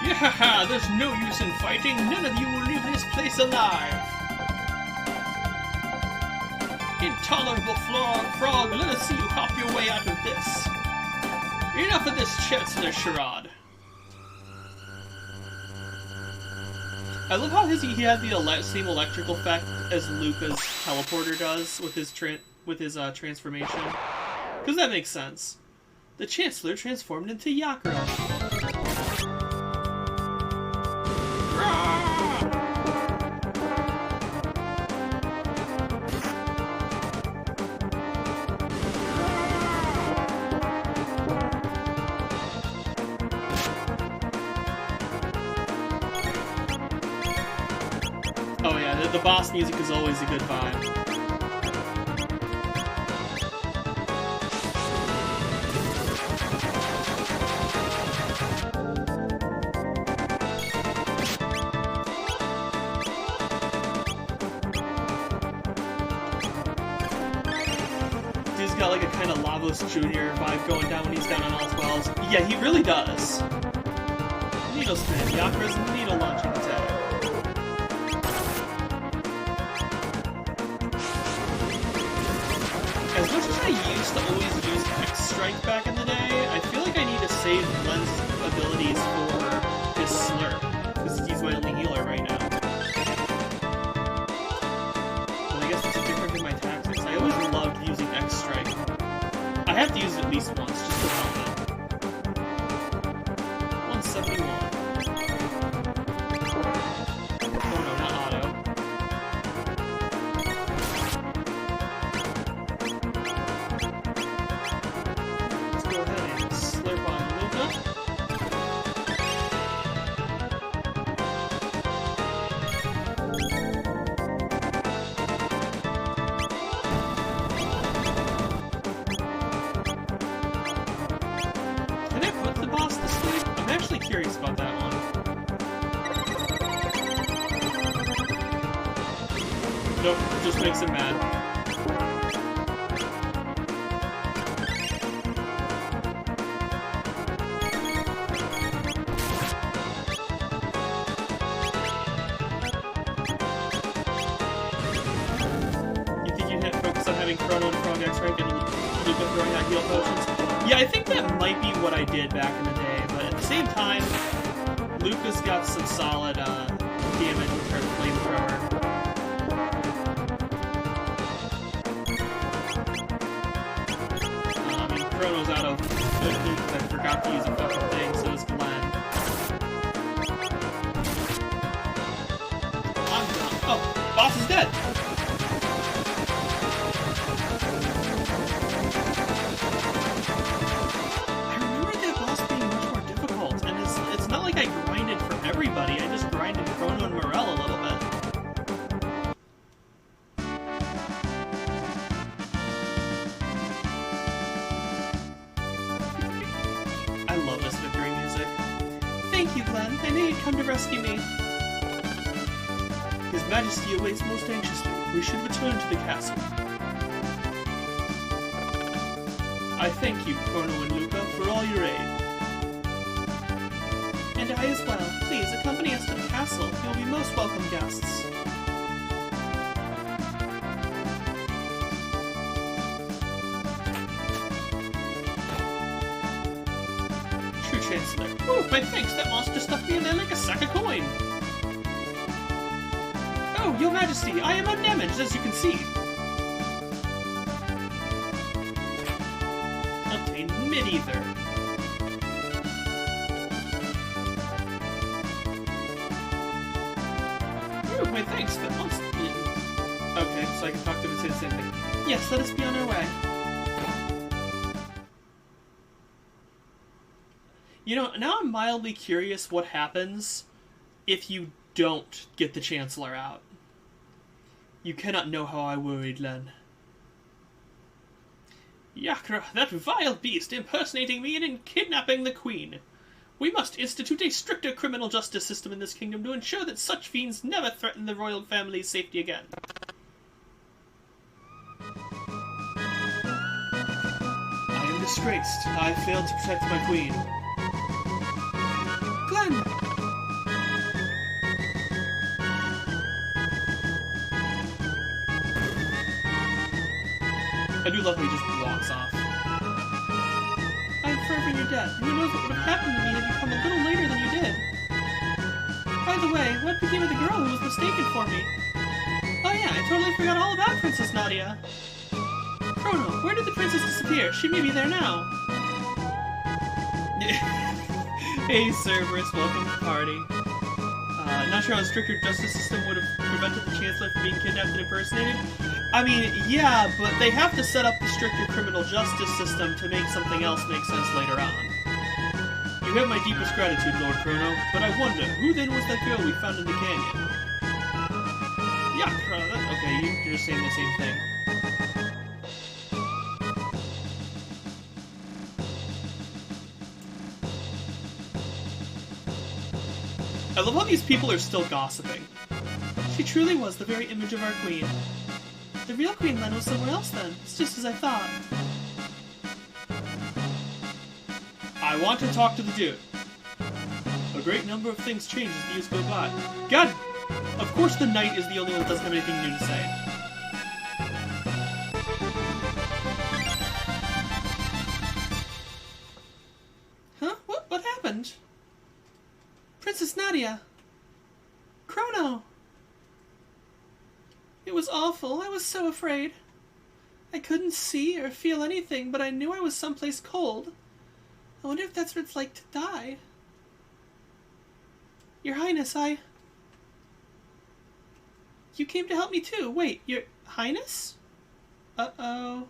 Yeah, there's no use in fighting. None of you will leave this place alive. Intolerable frog, let us see you hop your way out of this. Enough of this chancellor charade. I love how he had the same electrical effect as Luca's teleporter does with his transformation. Because that makes sense. The chancellor transformed into Yakro. Oh yeah, the boss music is always a good vibe. Dude's got like a kind of Lavos Jr. vibe going down when he's down on all 12s. Yeah, he really does. Needle spin, Yakra's needle launching attack. As much as I used to always use X-Strike back in the day, I feel like I need to save Glenn's abilities for his Slurp, because he's my only healer right now. But I guess it's different in my tactics. I always loved using X-Strike. I have to use it at least once, just to help it. 171. curious about that one. Nope, it just makes him mad. You think you'd focus on having Chrono and Frog X rank and Luca throwing out heal potions? Yeah, I think that might be what I did back in the day, but at the same time, Luca's got some solid damage with her flamethrower. Chrono's out of I forgot to use a fucking thing, so is Glenn. I'm done. Oh, boss is dead! I remember that boss being much more difficult, and it's not like I grinded for everybody, I just grinded Chrono and Morel a little bit. I knew you'd come to rescue me. His Majesty awaits most anxiously. We should return to the castle. I thank you, Chrono and Luca, for all your aid. And I as well. Please, accompany us to the castle. You'll be most welcome guests. Chancellor. Oh, my thanks, that monster stuffed me in there like a sack of coin. Oh, your majesty, I am undamaged, as you can see. Obtained mid-ether. Oh, my thanks, that monster... Okay, so I can talk to him and say the same thing. Yes, let us be on our way. You know, now I'm mildly curious what happens if you don't get the Chancellor out. You cannot know how I worried, Len. Yakra, that vile beast impersonating me and kidnapping the Queen. We must institute a stricter criminal justice system in this kingdom to ensure that such fiends never threaten the royal family's safety again. I am disgraced. I failed to protect my Queen. Glenn! I do love how he just walks off. I'm forever in your debt. Who knows what would have happened to me had you come a little later than you did. By the way, what became of the girl who was mistaken for me? Oh yeah, I totally forgot all about Princess Nadia. Chrono, where did the princess disappear? She may be there now. Hey Cerberus, welcome to the party. Not sure how a stricter justice system would have prevented the Chancellor from being kidnapped and impersonated. I mean, yeah, but they have to set up the stricter criminal justice system to make something else make sense later on. You have my deepest gratitude, Lord Chrono, but I wonder, who then was that girl we found in the canyon? Yeah, Chrono, okay, you're just saying the same thing. I love how these people are still gossiping. She truly was the very image of our queen. The real Queen Len was somewhere else then. It's just as I thought. I want to talk to the dude. A great number of things change as the years go by. God! Of course the knight is the only one that doesn't have anything new to say. Huh? What happened? Princess Nadia! Chrono! It was awful. I was so afraid. I couldn't see or feel anything, but I knew I was someplace cold. I wonder if that's what it's like to die. Your Highness, You came to help me too. Wait, Your Highness? Uh-oh.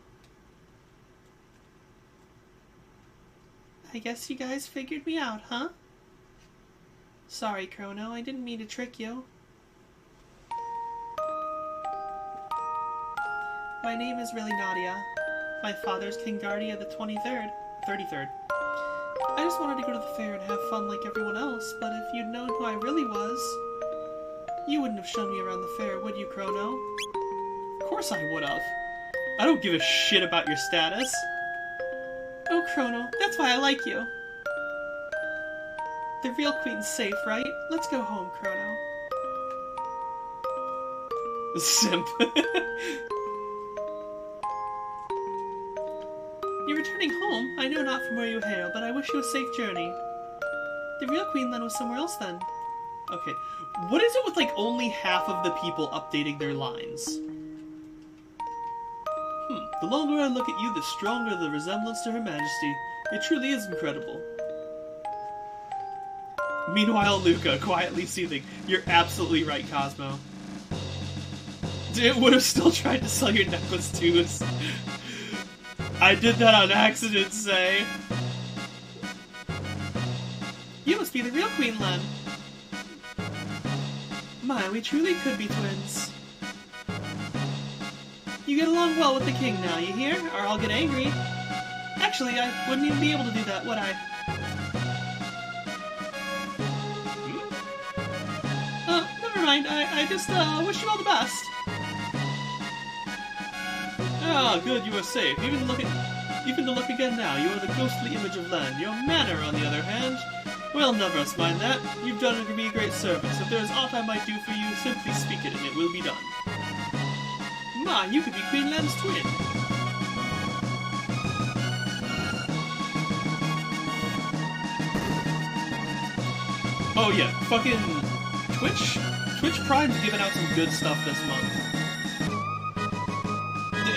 I guess you guys figured me out, huh? Sorry, Chrono. I didn't mean to trick you. My name is really Nadia. My father's King Guardia the 33rd. I just wanted to go to the fair and have fun like everyone else, but if you'd known who I really was, you wouldn't have shown me around the fair, would you, Chrono? Of course I would have. I don't give a shit about your status. Oh, Chrono, that's why I like you. The real queen's safe, right? Let's go home, Chrono. Simp. You're returning home? I know not from where you hail, but I wish you a safe journey. The real queen then was somewhere else then. Okay. What is it with, like, only half of the people updating their lines? The longer I look at you, the stronger the resemblance to Her Majesty. It truly is incredible. Meanwhile, Luca, quietly soothing. You're absolutely right, Cosmo. It would have still tried to sell your necklace too. I did that on accident, say. You must be the real Queen Len. My, we truly could be twins. You get along well with the king now, you hear? Or I'll get angry. Actually, I wouldn't even be able to do that, would I? Never mind. I just wish you all the best. Ah, good, you are safe. Even to look again now, you are the ghostly image of Len. Your manner, on the other hand, well, none of us mind that. You've done me a great service. If there is aught I might do for you, simply speak it, and it will be done. Ma, you could be Queen Len's twin. Oh yeah, fucking Twitch? Twitch Prime's giving out some good stuff this month.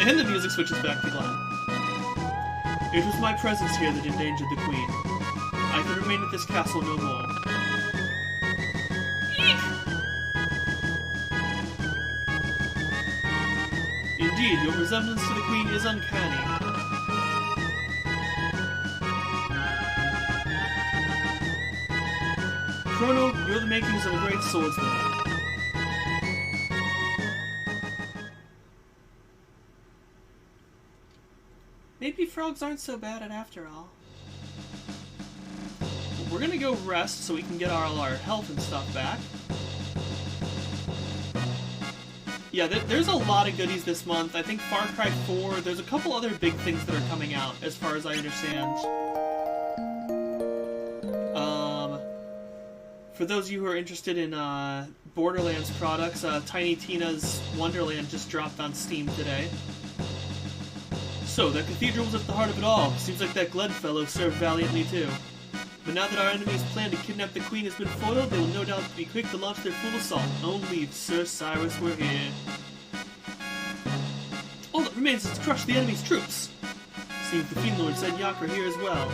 And the music switches back to Glenn. It was my presence here that endangered the Queen. I can remain at this castle no more. Indeed, your resemblance to the Queen is uncanny. Chrono, you're the makings of a great swordsman. Maybe frogs aren't so bad after all. We're gonna go rest so we can get all our health and stuff back. Yeah, there's a lot of goodies this month. I think Far Cry 4, there's a couple other big things that are coming out, as far as I understand. For those of you who are interested in Borderlands products, Tiny Tina's Wonderland just dropped on Steam today. So, that cathedral was at the heart of it all. Seems like that Glenn fellow served valiantly too. But now that our enemy's plan to kidnap the Queen has been foiled, they will no doubt be quick to launch their full assault. Only if Sir Cyrus were here. All that remains is to crush the enemy's troops. Seems the Fiend Lord said Yak are here as well.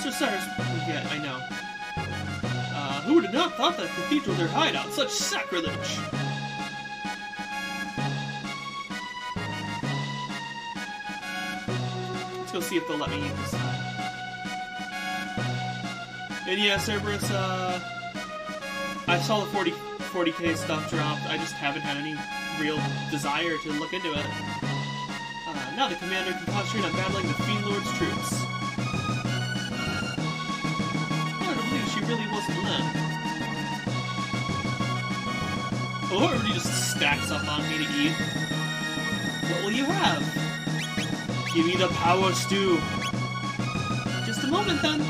Sir Cyrus... yeah, I know. Who would have not thought that cathedral their hideout? Such sacrilege! Let's go see if they'll let me eat this time. And yeah, Cerberus, I saw the 40k stuff dropped. I just haven't had any real desire to look into it. Now the commander can concentrate on battling the Fiend Lord's troops. Hard to believe she really wasn't Len. Oh, everybody just stacks up on me to eat. What will you have? Give me the power stew. Just a moment then.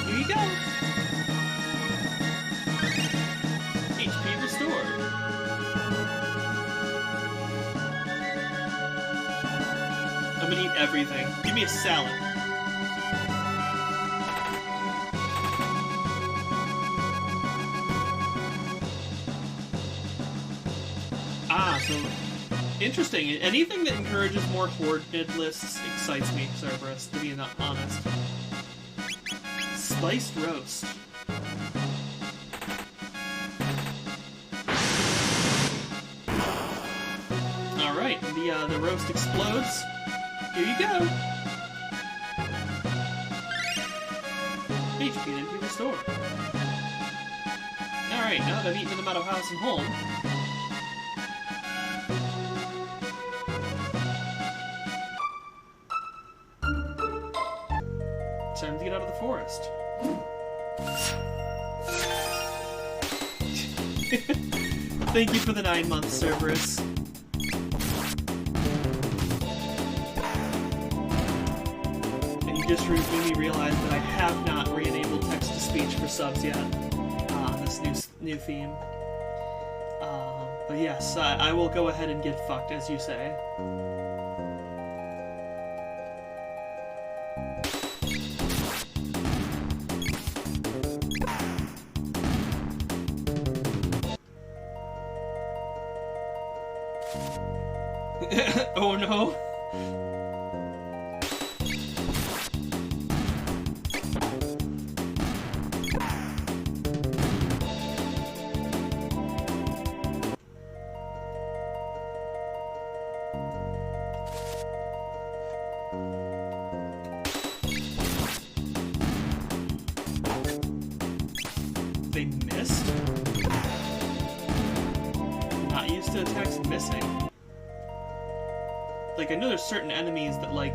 Here you go. HP restored. I'm gonna eat everything. Give me a salad. Interesting. Anything that encourages more coordinated lists excites me, Cerberus, to be honest. Spiced roast. Alright, the roast explodes. Here you go. HP and MP restored. Alright, now that I've eaten them out of house and home, forest. Thank you for the 9 months, Cerberus. And you just made me realize that I have not re-enabled text-to-speech for subs yet on this new theme. But yes, I will go ahead and get fucked, as you say. Oh no. They missed? Not used to attacks missing. Like, I know there's certain enemies that, like,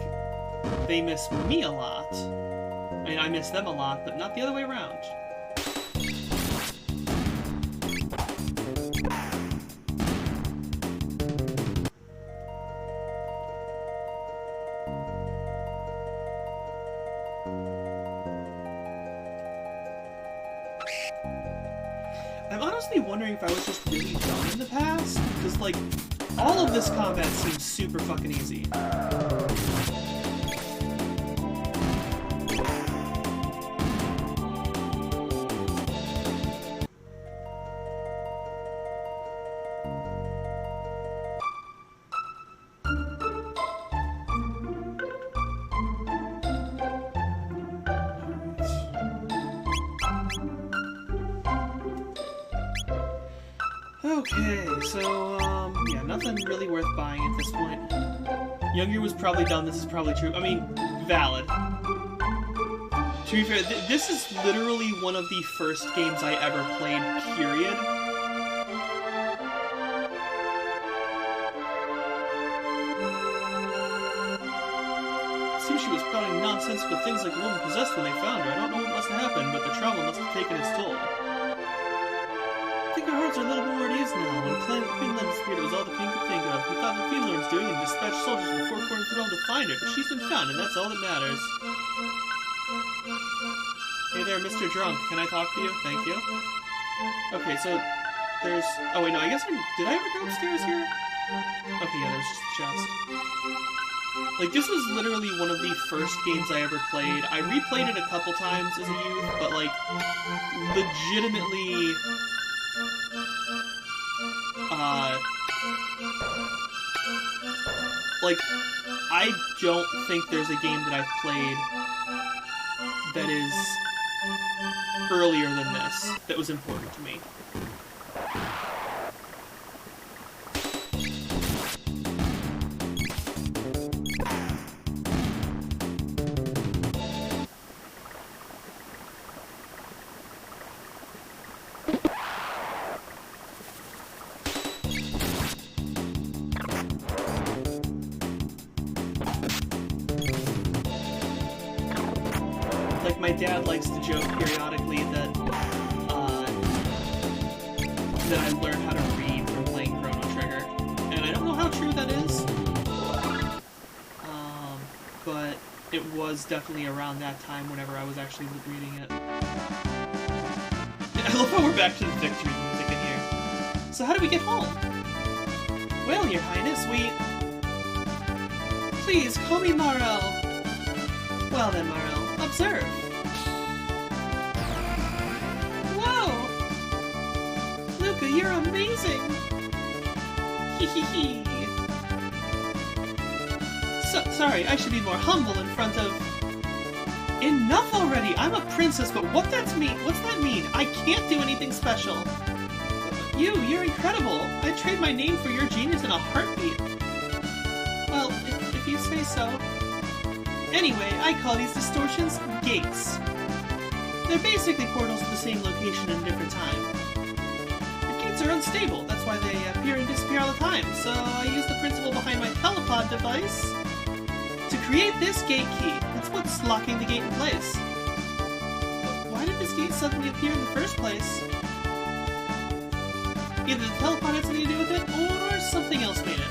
they miss me a lot. I mean, I miss them a lot, but not the other way around. I'm honestly wondering if I was just really dumb in the past, because, like, all of this combat seems super fucking easy. Okay, so, yeah, nothing really worth buying at this point. Younger was probably dumb, this is probably true. I mean, valid. To be fair, this is literally one of the first games I ever played, period. Seems she was spouting nonsensical things like a woman possessed when they found her. I don't know what must have happened, but the trauma must have taken its toll. I think our hearts are a little more at ease now. When Fiend disappeared, it was all the King could think of. We thought the Fiend was doing and dispatched soldiers from the four corners of the realm to find her, but she's been found, and that's all that matters. Hey there, Mr. Drunk. Can I talk to you? Thank you. Okay, so there's... Oh, wait, no, I guess did I ever go upstairs here? Okay, yeah, there's just a chest. Like, this was literally one of the first games I ever played. I replayed it a couple times as a youth, but, like, legitimately... like, I don't think there's a game that I've played that is earlier than this that was important to me. My dad likes to joke periodically that that I learned how to read from playing Chrono Trigger, and I don't know how true that is. But it was definitely around that time whenever I was actually reading it. I love how we're back to the victory music in here. So how do we get home? Well, Your Highness, we... Please, call me Marel. Well then, Marel, observe. Luca, you're amazing! Hee. Sorry, I should be more humble in front of... Enough already! I'm a princess, but what's that mean? I can't do anything special! You're incredible! I'd trade my name for your genius in a heartbeat! Well, if you say so. Anyway, I call these Distortions Gates. They're basically portals to the same location at a different time. Are unstable, that's why they appear and disappear all the time, so I use the principle behind my telepod device to create this gate key. That's what's locking the gate in place. Gates suddenly appear in the first place? Either the teleport had something to do with it, or something else made it.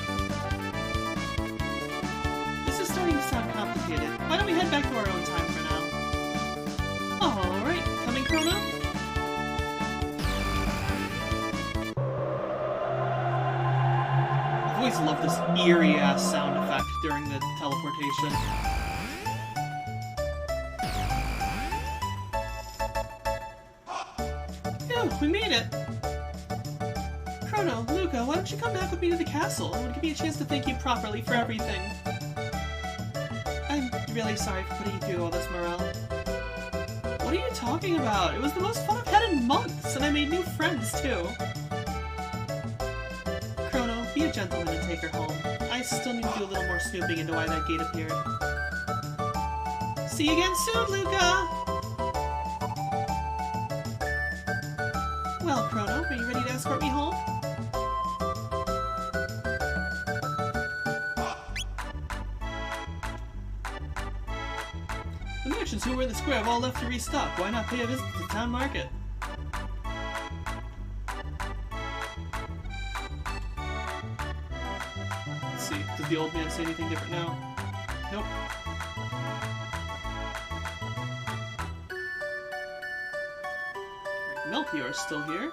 This is starting to sound complicated. Why don't we head back to our own time for now? Alright, coming, Chrono? I've always loved this eerie-ass sound effect during the teleportation. Phew, we made it! Chrono, Luca, why don't you come back with me to the castle? It would give me a chance to thank you properly for everything. I'm really sorry for putting you through all this, Morel. What are you talking about? It was the most fun I've had in months, and I made new friends, too. Chrono, be a gentleman and take her home. I still need to do a little more snooping into why that gate appeared. See you again soon, Luca! Well, Chrono, are you ready to escort me home? The merchants who were in the square have all left to restock. Why not pay a visit to the town market? Let's see. Does the old man say anything different now? Nope. Melchior's still here.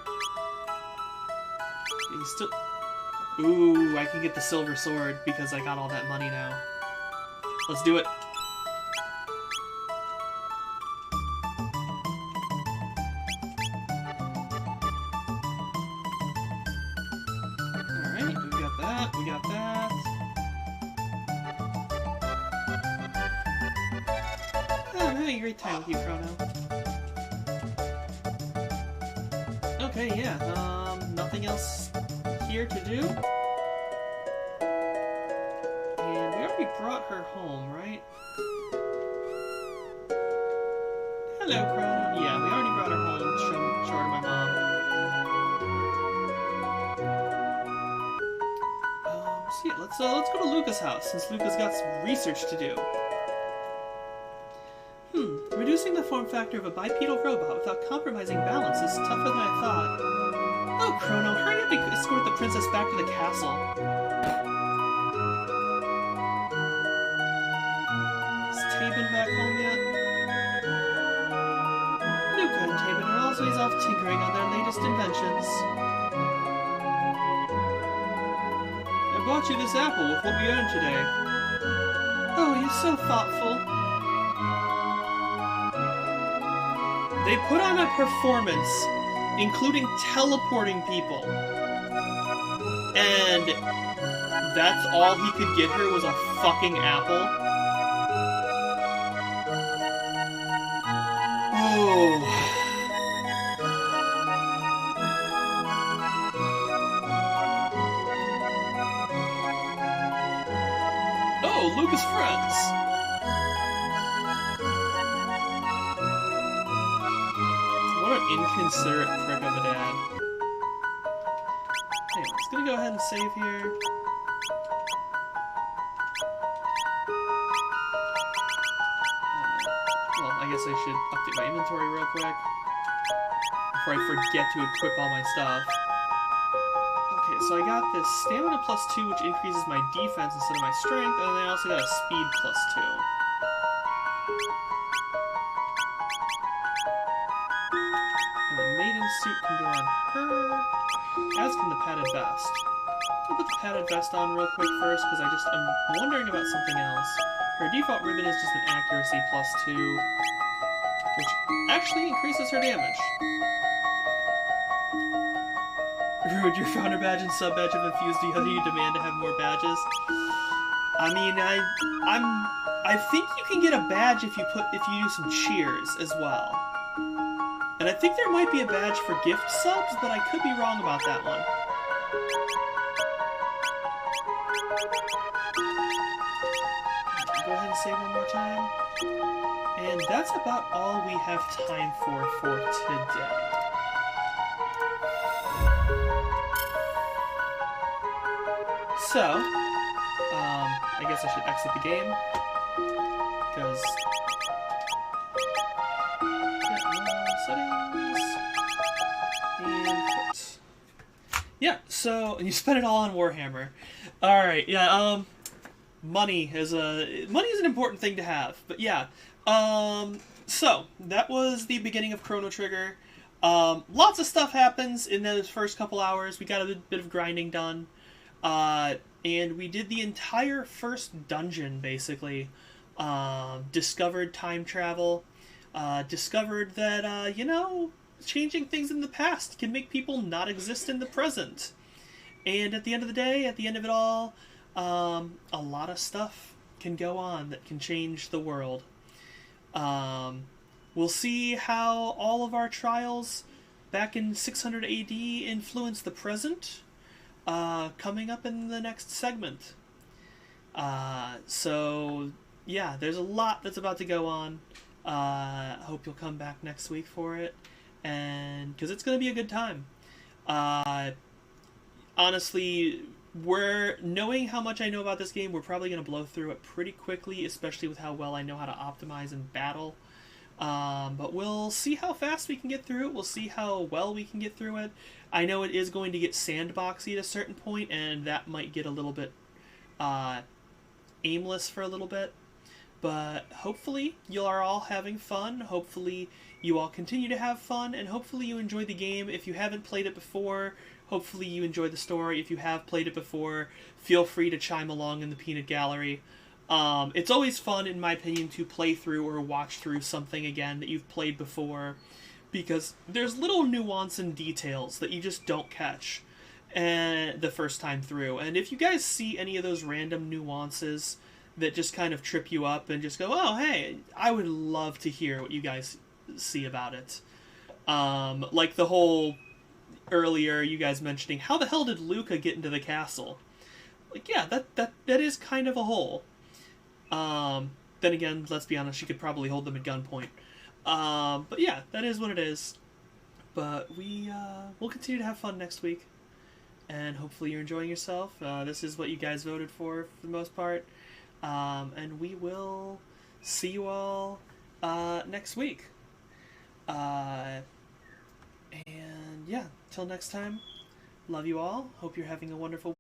He's still... Ooh, I can get the silver sword because I got all that money now. Let's do it. Alright, we got that, we got that. Oh, I'm having a great time with you, Chrono. Okay, yeah, nothing else here to do. And we already brought her home, right? Hello, Chrono. Yeah, we already brought her home. Show her to my mom. So yeah, let's go to Luca's house, since Luca's got some research to do. Reducing the form factor of a bipedal robot without compromising balance is tougher than I thought. Oh, Chrono, hurry up and escort the princess back to the castle. Is Tabin back home yet? Luca and Tabin are always off tinkering on their latest inventions. I bought you this apple with what we earned today. Oh, you're so thoughtful. They put on a performance, including teleporting people. And that's all he could get her was a fucking apple? Oh. Oh, Luca's friends. Inconsiderate prick of a dad. Anyway, it's gonna go ahead and save here. Well, I guess I should update my inventory real quick before I forget to equip all my stuff. Okay, so I got this stamina +2, which increases my defense instead of my strength, and then I also got a speed +2. Suit can go on her, as can the padded vest. I'll put the padded vest on real quick first, because I'm wondering about something else. Her default ribbon is just an accuracy +2, which actually increases her damage. Rude, your founder badge and sub badge have infused together. You demand to have more badges. I mean, I think you can get a badge if you do some cheers as well. And I think there might be a badge for gift subs, but I could be wrong about that one. Go ahead and save one more time. And that's about all we have time for today. So, I guess I should exit the game, because... settings. Yeah, so you spent it all on Warhammer. All right, yeah. Money is an important thing to have, but yeah. So that was the beginning of Chrono Trigger. Lots of stuff happens in those first couple hours. We got a bit of grinding done, and we did the entire first dungeon basically. Discovered time travel. Discovered that changing things in the past can make people not exist in the present. And at the end of the day, at the end of it all, a lot of stuff can go on that can change the world. We'll see how all of our trials back in 600 AD influence the present, coming up in the next segment. So, yeah, there's a lot that's about to go on. I hope you'll come back next week for it, and because it's going to be a good time. Honestly, knowing how much I know about this game, we're probably going to blow through it pretty quickly, especially with how well I know how to optimize and battle. But we'll see how fast we can get through it. We'll see how well we can get through it. I know it is going to get sandboxy at a certain point, and that might get a little bit aimless for a little bit. But hopefully you are all having fun. Hopefully you all continue to have fun, and hopefully you enjoy the game. If you haven't played it before, hopefully you enjoy the story. If you have played it before, feel free to chime along in the peanut gallery. It's always fun, in my opinion, to play through or watch through something again that you've played before, because there's little nuance and details that you just don't catch the first time through. And if you guys see any of those random nuances that just kind of trip you up and just go, oh, hey, I would love to hear what you guys see about it. Like the whole earlier, you guys mentioning, how the hell did Luca get into the castle? Like, yeah, that is kind of a hole. Then again, let's be honest, she could probably hold them at gunpoint. But yeah, that is what it is. But we'll continue to have fun next week, and hopefully you're enjoying yourself. This is what you guys voted for the most part. And we will see you all next week. And yeah, till next time, love you all. Hope you're having a wonderful